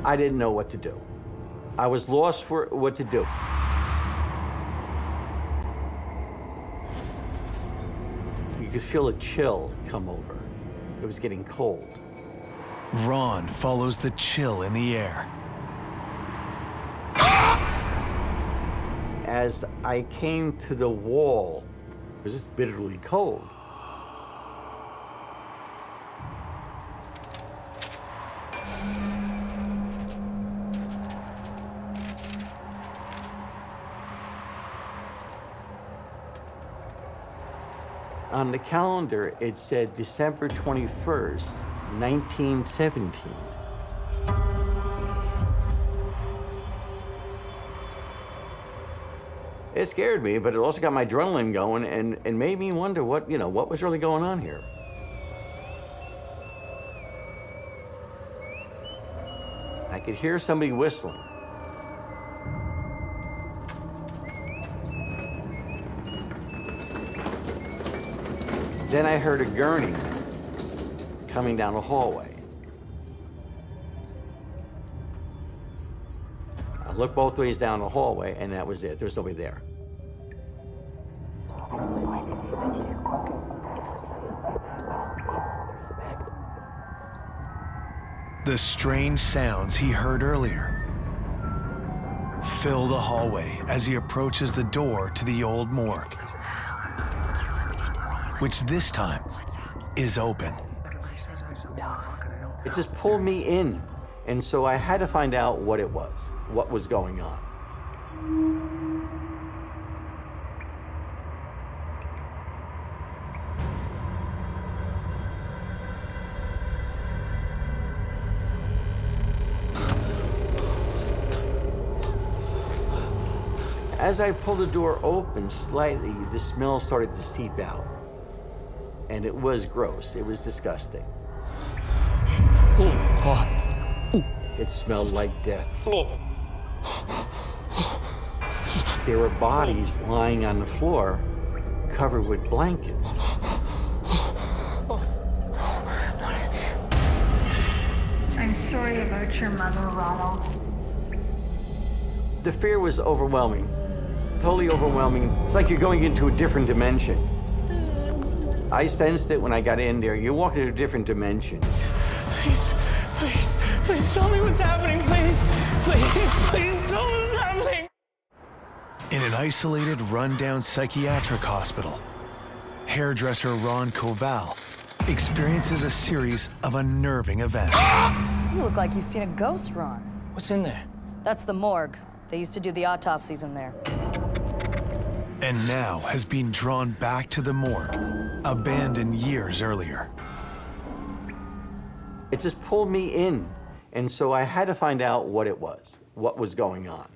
I didn't know what to do. I was lost for what to do. You could feel a chill come over. It was getting cold. Ron follows the chill in the air. As I came to the wall, it was just bitterly cold. On the calendar, it said December 21st, 1917. It scared me, but it also got my adrenaline going and made me wonder what was really going on here. I could hear somebody whistling. Then I heard a gurney coming down the hallway. I looked both ways down the hallway, and that was it. There was nobody there. The strange sounds he heard earlier fill the hallway as he approaches the door to the old morgue, which this time is open. It just pulled me in, and so I had to find out what it was, what was going on. As I pulled the door open slightly, the smell started to seep out. And it was gross. It was disgusting. It smelled like death. There were bodies lying on the floor, covered with blankets. I'm sorry about your mother, Ronald. The fear was overwhelming. Totally overwhelming. It's like you're going into a different dimension. I sensed it when I got in there. You're walking into a different dimension. Please, please, please tell me what's happening, please. Please, please tell me what's happening. In an isolated, run-down psychiatric hospital, hairdresser Ron Koval experiences a series of unnerving events. You look like you've seen a ghost, Ron. What's in there? That's the morgue. They used to do the autopsies in there. And now has been drawn back to the morgue, abandoned years earlier. It just pulled me in, and so I had to find out what it was, what was going on.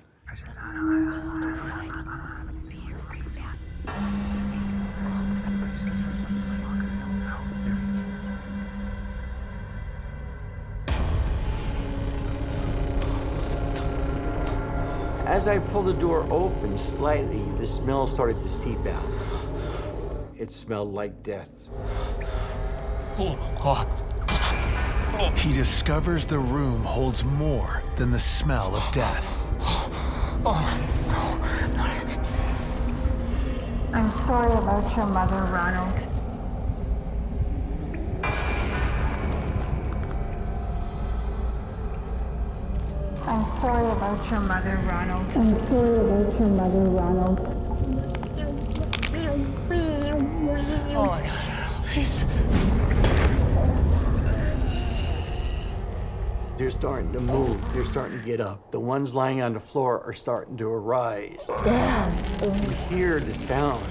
As I pulled the door open slightly, the smell started to seep out. It smelled like death. He discovers the room holds more than the smell of death. I'm sorry about your mother, Ronald. I'm sorry about your mother, Ronald. I'm sorry about your mother, Ronald. Oh my God, please. They're starting to move. They're starting to get up. The ones lying on the floor are starting to arise. You hear the sound.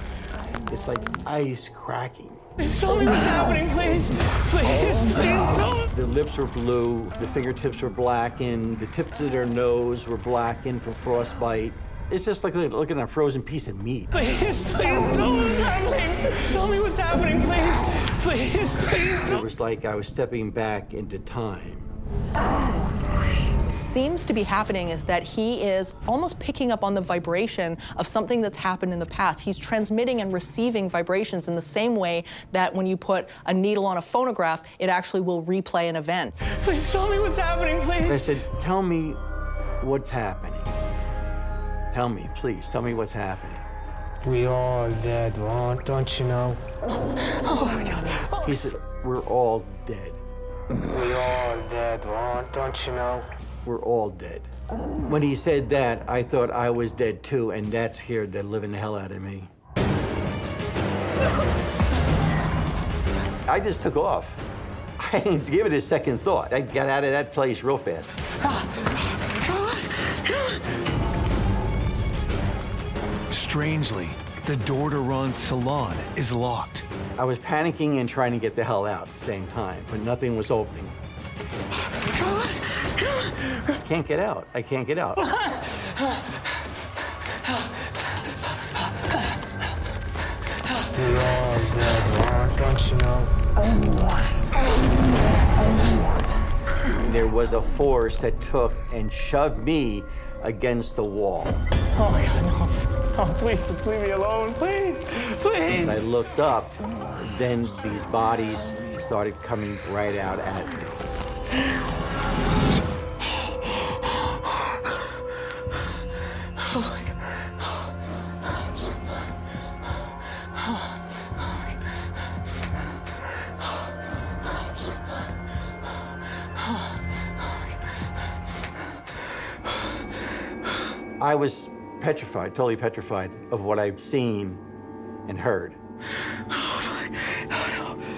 It's like ice cracking. Please tell me what's happening, please. Please, please tell me. Their lips were blue. The fingertips were blackened. The tips of their nose were blackened from frostbite. It's just like looking at a frozen piece of meat. Please, please tell me what's happening. Tell me what's happening, please. Please, please. It was like I was stepping back into time. Seems to be happening is that he is almost picking up on the vibration of something that's happened in the past. He's transmitting and receiving vibrations in the same way that when you put a needle on a phonograph, it actually will replay an event. Please tell me what's happening, please. I said, tell me what's happening. Tell me, please, tell me what's happening. We all dead, Ron, don't you know? Oh my God. He said, we're all dead. We all dead, Ron, don't you know? We're all dead. When he said that, I thought I was dead too, and that scared the living hell out of me. I just took off. I didn't give it a second thought. I got out of that place real fast. Strangely, the door to Ron's salon is locked. I was panicking and trying to get the hell out at the same time, but nothing was opening. I can't get out. I can't get out. You're all dead, don't you know? There was a force that took and shoved me against the wall. Oh my God, no. Oh, please just leave me alone, please, please. As I looked up, then these bodies started coming right out at me. Oh my God. I was petrified, totally petrified of what I'd seen and heard.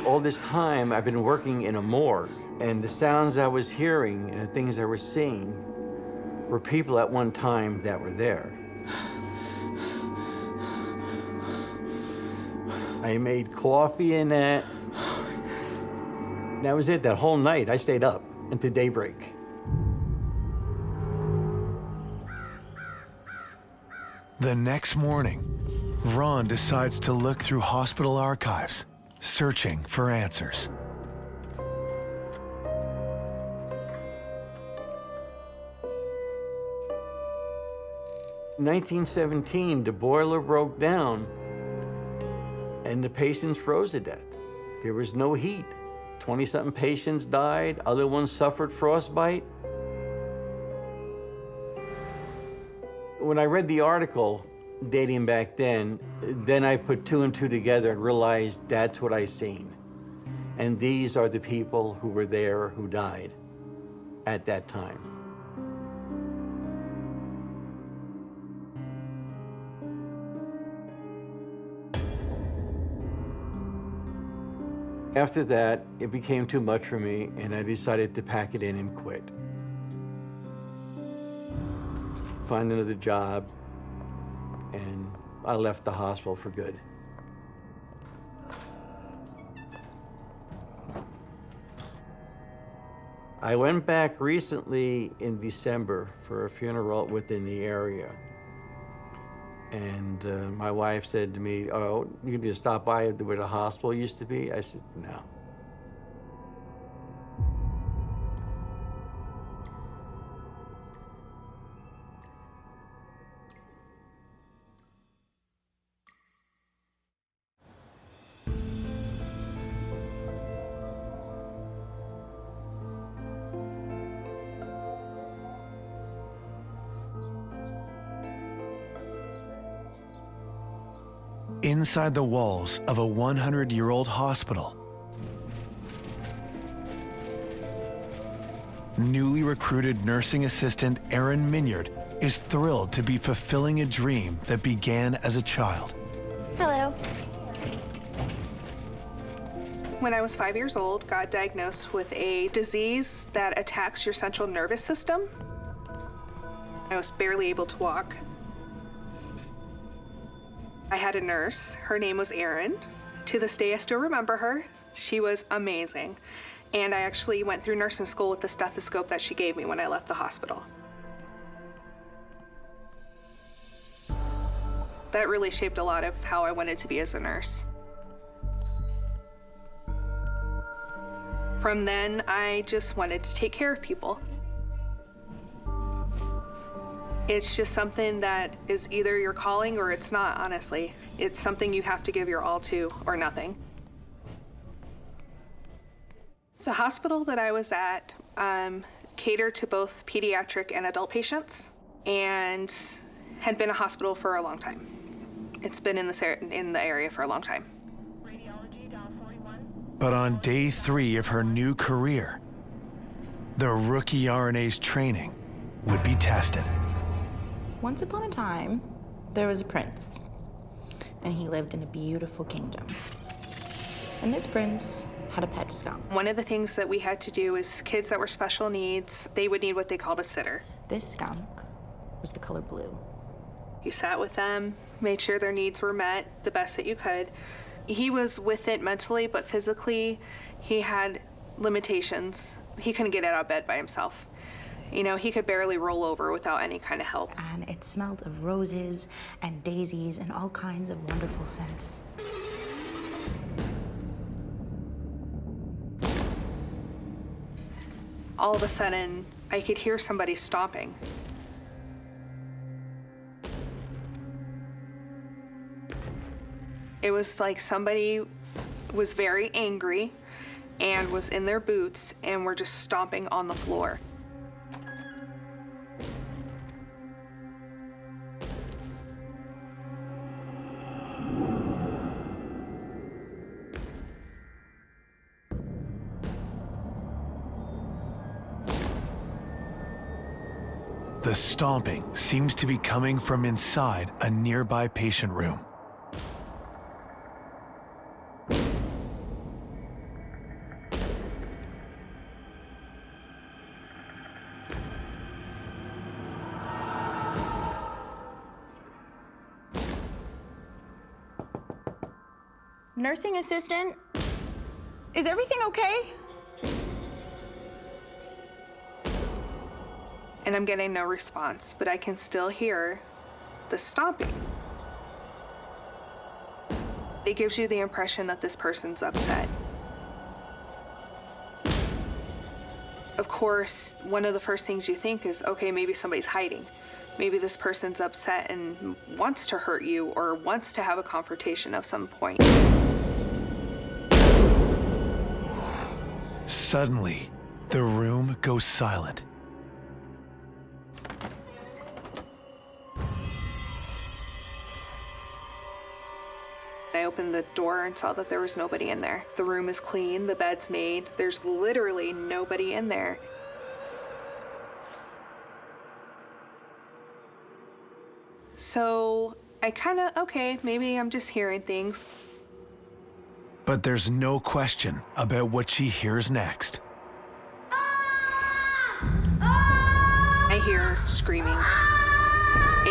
All this time, I've been working in a morgue, and the sounds I was hearing and the things I was seeing were people at one time that were there. I made coffee and that. That was it, that whole night. I stayed up until daybreak. The next morning, Ron decides to look through hospital archives, searching for answers. In 1917, the boiler broke down and the patients froze to death. There was no heat. 20-something patients died, other ones suffered frostbite. When I read the article dating back then I put two and two together and realized that's what I seen. And these are the people who were there who died at that time. After that, it became too much for me, and I decided to pack it in and quit. Find another job, and I left the hospital for good. I went back recently in December for a funeral within the area. And my wife said to me, "Oh, you need to stop by where the hospital used to be?" I said, "No." Inside the walls of a 100-year-old hospital, newly recruited nursing assistant Erin Minard is thrilled to be fulfilling a dream that began as a child. Hello. When I was 5 years old, got diagnosed with a disease that attacks your central nervous system. I was barely able to walk. I had a nurse. Her name was Erin. To this day, I still remember her. She was amazing. And I actually went through nursing school with the stethoscope that she gave me when I left the hospital. That really shaped a lot of how I wanted to be as a nurse. From then, I just wanted to take care of people. It's just something that is either your calling or it's not, honestly. It's something you have to give your all to or nothing. The hospital that I was at catered to both pediatric and adult patients and had been a hospital for a long time. It's been in the area for a long time. But on day 3 of her new career, the rookie RNA's training would be tested. Once upon a time, there was a prince, and he lived in a beautiful kingdom. And this prince had a pet skunk. One of the things that we had to do is kids that were special needs, they would need what they called a sitter. This skunk was the color blue. You sat with them, made sure their needs were met the best that you could. He was with it mentally, but physically, he had limitations. He couldn't get out of bed by himself. You know, he could barely roll over without any kind of help. And it smelled of roses and daisies and all kinds of wonderful scents. All of a sudden, I could hear somebody stomping. It was like somebody was very angry and was in their boots and were just stomping on the floor. The stomping seems to be coming from inside a nearby patient room. Nursing assistant, is everything okay? And I'm getting no response, but I can still hear the stomping. It gives you the impression that this person's upset. Of course, one of the first things you think is, okay, maybe somebody's hiding. Maybe this person's upset and wants to hurt you or wants to have a confrontation of some point. Suddenly, the room goes silent. I opened the door and saw that there was nobody in there. The room is clean, the bed's made, there's literally nobody in there. So I okay, maybe I'm just hearing things. But there's no question about what she hears next. I hear screaming.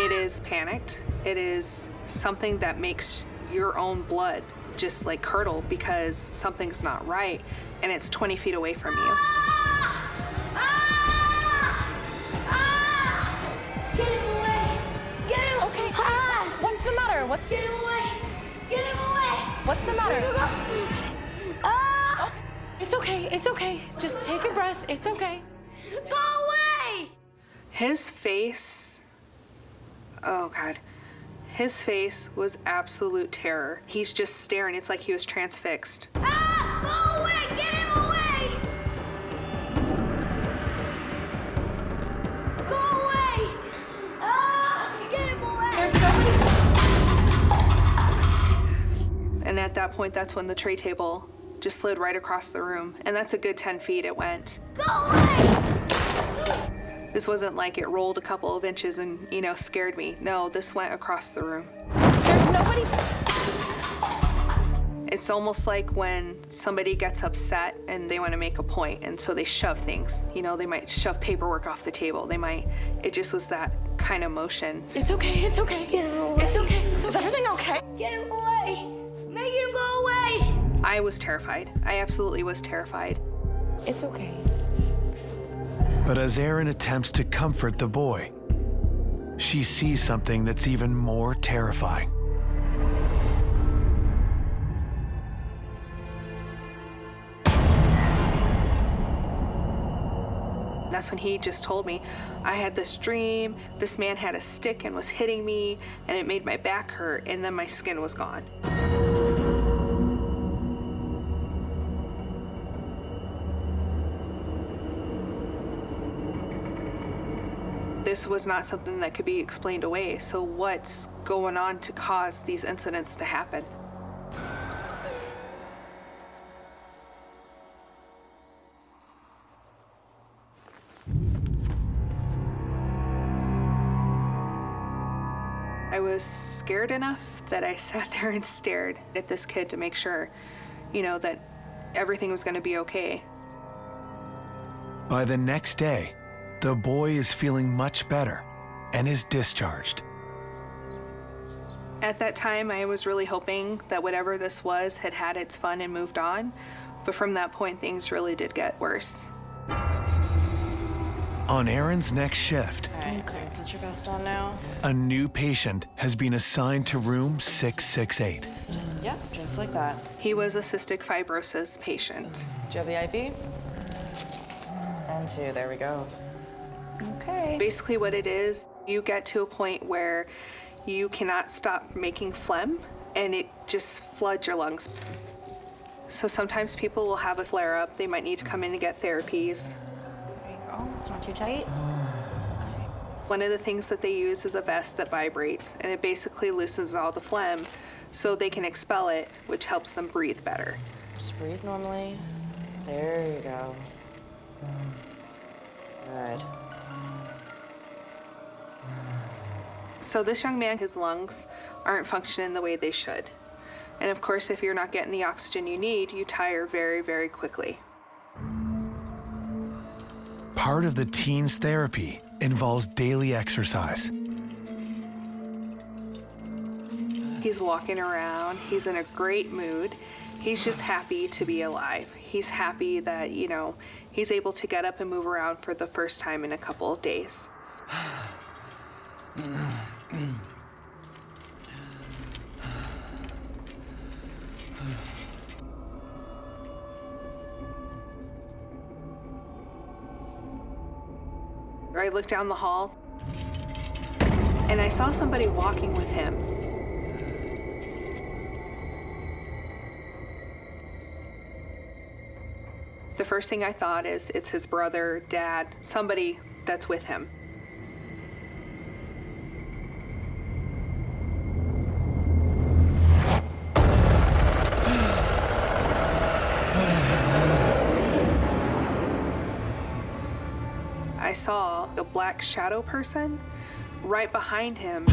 It is panicked. It is something that makes your own blood just like curdle because something's not right, and it's 20 feet away from you. Get him away! Get him! Okay. What's the matter? What? Get him away! Get him away! What's the matter? Ah! It's okay. It's okay. Just take a breath. It's okay. Go away! His face, oh God. His face was absolute terror. He's just staring. It's like he was transfixed. Ah! Go away! Get him away! Go away! Ah! Get him away! There's nobody. And at that point, that's when the tray table just slid right across the room. And that's a good 10 feet it went. Go away! This wasn't like it rolled a couple of inches and, you know, scared me. No, this went across the room. There's nobody. It's almost like when somebody gets upset and they want to make a point, and so they shove things. You know, they might shove paperwork off the table. It just was that kind of motion. It's okay. It's okay. Get him away! It's okay. Is everything okay? Get him away! Make him go away! I was terrified. I absolutely was terrified. It's okay. But as Erin attempts to comfort the boy, she sees something that's even more terrifying. That's when he just told me, I had this dream, this man had a stick and was hitting me, and it made my back hurt, and then my skin was gone. This was not something that could be explained away, so what's going on to cause these incidents to happen? I was scared enough that I sat there and stared at this kid to make sure, you know, that everything was going to be okay. By the next day, the boy is feeling much better and is discharged. At that time, I was really hoping that whatever this was had had its fun and moved on. But from that point, things really did get worse. On Erin's next shift, All right, put your vest on now. a new patient has been assigned to room 668. Yep, just like that. He was a cystic fibrosis patient. Do you have the IV? And 2, there we go. Okay. Basically what it is, you get to a point where you cannot stop making phlegm and it just floods your lungs. So sometimes people will have a flare up. They might need to come in and get therapies. There you go, it's not too tight. One of the things that they use is a vest that vibrates, and it basically loosens all the phlegm so they can expel it, which helps them breathe better. Just breathe normally. There you go. Good. So this young man, his lungs aren't functioning the way they should. And of course, if you're not getting the oxygen you need, you tire very, very quickly. Part of the teen's therapy involves daily exercise. He's walking around, he's in a great mood. He's just happy to be alive. He's happy that, you know, he's able to get up and move around for the first time in a couple of days. I looked down the hall and I saw somebody walking with him. The first thing I thought is it's his brother, dad, somebody that's with him. I saw a black shadow person right behind him.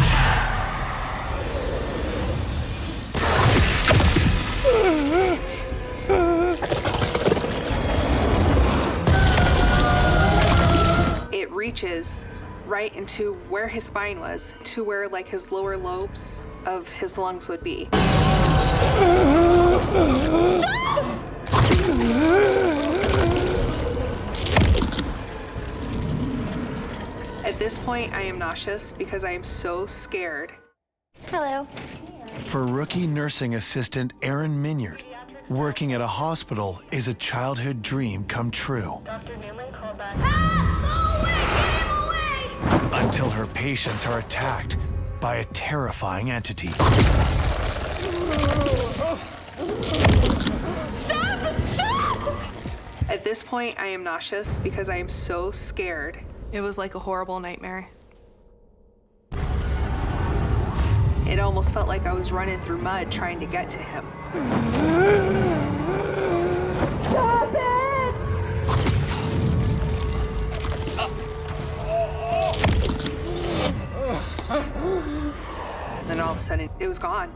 It reaches right into where his spine was, to where like his lower lobes of his lungs would be. At this point, I am nauseous because I am so scared. Hello. For rookie nursing assistant Erin Minard, working at a hospital is a childhood dream come true. Until her patients are attacked by a terrifying entity. At this point, I am nauseous because I am so scared. It was like a horrible nightmare. It almost felt like I was running through mud trying to get to him. Stop it! Then all of a sudden, it was gone.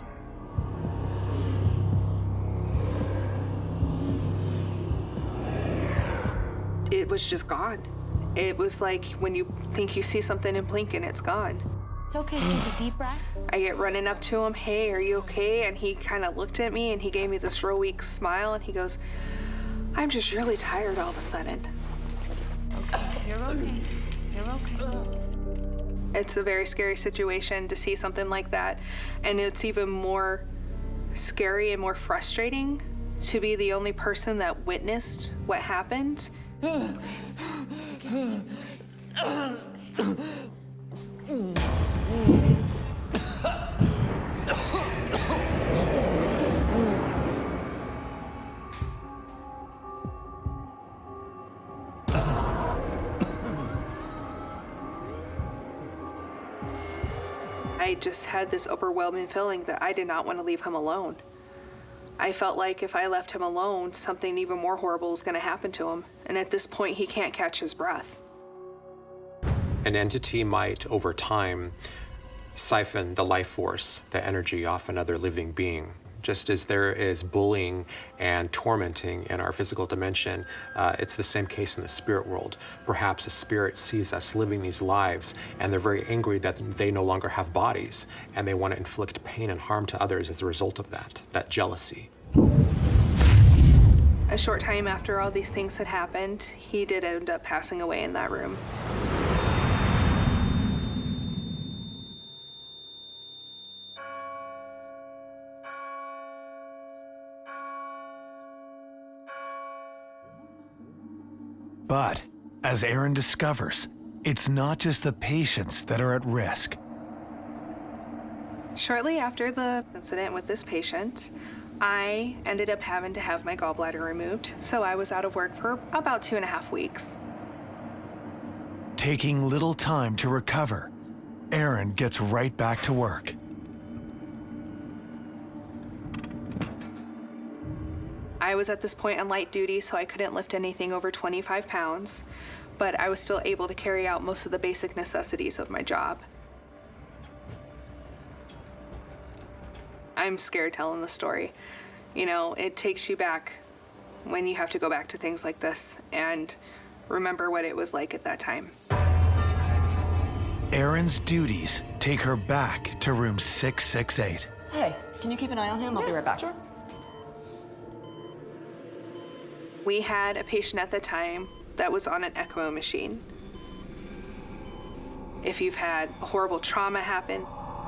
It was just gone. It was like when you think you see something and blink and it's gone. It's okay, take a deep breath. I get running up to him, hey, are you okay? And he kind of looked at me and he gave me this real weak smile and he goes, I'm just really tired all of a sudden. Okay, you're okay. You're okay. It's a very scary situation to see something like that. And it's even more scary and more frustrating to be the only person that witnessed what happened. I just had this overwhelming feeling that I did not want to leave him alone. I felt like if I left him alone, something even more horrible was going to happen to him. And at this point, he can't catch his breath. An entity might, over time, siphon the life force, the energy off another living being. Just as there is bullying and tormenting in our physical dimension, it's the same case in the spirit world. Perhaps a spirit sees us living these lives and they're very angry that they no longer have bodies, and they want to inflict pain and harm to others as a result of that jealousy. A short time after all these things had happened, he did end up passing away in that room. But, as Aaron discovers, it's not just the patients that are at risk. Shortly after the incident with this patient, I ended up having to have my gallbladder removed, so I was out of work for about 2.5 weeks. Taking little time to recover, Aaron gets right back to work. I was at this point on light duty, so I couldn't lift anything over 25 pounds, but I was still able to carry out most of the basic necessities of my job. I'm scared telling the story. You know, it takes you back when you have to go back to things like this and remember what it was like at that time. Aaron's duties take her back to room 668. Hey, can you keep an eye on him? I'll be right back. Sure. We had a patient at the time that was on an ECMO machine. If you've had a horrible trauma happen,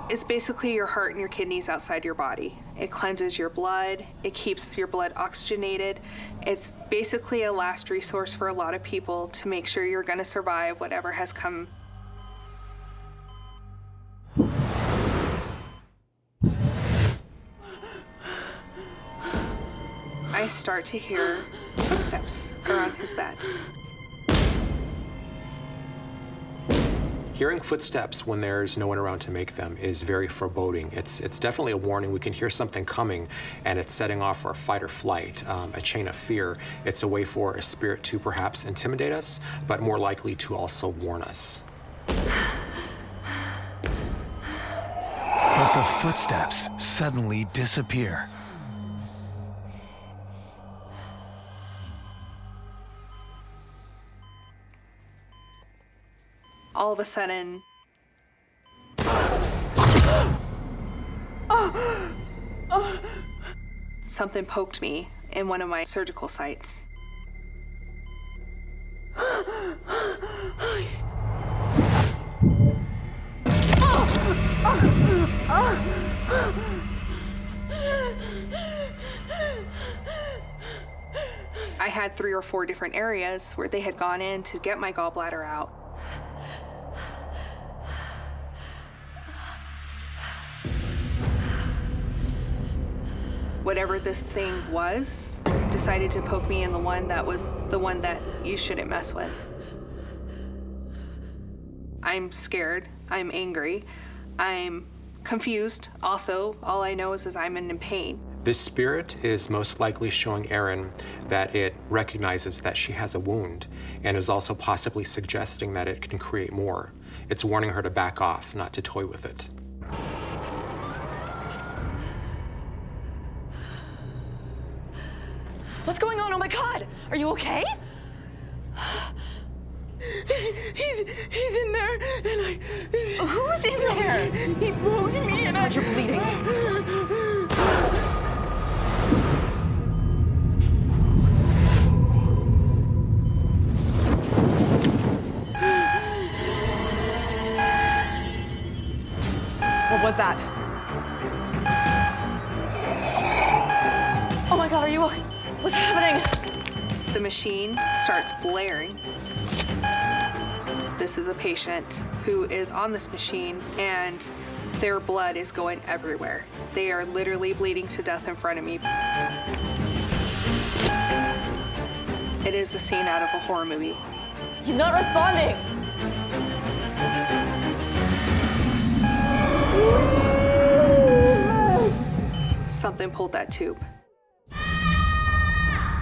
it's basically your heart and your kidneys outside your body. It cleanses your blood, it keeps your blood oxygenated. It's basically a last resource for a lot of people to make sure you're gonna survive whatever has come. I start to hear footsteps around his bed. Hearing footsteps when there's no one around to make them is very foreboding. It's definitely a warning. We can hear something coming, and it's setting off our fight or flight, a chain of fear. It's a way for a spirit to perhaps intimidate us, but more likely to also warn us. But the footsteps suddenly disappear. All of a sudden, something poked me in one of my surgical sites. I had 3 or 4 different areas where they had gone in to get my gallbladder out. Whatever this thing was, decided to poke me in the one that was the one that you shouldn't mess with. I'm scared, I'm angry, I'm confused. Also, all I know is I'm in pain. This spirit is most likely showing Erin that it recognizes that she has a wound, and is also possibly suggesting that it can create more. It's warning her to back off, not to toy with it. What's going on? Oh my God! Are you okay? He's in there, and I... Who's in there? He poked me, and You're bleeding. What was that? Oh my God, are you okay? What's happening? The machine starts blaring. This is a patient who is on this machine, and their blood is going everywhere. They are literally bleeding to death in front of me. It is a scene out of a horror movie. He's not responding. Something pulled that tube.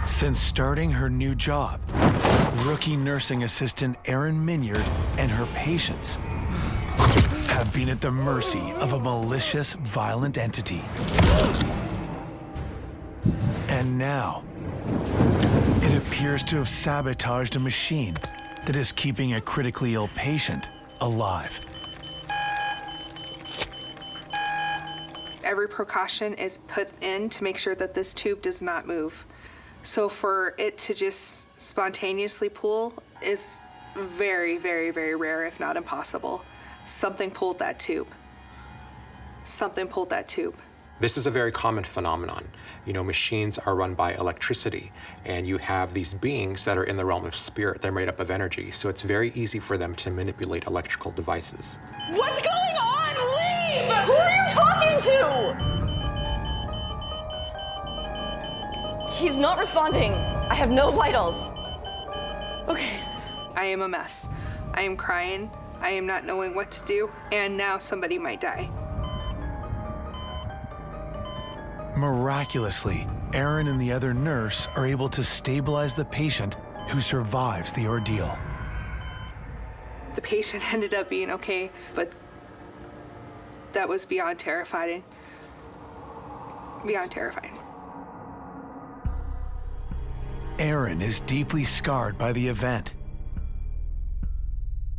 Since starting her new job, rookie nursing assistant Erin Minard and her patients have been at the mercy of a malicious, violent entity. And now, it appears to have sabotaged a machine that is keeping a critically ill patient alive. Every precaution is put in to make sure that this tube does not move. So for it to just spontaneously pull is very, very, very rare, if not impossible. Something pulled that tube. Something pulled that tube. This is a very common phenomenon. You know, machines are run by electricity, and you have these beings that are in the realm of spirit. They're made up of energy, so it's very easy for them to manipulate electrical devices. What's going on? Leave! Who are you talking to? He's not responding. I have no vitals. Okay. I am a mess. I am crying. I am not knowing what to do, and now somebody might die. Miraculously, Aaron and the other nurse are able to stabilize the patient who survives the ordeal. The patient ended up being okay, but that was beyond terrifying. Beyond terrifying. Erin is deeply scarred by the event.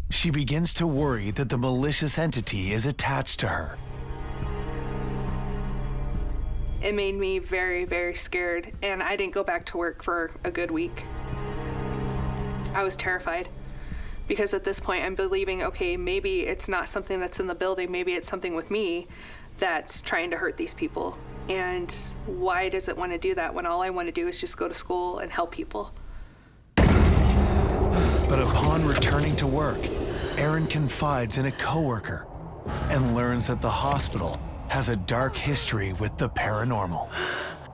She begins to worry that the malicious entity is attached to her. It made me very, very scared, and I didn't go back to work for a good week. I was terrified because at this point I'm believing, okay, maybe it's not something that's in the building, maybe it's something with me that's trying to hurt these people. And why does it want to do that when all I want to do is just go to school and help people? But upon returning to work, Erin confides in a coworker and learns that the hospital has a dark history with the paranormal.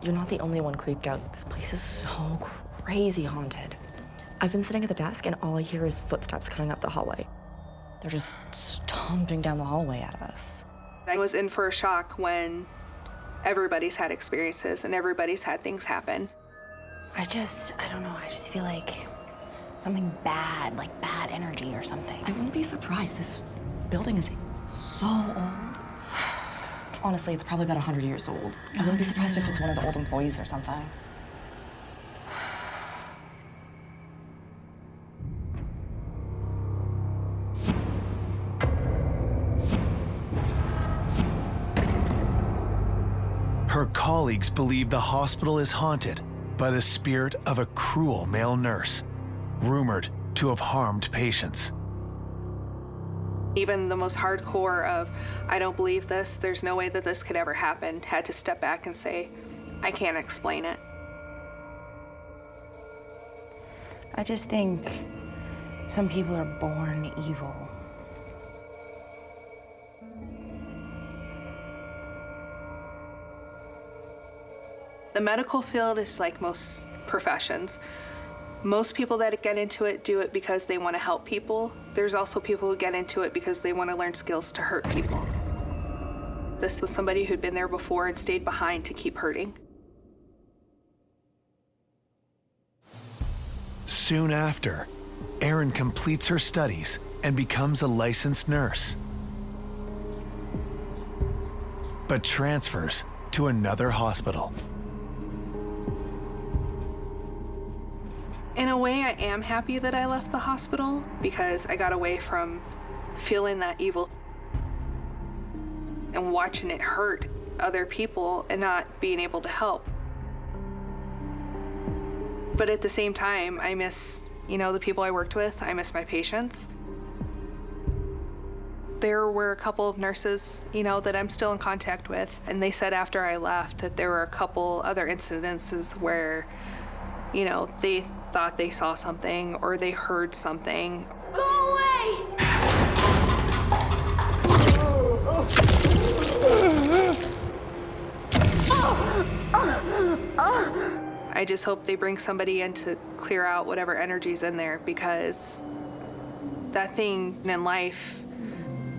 You're not the only one creeped out. This place is so crazy haunted. I've been sitting at the desk and all I hear is footsteps coming up the hallway. They're just stomping down the hallway at us. I was in for a shock when everybody's had experiences and everybody's had things happen. I don't know, I just feel like something bad, like bad energy or something. I wouldn't be surprised. This building is so old. Honestly, it's probably about 100 years old. I wouldn't be surprised if it's one of the old employees or something. Her colleagues believe the hospital is haunted by the spirit of a cruel male nurse, rumored to have harmed patients. Even the most hardcore of, I don't believe this, there's no way that this could ever happen, had to step back and say, I can't explain it. I just think some people are born evil. The medical field is like most professions. Most people that get into it do it because they want to help people. There's also people who get into it because they want to learn skills to hurt people. This was somebody who'd been there before and stayed behind to keep hurting. Soon after, Erin completes her studies and becomes a licensed nurse, but transfers to another hospital. In a way, I am happy that I left the hospital because I got away from feeling that evil and watching it hurt other people and not being able to help. But at the same time, I miss, the people I worked with. I miss my patients. There were a couple of nurses, that I'm still in contact with, and they said after I left that there were a couple other incidences where, they thought they saw something or they heard something. Go away! I just hope they bring somebody in to clear out whatever energy's in there, because that thing in life,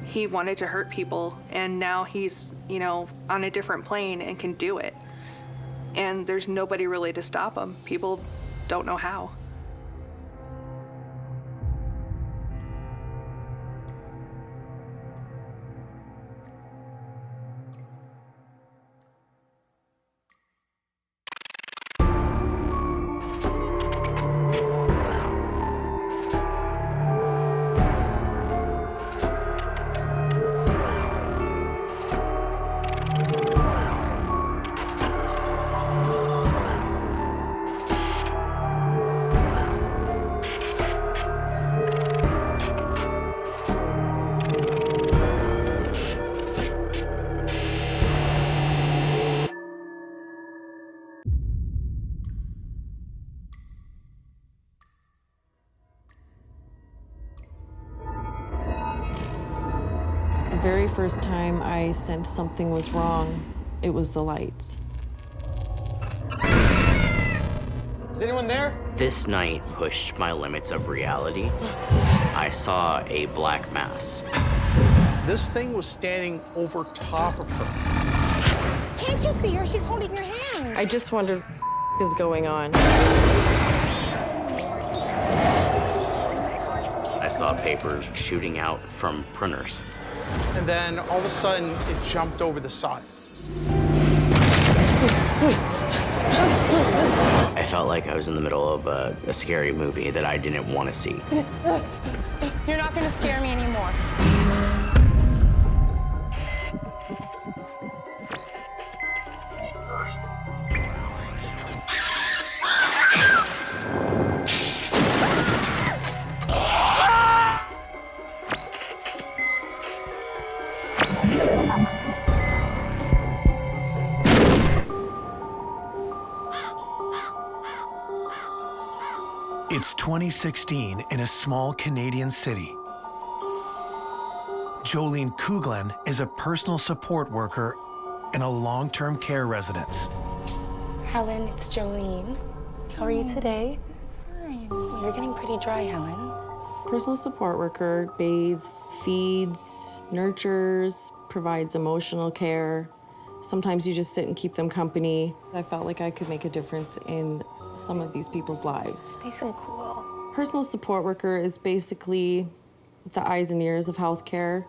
he wanted to hurt people, and now he's, on a different plane and can do it. And there's nobody really to stop him. People don't know how. The very first time I sensed something was wrong, it was the lights. Is anyone there? This night pushed my limits of reality. I saw a black mass. This thing was standing over top of her. Can't you see her? She's holding your hand. I just wondered what is going on. I saw papers shooting out from printers. And then all of a sudden, it jumped over the side. I felt like I was in the middle of a scary movie that I didn't want to see. You're not gonna scare me anymore. It's 2016 in a small Canadian city. Jolene Kouglan is a personal support worker in a long-term care residence. Helen, it's Jolene. How are you today? Fine. You're getting pretty dry, Helen. Personal support worker bathes, feeds, nurtures, provides emotional care. Sometimes you just sit and keep them company. I felt like I could make a difference in some of these people's lives. Nice and cool. Personal support worker is basically the eyes and ears of healthcare.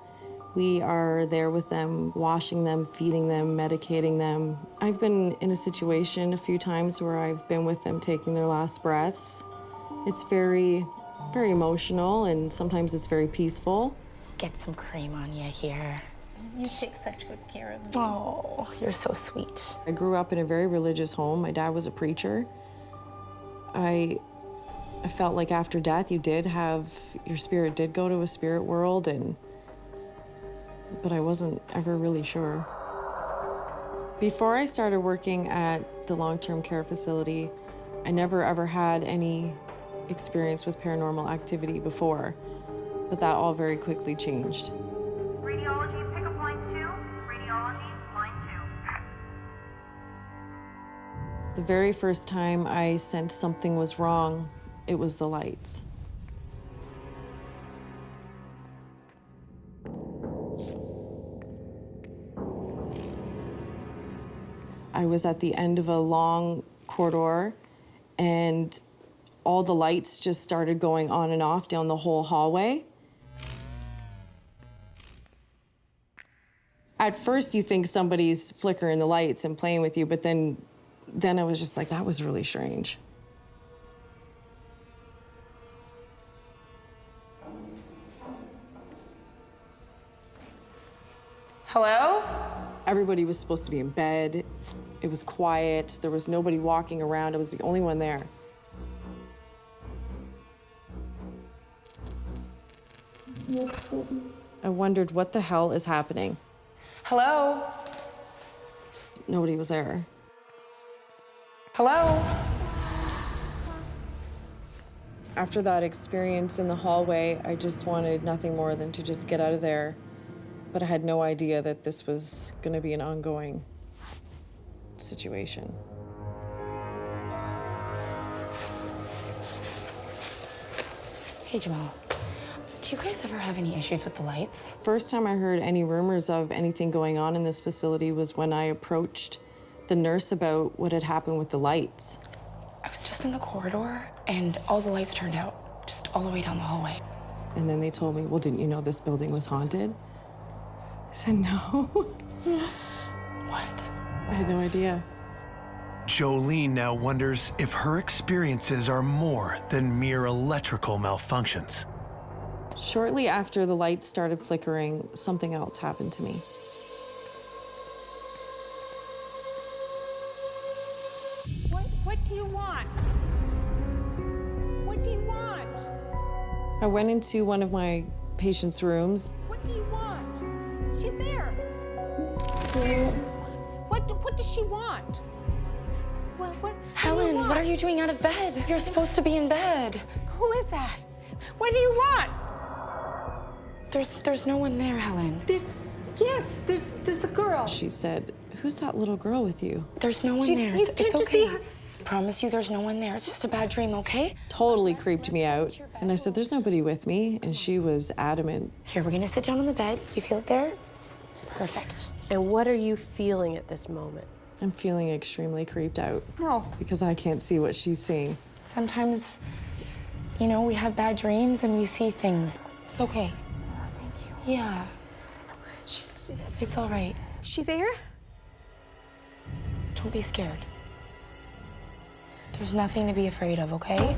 We are there with them, washing them, feeding them, medicating them. I've been in a situation a few times where I've been with them taking their last breaths. It's very, very emotional, and sometimes it's very peaceful. Get some cream on you here. You take such good care of me. Oh, you're so sweet. I grew up in a very religious home. My dad was a preacher. I felt like after death, your spirit did go to a spirit world, but I wasn't ever really sure. Before I started working at the long-term care facility, I never ever had any experience with paranormal activity before, but that all very quickly changed. Radiology, pick up line 2. Radiology, line 2. The very first time I sensed something was wrong, it was the lights. I was at the end of a long corridor, and all the lights just started going on and off down the whole hallway. At first, you think somebody's flickering the lights and playing with you, but then I was just like, that was really strange. Hello? Everybody was supposed to be in bed. It was quiet. There was nobody walking around. I was the only one there. I wondered, what the hell is happening? Hello? Nobody was there. Hello? After that experience in the hallway, I just wanted nothing more than to just get out of there. But I had no idea that this was going to be an ongoing situation. Hey, Jamal. Do you guys ever have any issues with the lights? First time I heard any rumors of anything going on in this facility was when I approached the nurse about what had happened with the lights. I was just in the corridor, and all the lights turned out, just all the way down the hallway. And then they told me, well, didn't you know this building was haunted? I said, no. What? I had no idea. Jolene now wonders if her experiences are more than mere electrical malfunctions. Shortly after the lights started flickering, something else happened to me. What do you want? What do you want? I went into one of my patients' rooms. What do you want? She's there. What does she want? What Helen, what are you doing out of bed? You're supposed to be in bed. Who is that? What do you want? There's no one there, Helen. There's a girl. She said, who's that little girl with you? There's no one there. It's okay. I promise you there's no one there. It's just a bad dream, okay? Totally creeped me out. And I said, there's nobody with me. And she was adamant. Here, we're gonna sit down on the bed. You feel it there? Perfect. And what are you feeling at this moment? I'm feeling extremely creeped out. No. Because I can't see what she's seeing. Sometimes, you know, we have bad dreams and we see things. It's okay. Oh, thank you. Yeah. It's all right. Is she there? Don't be scared. There's nothing to be afraid of, okay?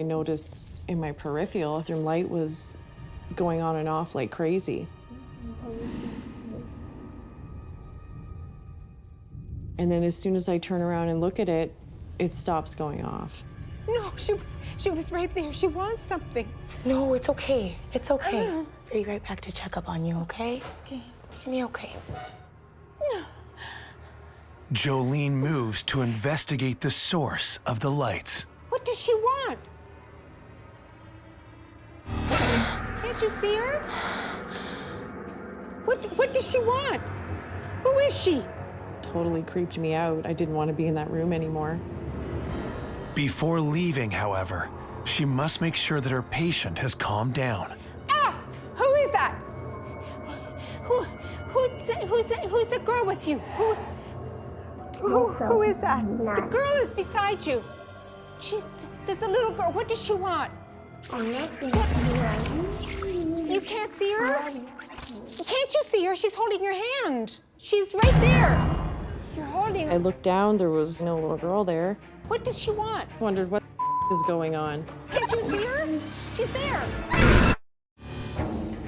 I noticed in my peripheral, the light was going on and off like crazy. And then as soon as I turn around and look at it, it stops going off. No, she was right there. She wants something. No, it's okay. It's okay. I'll be right back to check up on you, okay? Okay. Give me okay. Jolene moves to investigate the source of the lights. What does she want? Can't you see her? What does she want? Who is she? Totally creeped me out. I didn't want to be in that room anymore. Before leaving, however, she must make sure that her patient has calmed down. Ah! Who is that? Who's the girl with you? Who is that? The girl is beside you. There's a little girl. What does she want? You can't see her? Can't you see her? She's holding your hand. She's right there. You're holding her. I looked down, there was no little girl there. What does she want? Wondered what is going on. Can't you see her? She's there.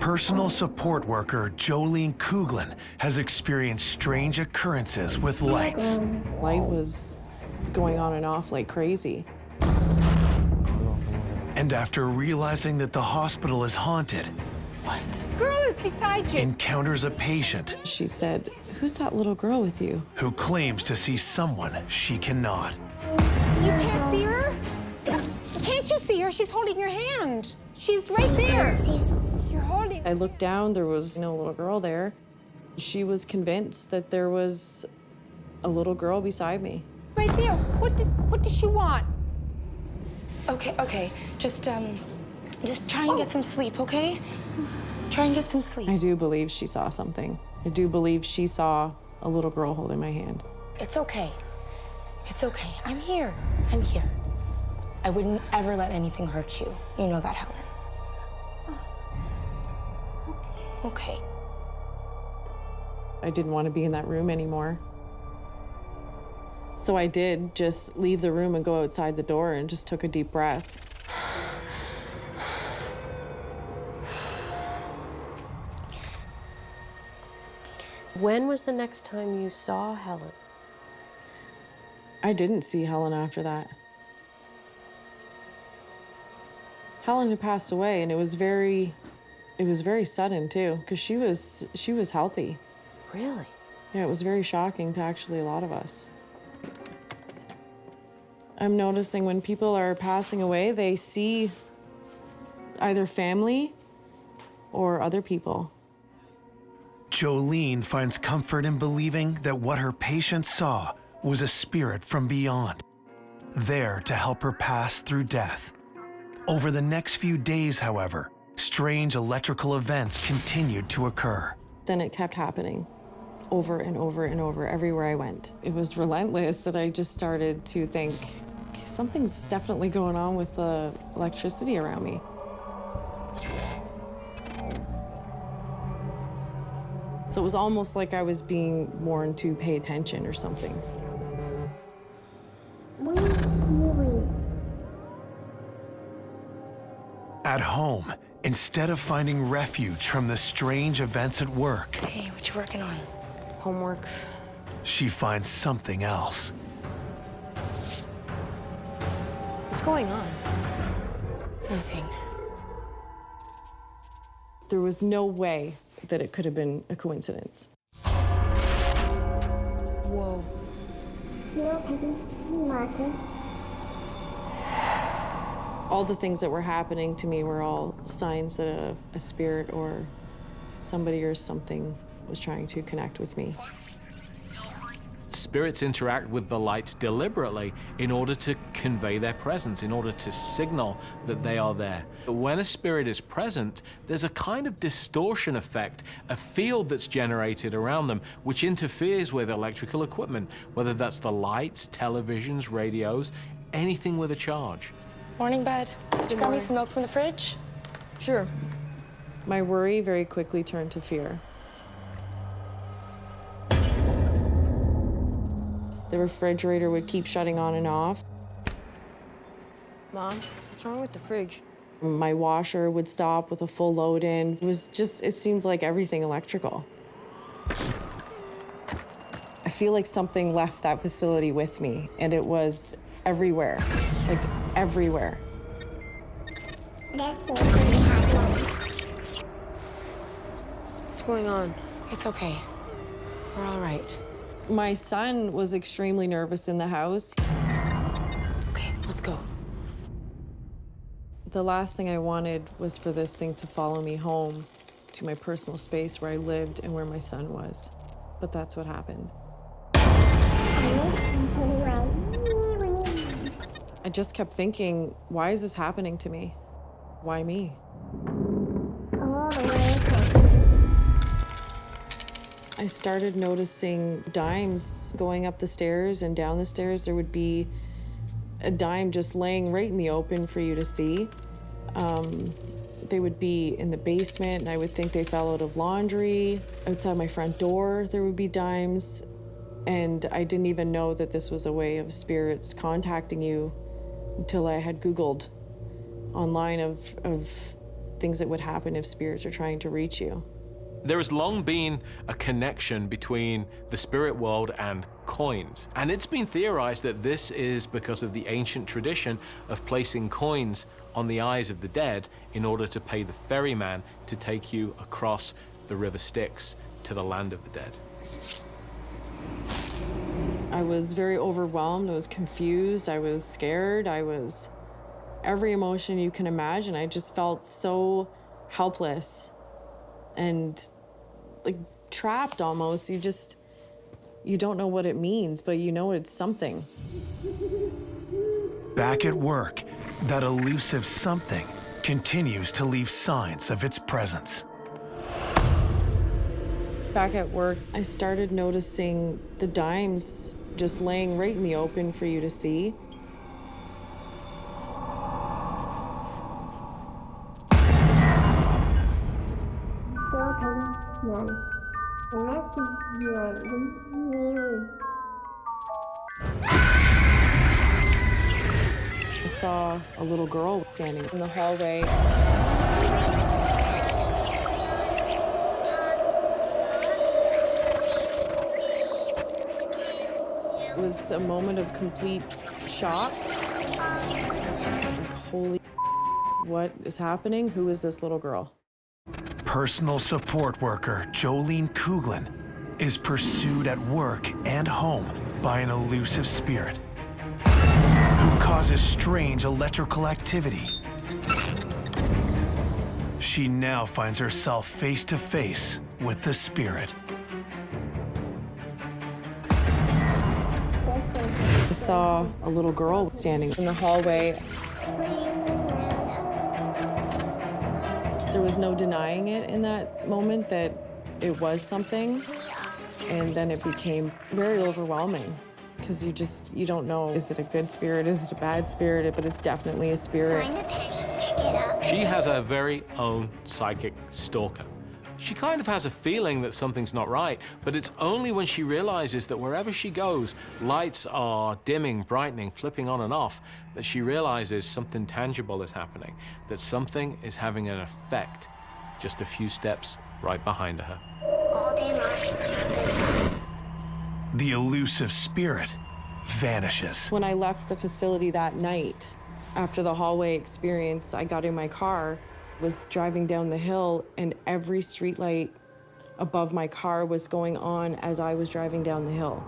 Personal support worker Jolene Kouglan has experienced strange occurrences with lights. Light was going on and off like crazy. And after realizing that the hospital is haunted, Girl is beside you. encounters a patient She said, who's that little girl with you? who claims to see someone she cannot. You can't see her? Can't you see her? She's holding your hand. She's right there. You're holding. I looked down, there was no little girl there. She was convinced that there was a little girl beside me. Right there. What does she want? Okay. Just try and get some sleep, okay? Try and get some sleep. I do believe she saw something. I do believe she saw a little girl holding my hand. It's okay. It's okay. I'm here. I wouldn't ever let anything hurt you. You know that, Helen. Okay. I didn't want to be in that room anymore. So I did just leave the room and go outside the door and just took a deep breath. When was the next time you saw Helen? I didn't see Helen after that. Helen had passed away, and it was very sudden too, because she was healthy. Really? Yeah, it was very shocking to actually a lot of us. I'm noticing when people are passing away, they see either family or other people. Jolene finds comfort in believing that what her patient saw was a spirit from beyond, there to help her pass through death. Over the next few days, however, strange electrical events continued to occur. Then it kept happening over and over and over everywhere I went. It was relentless that I just started to think, something's definitely going on with the electricity around me. So it was almost like I was being warned to pay attention or something. At home, instead of finding refuge from the strange events at work, Hey, what you working on? Homework. she finds something else. What's going on? Nothing. There was no way that it could have been a coincidence. Whoa. All the things that were happening to me were all signs that a spirit or somebody or something was trying to connect with me. Spirits interact with the lights deliberately in order to convey their presence, in order to signal that they are there. When a spirit is present, there's a kind of distortion effect, a field that's generated around them, which interferes with electrical equipment, whether that's the lights, televisions, radios, anything with a charge. Morning, bud. Did you grab me some milk from the fridge? Sure. My worry very quickly turned to fear. The refrigerator would keep shutting on and off. Mom, what's wrong with the fridge? My washer would stop with a full load in. It seemed like everything electrical. I feel like something left that facility with me, and it was everywhere, like everywhere. What's going on? It's okay. We're all right. My son was extremely nervous in the house. Okay, let's go. The last thing I wanted was for this thing to follow me home to my personal space where I lived and where my son was. But that's what happened. I just kept thinking, why is this happening to me? Why me? I started noticing dimes going up the stairs and down the stairs. There would be a dime just laying right in the open for you to see. They would be in the basement, and I would think they fell out of laundry. Outside my front door, there would be dimes. And I didn't even know that this was a way of spirits contacting you until I had Googled online of things that would happen if spirits are trying to reach you. There has long been a connection between the spirit world and coins. And it's been theorized that this is because of the ancient tradition of placing coins on the eyes of the dead in order to pay the ferryman to take you across the River Styx to the land of the dead. I was very overwhelmed, I was confused, I was scared, I was every emotion you can imagine. I just felt so helpless and like trapped almost. You don't know what it means, but you know it's something. Back at work, that elusive something continues to leave signs of its presence. Back at work, I started noticing the dimes just laying right in the open for you to see. I saw a little girl standing in the hallway. It was a moment of complete shock. Like, holy, what is happening? Who is this little girl? Personal support worker Jolene Kouglan is pursued at work and home by an elusive spirit who causes strange electrical activity. She now finds herself face to face with the spirit. I saw a little girl standing in the hallway. There was no denying it in that moment that it was something. And then it became very overwhelming because you don't know, is it a good spirit, is it a bad spirit, but it's definitely a spirit. She has her very own psychic stalker. She kind of has a feeling that something's not right, but it's only when she realizes that wherever she goes, lights are dimming, brightening, flipping on and off, that she realizes something tangible is happening, that something is having an effect just a few steps right behind her. The elusive spirit vanishes. When I left the facility that night, after the hallway experience, I got in my car, was driving down the hill, and every streetlight above my car was going on as I was driving down the hill.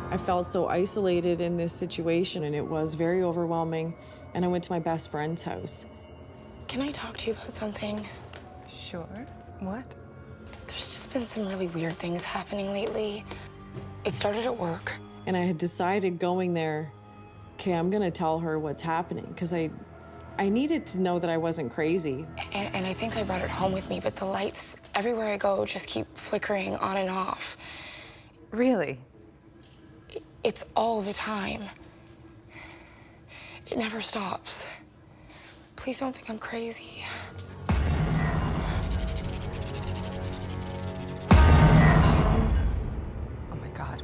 I felt so isolated in this situation, and it was very overwhelming. and I went to my best friend's house. Can I talk to you about something? Sure. What? There's just been some really weird things happening lately. It started at work. And I had decided going there, okay, I'm gonna tell her what's happening, because I needed to know that I wasn't crazy. And I think I brought it home with me, but the lights everywhere I go just keep flickering on and off. Really? It's all the time. It never stops. Please don't think I'm crazy. Oh my God.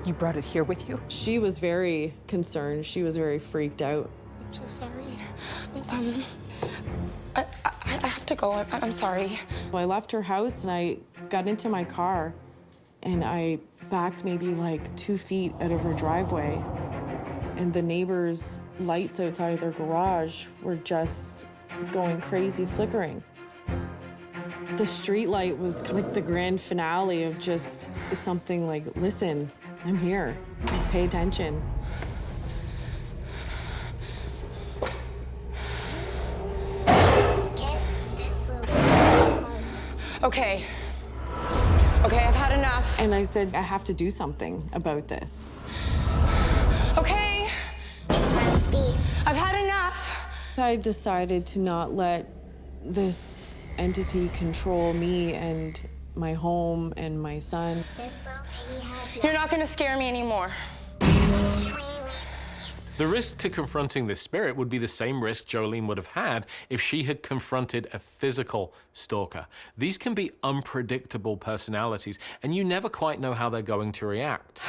You brought it here with you? She was very concerned. She was very freaked out. I'm so sorry. I have to go. I'm sorry. I left her house and I got into my car and I backed maybe like 2 feet out of her driveway. And the neighbors' lights outside of their garage were just going crazy, flickering. The street light was kind of like the grand finale of just something like, listen, I'm here, pay attention. Okay. Okay, I've had enough. And I said, I have to do something about this. Okay. I've had enough. I decided to not let this entity control me and my home and my son. You're not gonna scare me anymore. The risk to confronting this spirit would be the same risk Jolene would have had if she had confronted a physical stalker. These can be unpredictable personalities, and you never quite know how they're going to react.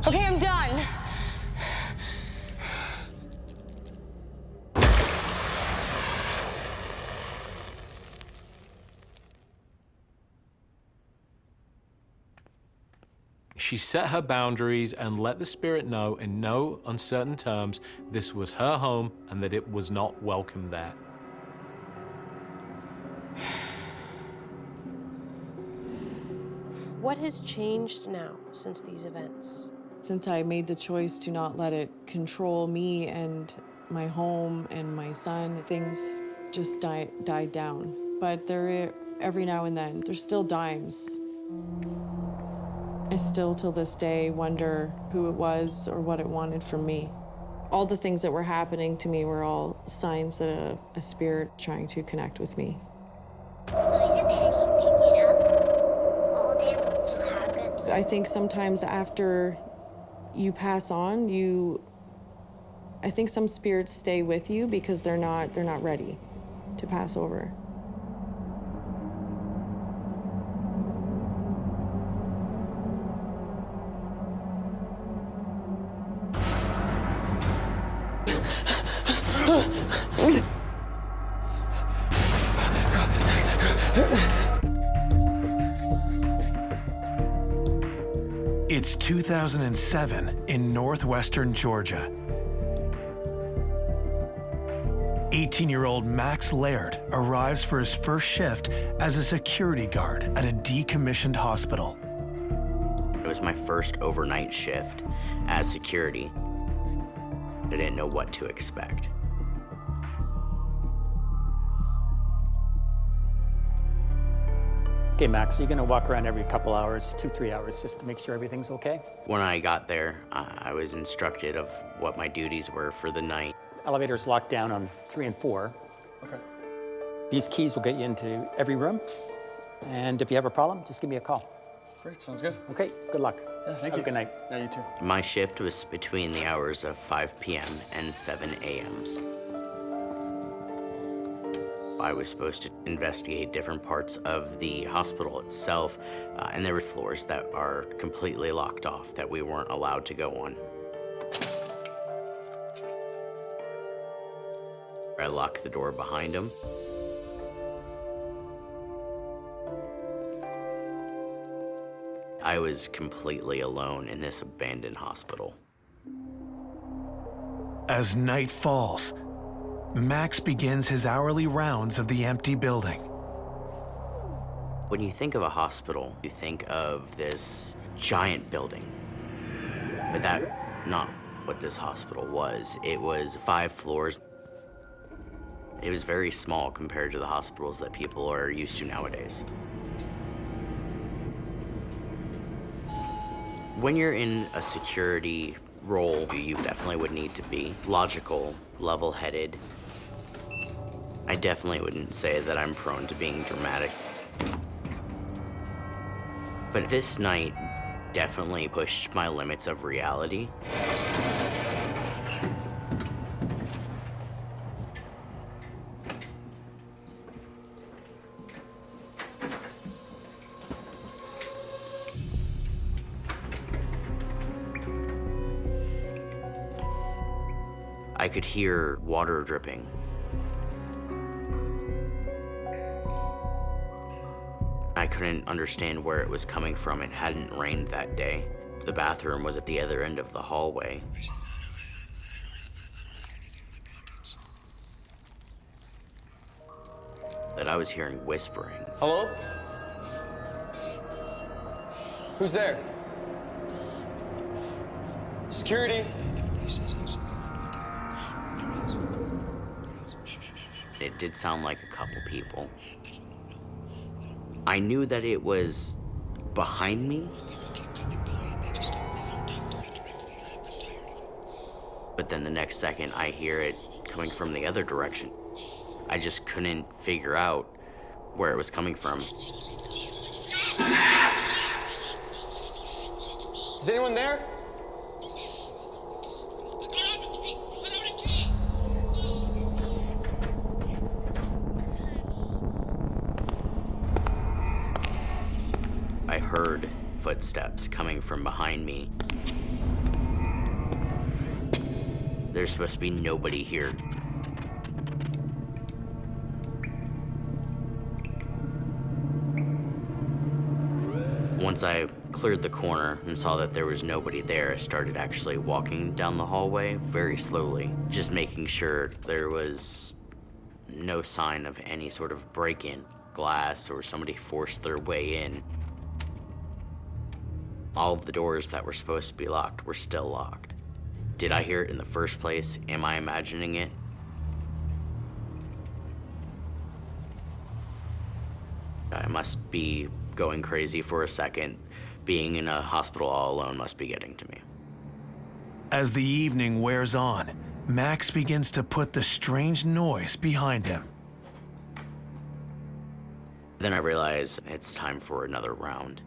Okay, I'm done. She set her boundaries and let the spirit know in no uncertain terms this was her home and that it was not welcome there. What has changed now since these events? Since I made the choice to not let it control me and my home and my son, things just died down. But every now and then, there's still dimes. I still, till this day, wonder who it was or what it wanted from me. All the things that were happening to me were all signs that a spirit trying to connect with me. I think sometimes after you pass on, I think some spirits stay with you because they're not ready to pass over. It's 2007 in northwestern Georgia. 18-year-old Max Leairard arrives for his first shift as a security guard at a decommissioned hospital. It was my first overnight shift as security. I didn't know what to expect. Okay, Max, so you're gonna walk around every couple hours, 2-3 hours, just to make sure everything's okay? When I got there, I was instructed of what my duties were for the night. Elevator's locked down on 3 and 4. Okay. These keys will get you into every room. And if you have a problem, just give me a call. Great, sounds good. Okay, good luck. Yeah, thank Have you. a good night. Yeah, you too. My shift was between the hours of 5 p.m. and 7 a.m. I was supposed to investigate different parts of the hospital itself, and there were floors that are completely locked off that we weren't allowed to go on. I locked the door behind him. I was completely alone in this abandoned hospital. As night falls, Max begins his hourly rounds of the empty building. When you think of a hospital, you think of this giant building. But that's not what this hospital was. It was 5 floors. It was very small compared to the hospitals that people are used to nowadays. When you're in a security role, you definitely would need to be logical, level-headed. I definitely wouldn't say that I'm prone to being dramatic. But this night definitely pushed my limits of reality. I could hear water dripping. I couldn't understand where it was coming from. It hadn't rained that day. The bathroom was at the other end of the hallway. That I was hearing whispering. Hello? Who's there? Security? It did sound like a couple people. I knew that it was behind me. But then the next second, I hear it coming from the other direction. I just couldn't figure out where it was coming from. Is anyone there? I heard footsteps coming from behind me. There's supposed to be nobody here. Once I cleared the corner and saw that there was nobody there, I started actually walking down the hallway very slowly, just making sure there was no sign of any sort of break-in, glass, or somebody forced their way in. All of the doors that were supposed to be locked were still locked. Did I hear it in the first place? Am I imagining it? I must be going crazy for a second. Being in a hospital all alone must be getting to me. As the evening wears on, Max begins to put the strange noise behind him. Then I realize it's time for another round.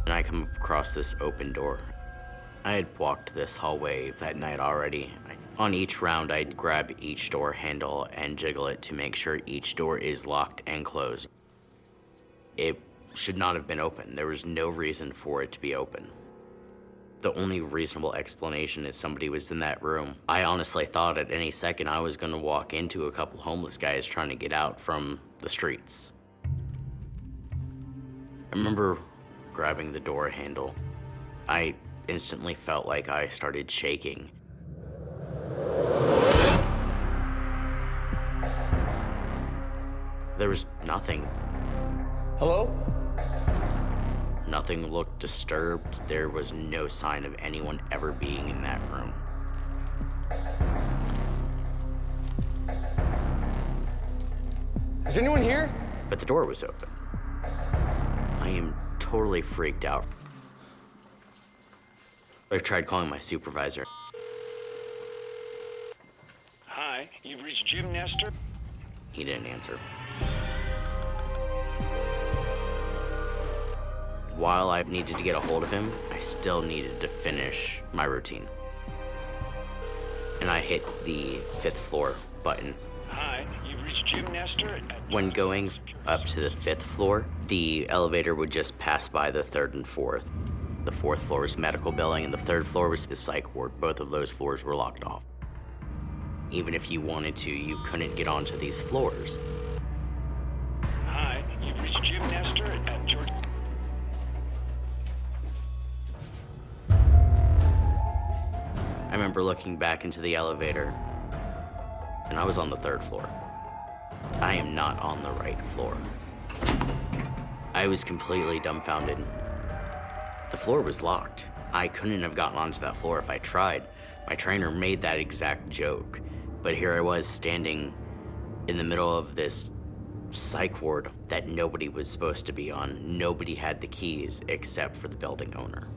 And I come across this open door. I had walked this hallway that night already. On each round, I'd grab each door handle and jiggle it to make sure each door is locked and closed. It should not have been open. There was no reason for it to be open. The only reasonable explanation is somebody was in that room. I honestly thought at any second I was gonna walk into a couple homeless guys trying to get out from the streets. I remember grabbing the door handle. I instantly felt like I started shaking. There was nothing. Hello? Nothing looked disturbed. There was no sign of anyone ever being in that room. Is anyone here? But the door was open. I am totally freaked out. I tried calling my supervisor. Hi, you've reached Jim Nestor. He didn't answer. While I needed to get a hold of him, I still needed to finish my routine. And I hit the 5th floor button. Hi, you've reached Jim Nestor. When going up to the 5th floor, the elevator would just pass by the 3rd and 4th. The 4th floor was medical billing, and the 3rd floor was the psych ward. Both of those floors were locked off. Even if you wanted to, you couldn't get onto these floors. Hi, you've reached Jim Nestor at George. remember looking back into the elevator, and I was on the 3rd floor. I am not on the right floor. I was completely dumbfounded. The floor was locked. I couldn't have gotten onto that floor if I tried. My trainer made that exact joke, but here I was standing in the middle of this psych ward that nobody was supposed to be on. Nobody had the keys except for the building owner.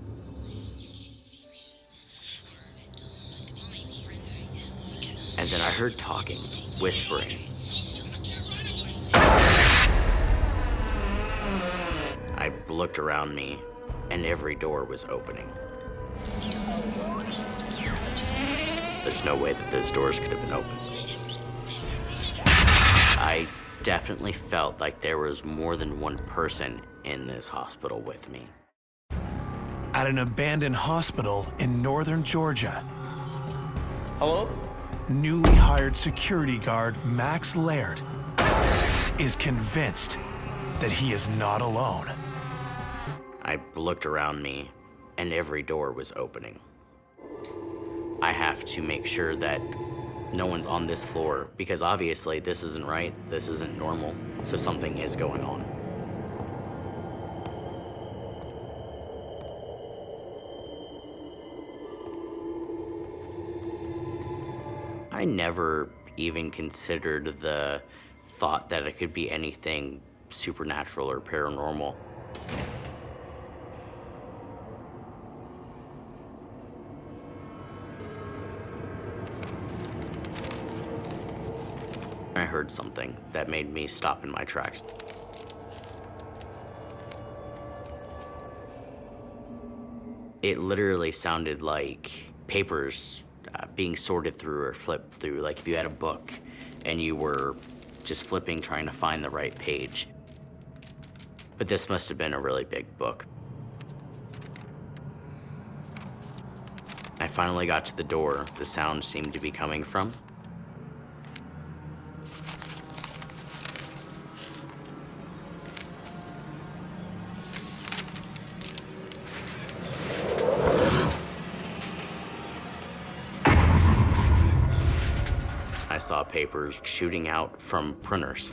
And then I heard talking, whispering. I looked around me, and every door was opening. There's no way that those doors could have been opened. I definitely felt like there was more than one person in this hospital with me. At an abandoned hospital in northern Georgia. Hello? Newly hired security guard Max Leairard is convinced that he is not alone. I looked around me, and every door was opening. I have to make sure that no one's on this floor, because obviously this isn't right, this isn't normal, so something is going on. I never even considered the thought that it could be anything supernatural or paranormal. I heard something that made me stop in my tracks. It literally sounded like papers being sorted through or flipped through, like if you had a book and you were just flipping, trying to find the right page. But this must have been a really big book. I finally got to the door the sound seemed to be coming from. I saw papers shooting out from printers.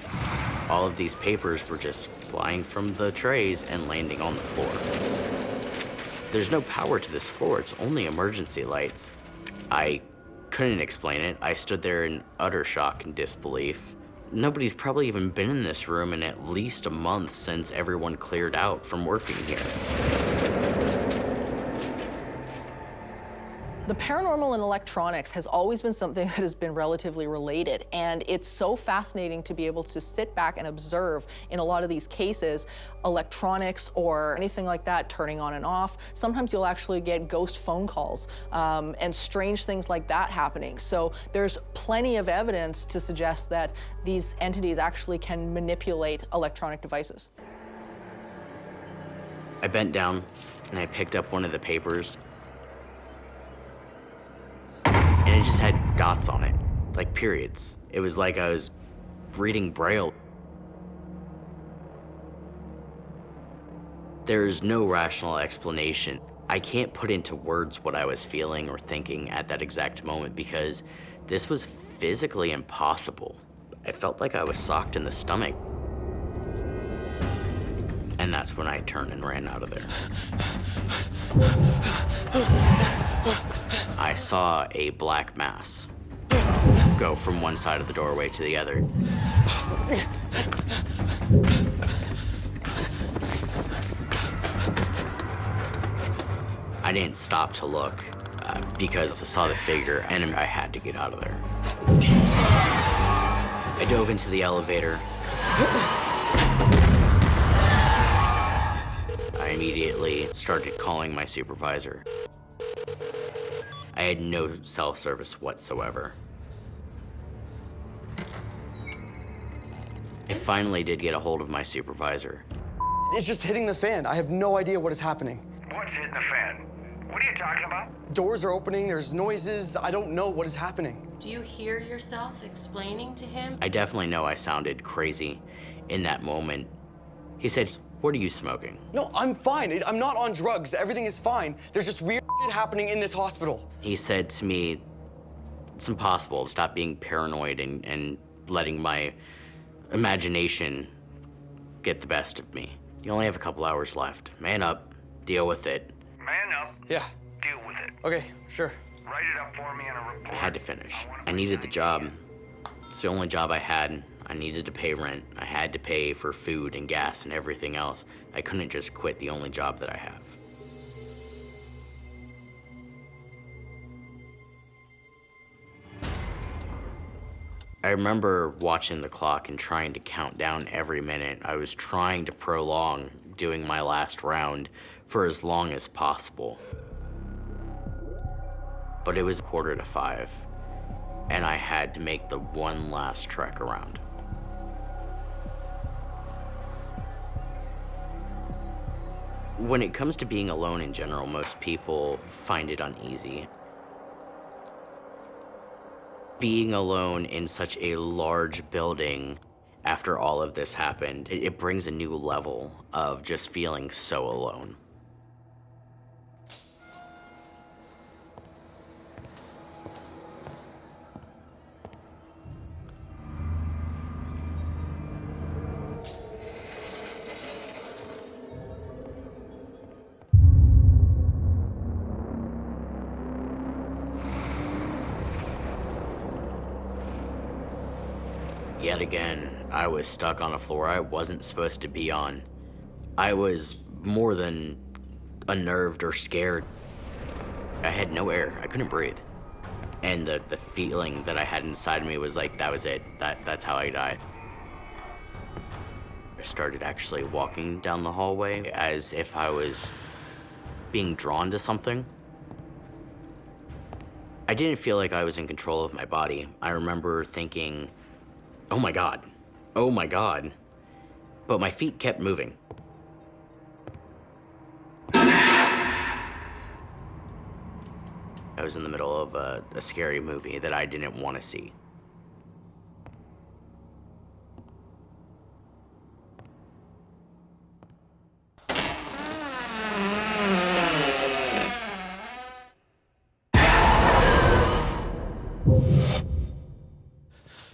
All of these papers were just flying from the trays and landing on the floor. There's no power to this floor, it's only emergency lights. I couldn't explain it. I stood there in utter shock and disbelief. Nobody's probably even been in this room in at least a month since everyone cleared out from working here. The paranormal and electronics has always been something that has been relatively related, and it's so fascinating to be able to sit back and observe in a lot of these cases, electronics or anything like that turning on and off. Sometimes you'll actually get ghost phone calls and strange things like that happening. So there's plenty of evidence to suggest that these entities actually can manipulate electronic devices. I bent down and I picked up one of the papers. And it just had dots on it, like periods. It was like I was reading Braille. There's no rational explanation. I can't put into words what I was feeling or thinking at that exact moment because this was physically impossible. I felt like I was socked in the stomach. And that's when I turned and ran out of there. I saw a black mass go from one side of the doorway to the other. I didn't stop to look because I saw the figure and I had to get out of there. I dove into the elevator. I immediately started calling my supervisor. I had no cell service whatsoever. I finally did get a hold of my supervisor. It's just hitting the fan. I have no idea what is happening. What's hitting the fan? What are you talking about? Doors are opening, there's noises. I don't know what is happening. Do you hear yourself explaining to him? I definitely know I sounded crazy in that moment. He said, "What are you smoking?" No, I'm fine. I'm not on drugs. Everything is fine. There's just weird shit shit happening in this hospital. He said to me, it's impossible to stop being paranoid and letting my imagination get the best of me. You only have a couple hours left. Man up, deal with it. Man up. Yeah. Deal with it. Okay, sure. Write it up for me in a report. I had to finish. I needed the job. It's the only job I had. I needed to pay rent. I had to pay for food and gas and everything else. I couldn't just quit the only job that I have. I remember watching the clock and trying to count down every minute. I was trying to prolong doing my last round for as long as possible. But it was 4:45, and I had to make the one last trek around. When it comes to being alone in general, most people find it uneasy. Being alone in such a large building after all of this happened, it brings a new level of just feeling so alone. Yet again, I was stuck on a floor I wasn't supposed to be on. I was more than unnerved or scared. I had no air. I couldn't breathe. And the feeling that I had inside of me was like, that was it. That's how I died. I started actually walking down the hallway as if I was being drawn to something. I didn't feel like I was in control of my body. I remember thinking, oh my God, oh my God. But my feet kept moving. I was in the middle of a scary movie that I didn't want to see.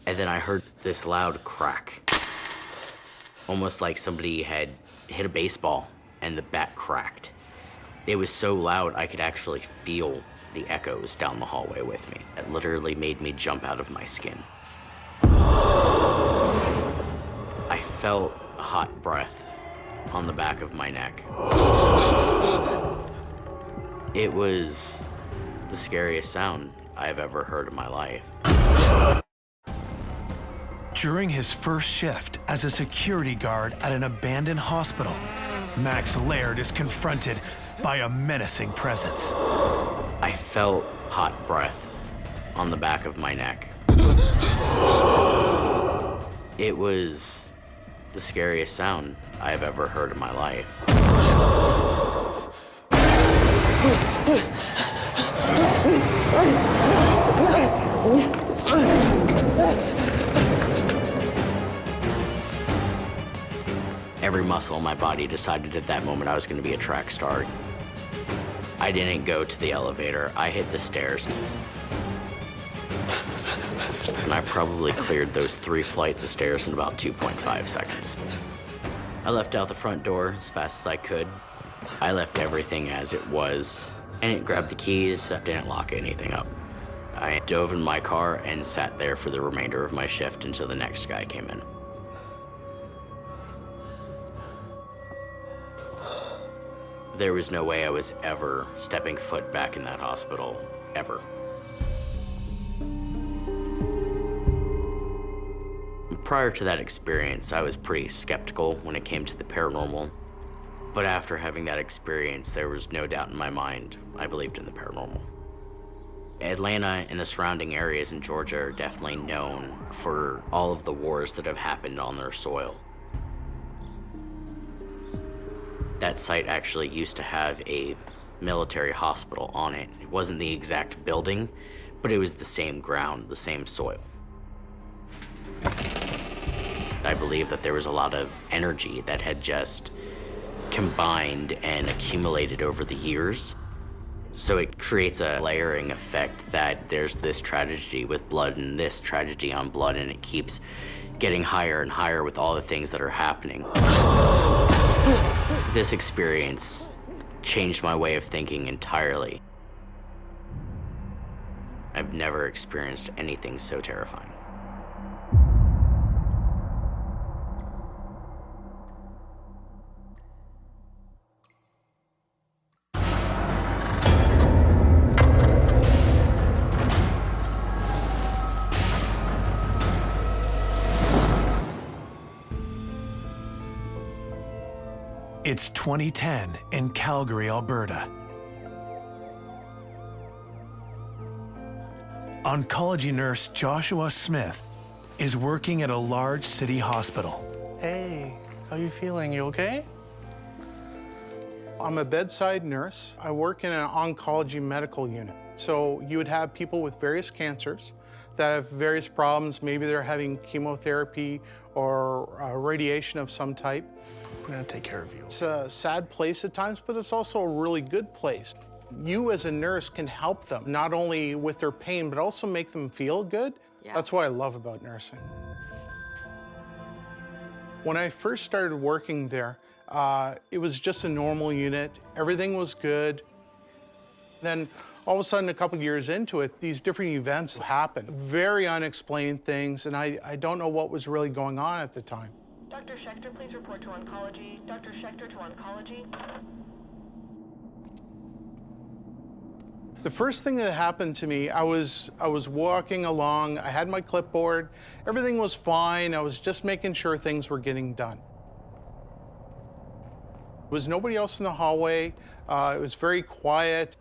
And then I heard this loud crack. Almost like somebody had hit a baseball and the bat cracked. It was so loud I could actually feel the echoes down the hallway with me. It literally made me jump out of my skin. I felt a hot breath on the back of my neck. It was the scariest sound I've ever heard in my life. During his first shift as a security guard at an abandoned hospital, Max Leairard is confronted by a menacing presence. I felt hot breath on the back of my neck. It was the scariest sound I've ever heard in my life. Every muscle in my body decided at that moment I was going to be a track star. I didn't go to the elevator. I hit the stairs. And I probably cleared those 3 flights of stairs in about 2.5 seconds. I left out the front door as fast as I could. I left everything as it was. I didn't grab the keys. I didn't lock anything up. I dove in my car and sat there for the remainder of my shift until the next guy came in. There was no way I was ever stepping foot back in that hospital, ever. Prior to that experience, I was pretty skeptical when it came to the paranormal. But after having that experience, there was no doubt in my mind I believed in the paranormal. Atlanta and the surrounding areas in Georgia are definitely known for all of the wars that have happened on their soil. That site actually used to have a military hospital on it. It wasn't the exact building, but it was the same ground, the same soil. I believe that there was a lot of energy that had just combined and accumulated over the years. So it creates a layering effect that there's this tragedy with blood and this tragedy on blood, and it keeps getting higher and higher with all the things that are happening. This experience changed my way of thinking entirely. I've never experienced anything so terrifying. It's 2010 in Calgary, Alberta. Oncology nurse Joshua Smith is working at a large city hospital. Hey, how you feeling? You okay? I'm a bedside nurse. I work in an oncology medical unit. So you would have people with various cancers that have various problems. Maybe they're having chemotherapy or radiation of some type. We're gonna take care of you. It's a sad place at times, but it's also a really good place. You as a nurse can help them, not only with their pain, but also make them feel good. Yeah. That's what I love about nursing. When I first started working there, it was just a normal unit. Everything was good. Then all of a sudden, a couple years into it, these different events happened. Very unexplained things, and I don't know what was really going on at the time. Dr. Schechter, please report to oncology. Dr. Schechter to oncology. The first thing that happened to me, I was walking along, I had my clipboard, everything was fine, I was just making sure things were getting done. There was nobody else in the hallway, it was very quiet.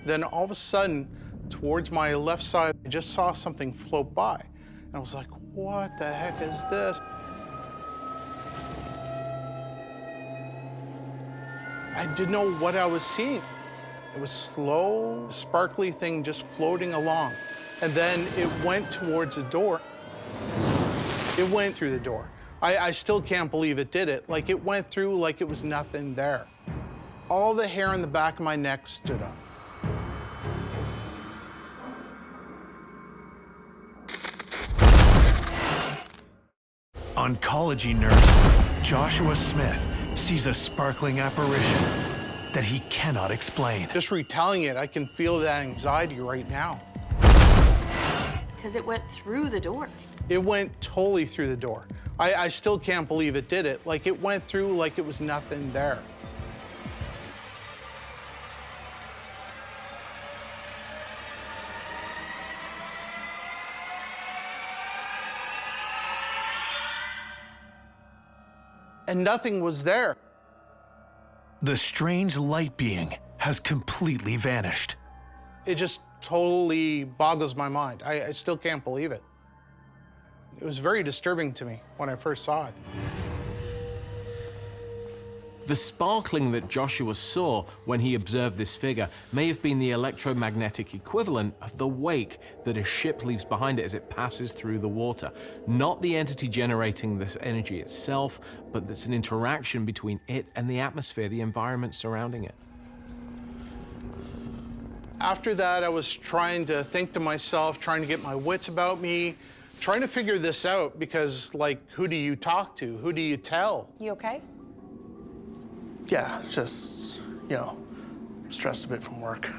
Then all of a sudden, towards my left side, I just saw something float by. And I was like, what the heck is this? I didn't know what I was seeing. It was slow, sparkly thing just floating along. And then it went towards the door. It went through the door. I still can't believe it did it. Like, it went through like it was nothing there. All the hair on the back of my neck stood up. Oncology nurse Joshua Smith sees a sparkling apparition that he cannot explain. Just retelling it, I can feel that anxiety right now. Because it went through the door. It went totally through the door. I still can't believe it did it. Like, it went through like it was nothing there. And nothing was there. The strange light being has completely vanished. It just totally boggles my mind. I still can't believe it. It was very disturbing to me when I first saw it. The sparkling that Joshua saw when he observed this figure may have been the electromagnetic equivalent of the wake that a ship leaves behind it as it passes through the water. Not the entity generating this energy itself, but that's an interaction between it and the atmosphere, the environment surrounding it. After that, I was trying to think to myself, trying to get my wits about me, trying to figure this out because, like, who do you talk to? Who do you tell? You okay? Yeah, just, you know, stressed a bit from work.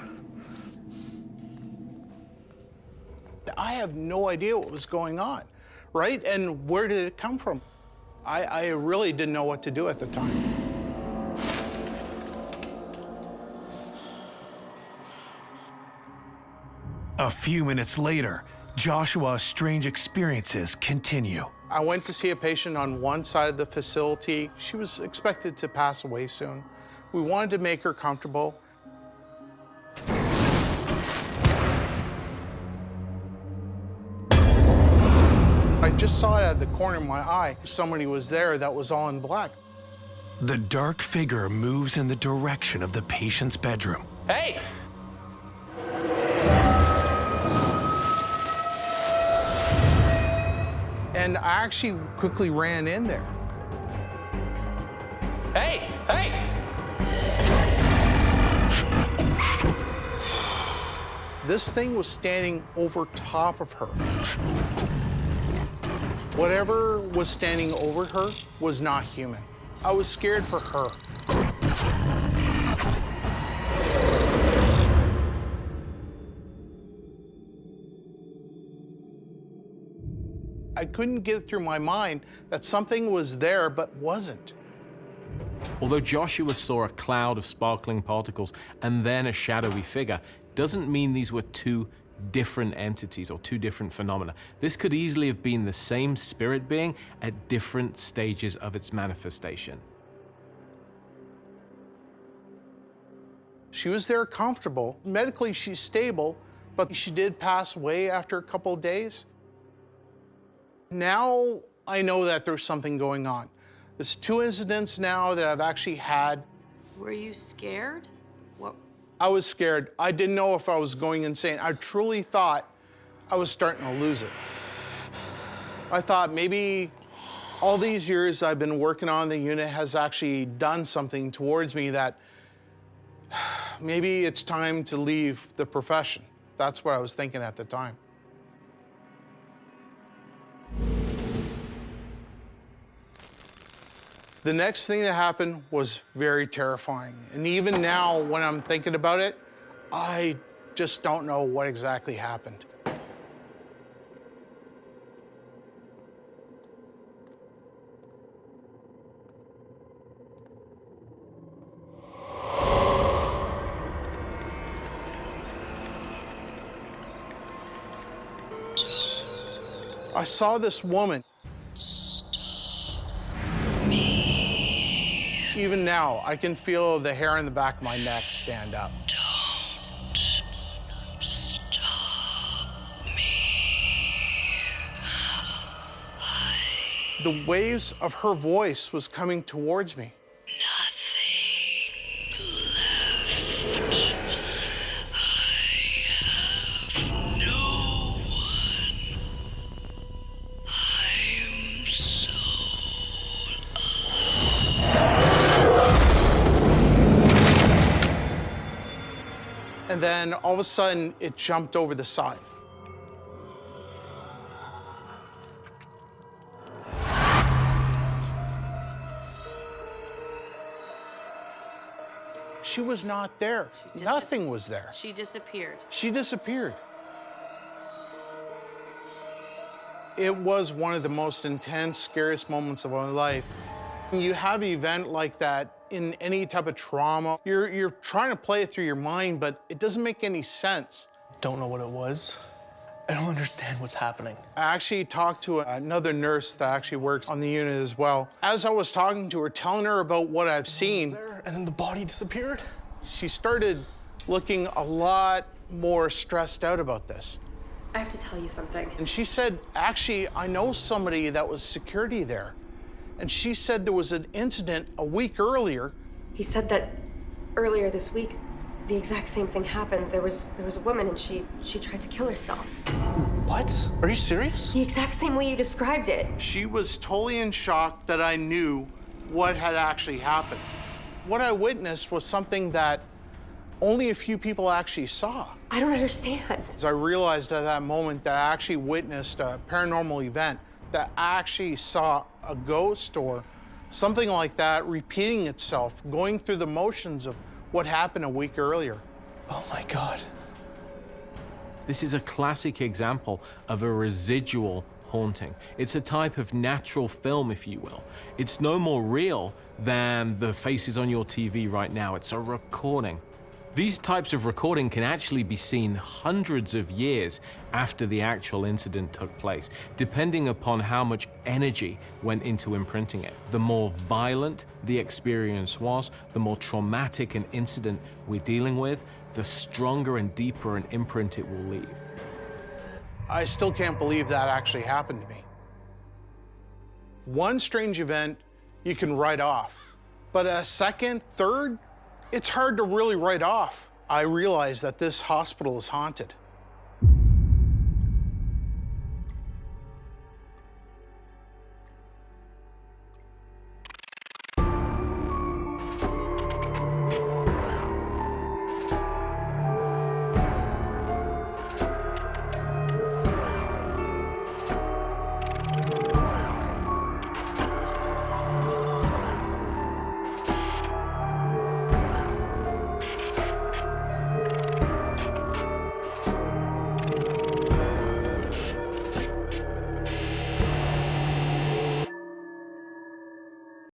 I have no idea what was going on, right? And where did it come from? I really didn't know what to do at the time. A few minutes later, Joshua's strange experiences continue. I went to see a patient on one side of the facility. She was expected to pass away soon. We wanted to make her comfortable. I just saw it out of the corner of my eye. Somebody was there that was all in black. The dark figure moves in the direction of the patient's bedroom. Hey! And I actually quickly ran in there. Hey! Hey! This thing was standing over top of her. Whatever was standing over her was not human. I was scared for her. I couldn't get it through my mind that something was there but wasn't. Although Joshua saw a cloud of sparkling particles and then a shadowy figure, doesn't mean these were two different entities or two different phenomena. This could easily have been the same spirit being at different stages of its manifestation. She was there comfortable. Medically, she's stable, but she did pass away after a couple of days. Now I know that there's something going on. There's 2 incidents now that I've actually had. Were you scared? What? I was scared. I didn't know if I was going insane. I truly thought I was starting to lose it. I thought maybe all these years I've been working on the unit has actually done something towards me that maybe it's time to leave the profession. That's what I was thinking at the time. The next thing that happened was very terrifying. And even now, when I'm thinking about it, I just don't know what exactly happened. I saw this woman. Even now, I can feel the hair on the back of my neck stand up. Don't stop me. The waves of her voice was coming towards me. And then all of a sudden, it jumped over the side. She was not there. Nothing was there. She disappeared. She disappeared. It was one of the most intense, scariest moments of my life. When you have an event like that in any type of trauma, you're trying to play it through your mind, but it doesn't make any sense. Don't know what it was. I don't understand what's happening. I actually talked to another nurse that actually works on the unit as well. As I was talking to her, telling her about what I've seen, There, and then the body disappeared? she started looking a lot more stressed out about this. I have to tell you something. And she said, actually, I know somebody that was security there. And she said there was an incident a week earlier. He said that earlier this week, the exact same thing happened. There was a woman and she tried to kill herself. What? Are you serious? The exact same way you described it. She was totally in shock that I knew what had actually happened. What I witnessed was something that only a few people actually saw. I don't understand. As I realized at that moment that I actually witnessed a paranormal event, that I actually saw a ghost or something like that repeating itself, going through the motions of what happened a week earlier. Oh my God. This is a classic example of a residual haunting. It's a type of natural film, if you will. It's no more real than the faces on your TV right now. It's a recording. These types of recording can actually be seen hundreds of years after the actual incident took place, depending upon how much energy went into imprinting it. The more violent the experience was, the more traumatic an incident we're dealing with, the stronger and deeper an imprint it will leave. I still can't believe that actually happened to me. One strange event you can write off, but a second, third, it's hard to really write off. I realized that this hospital is haunted.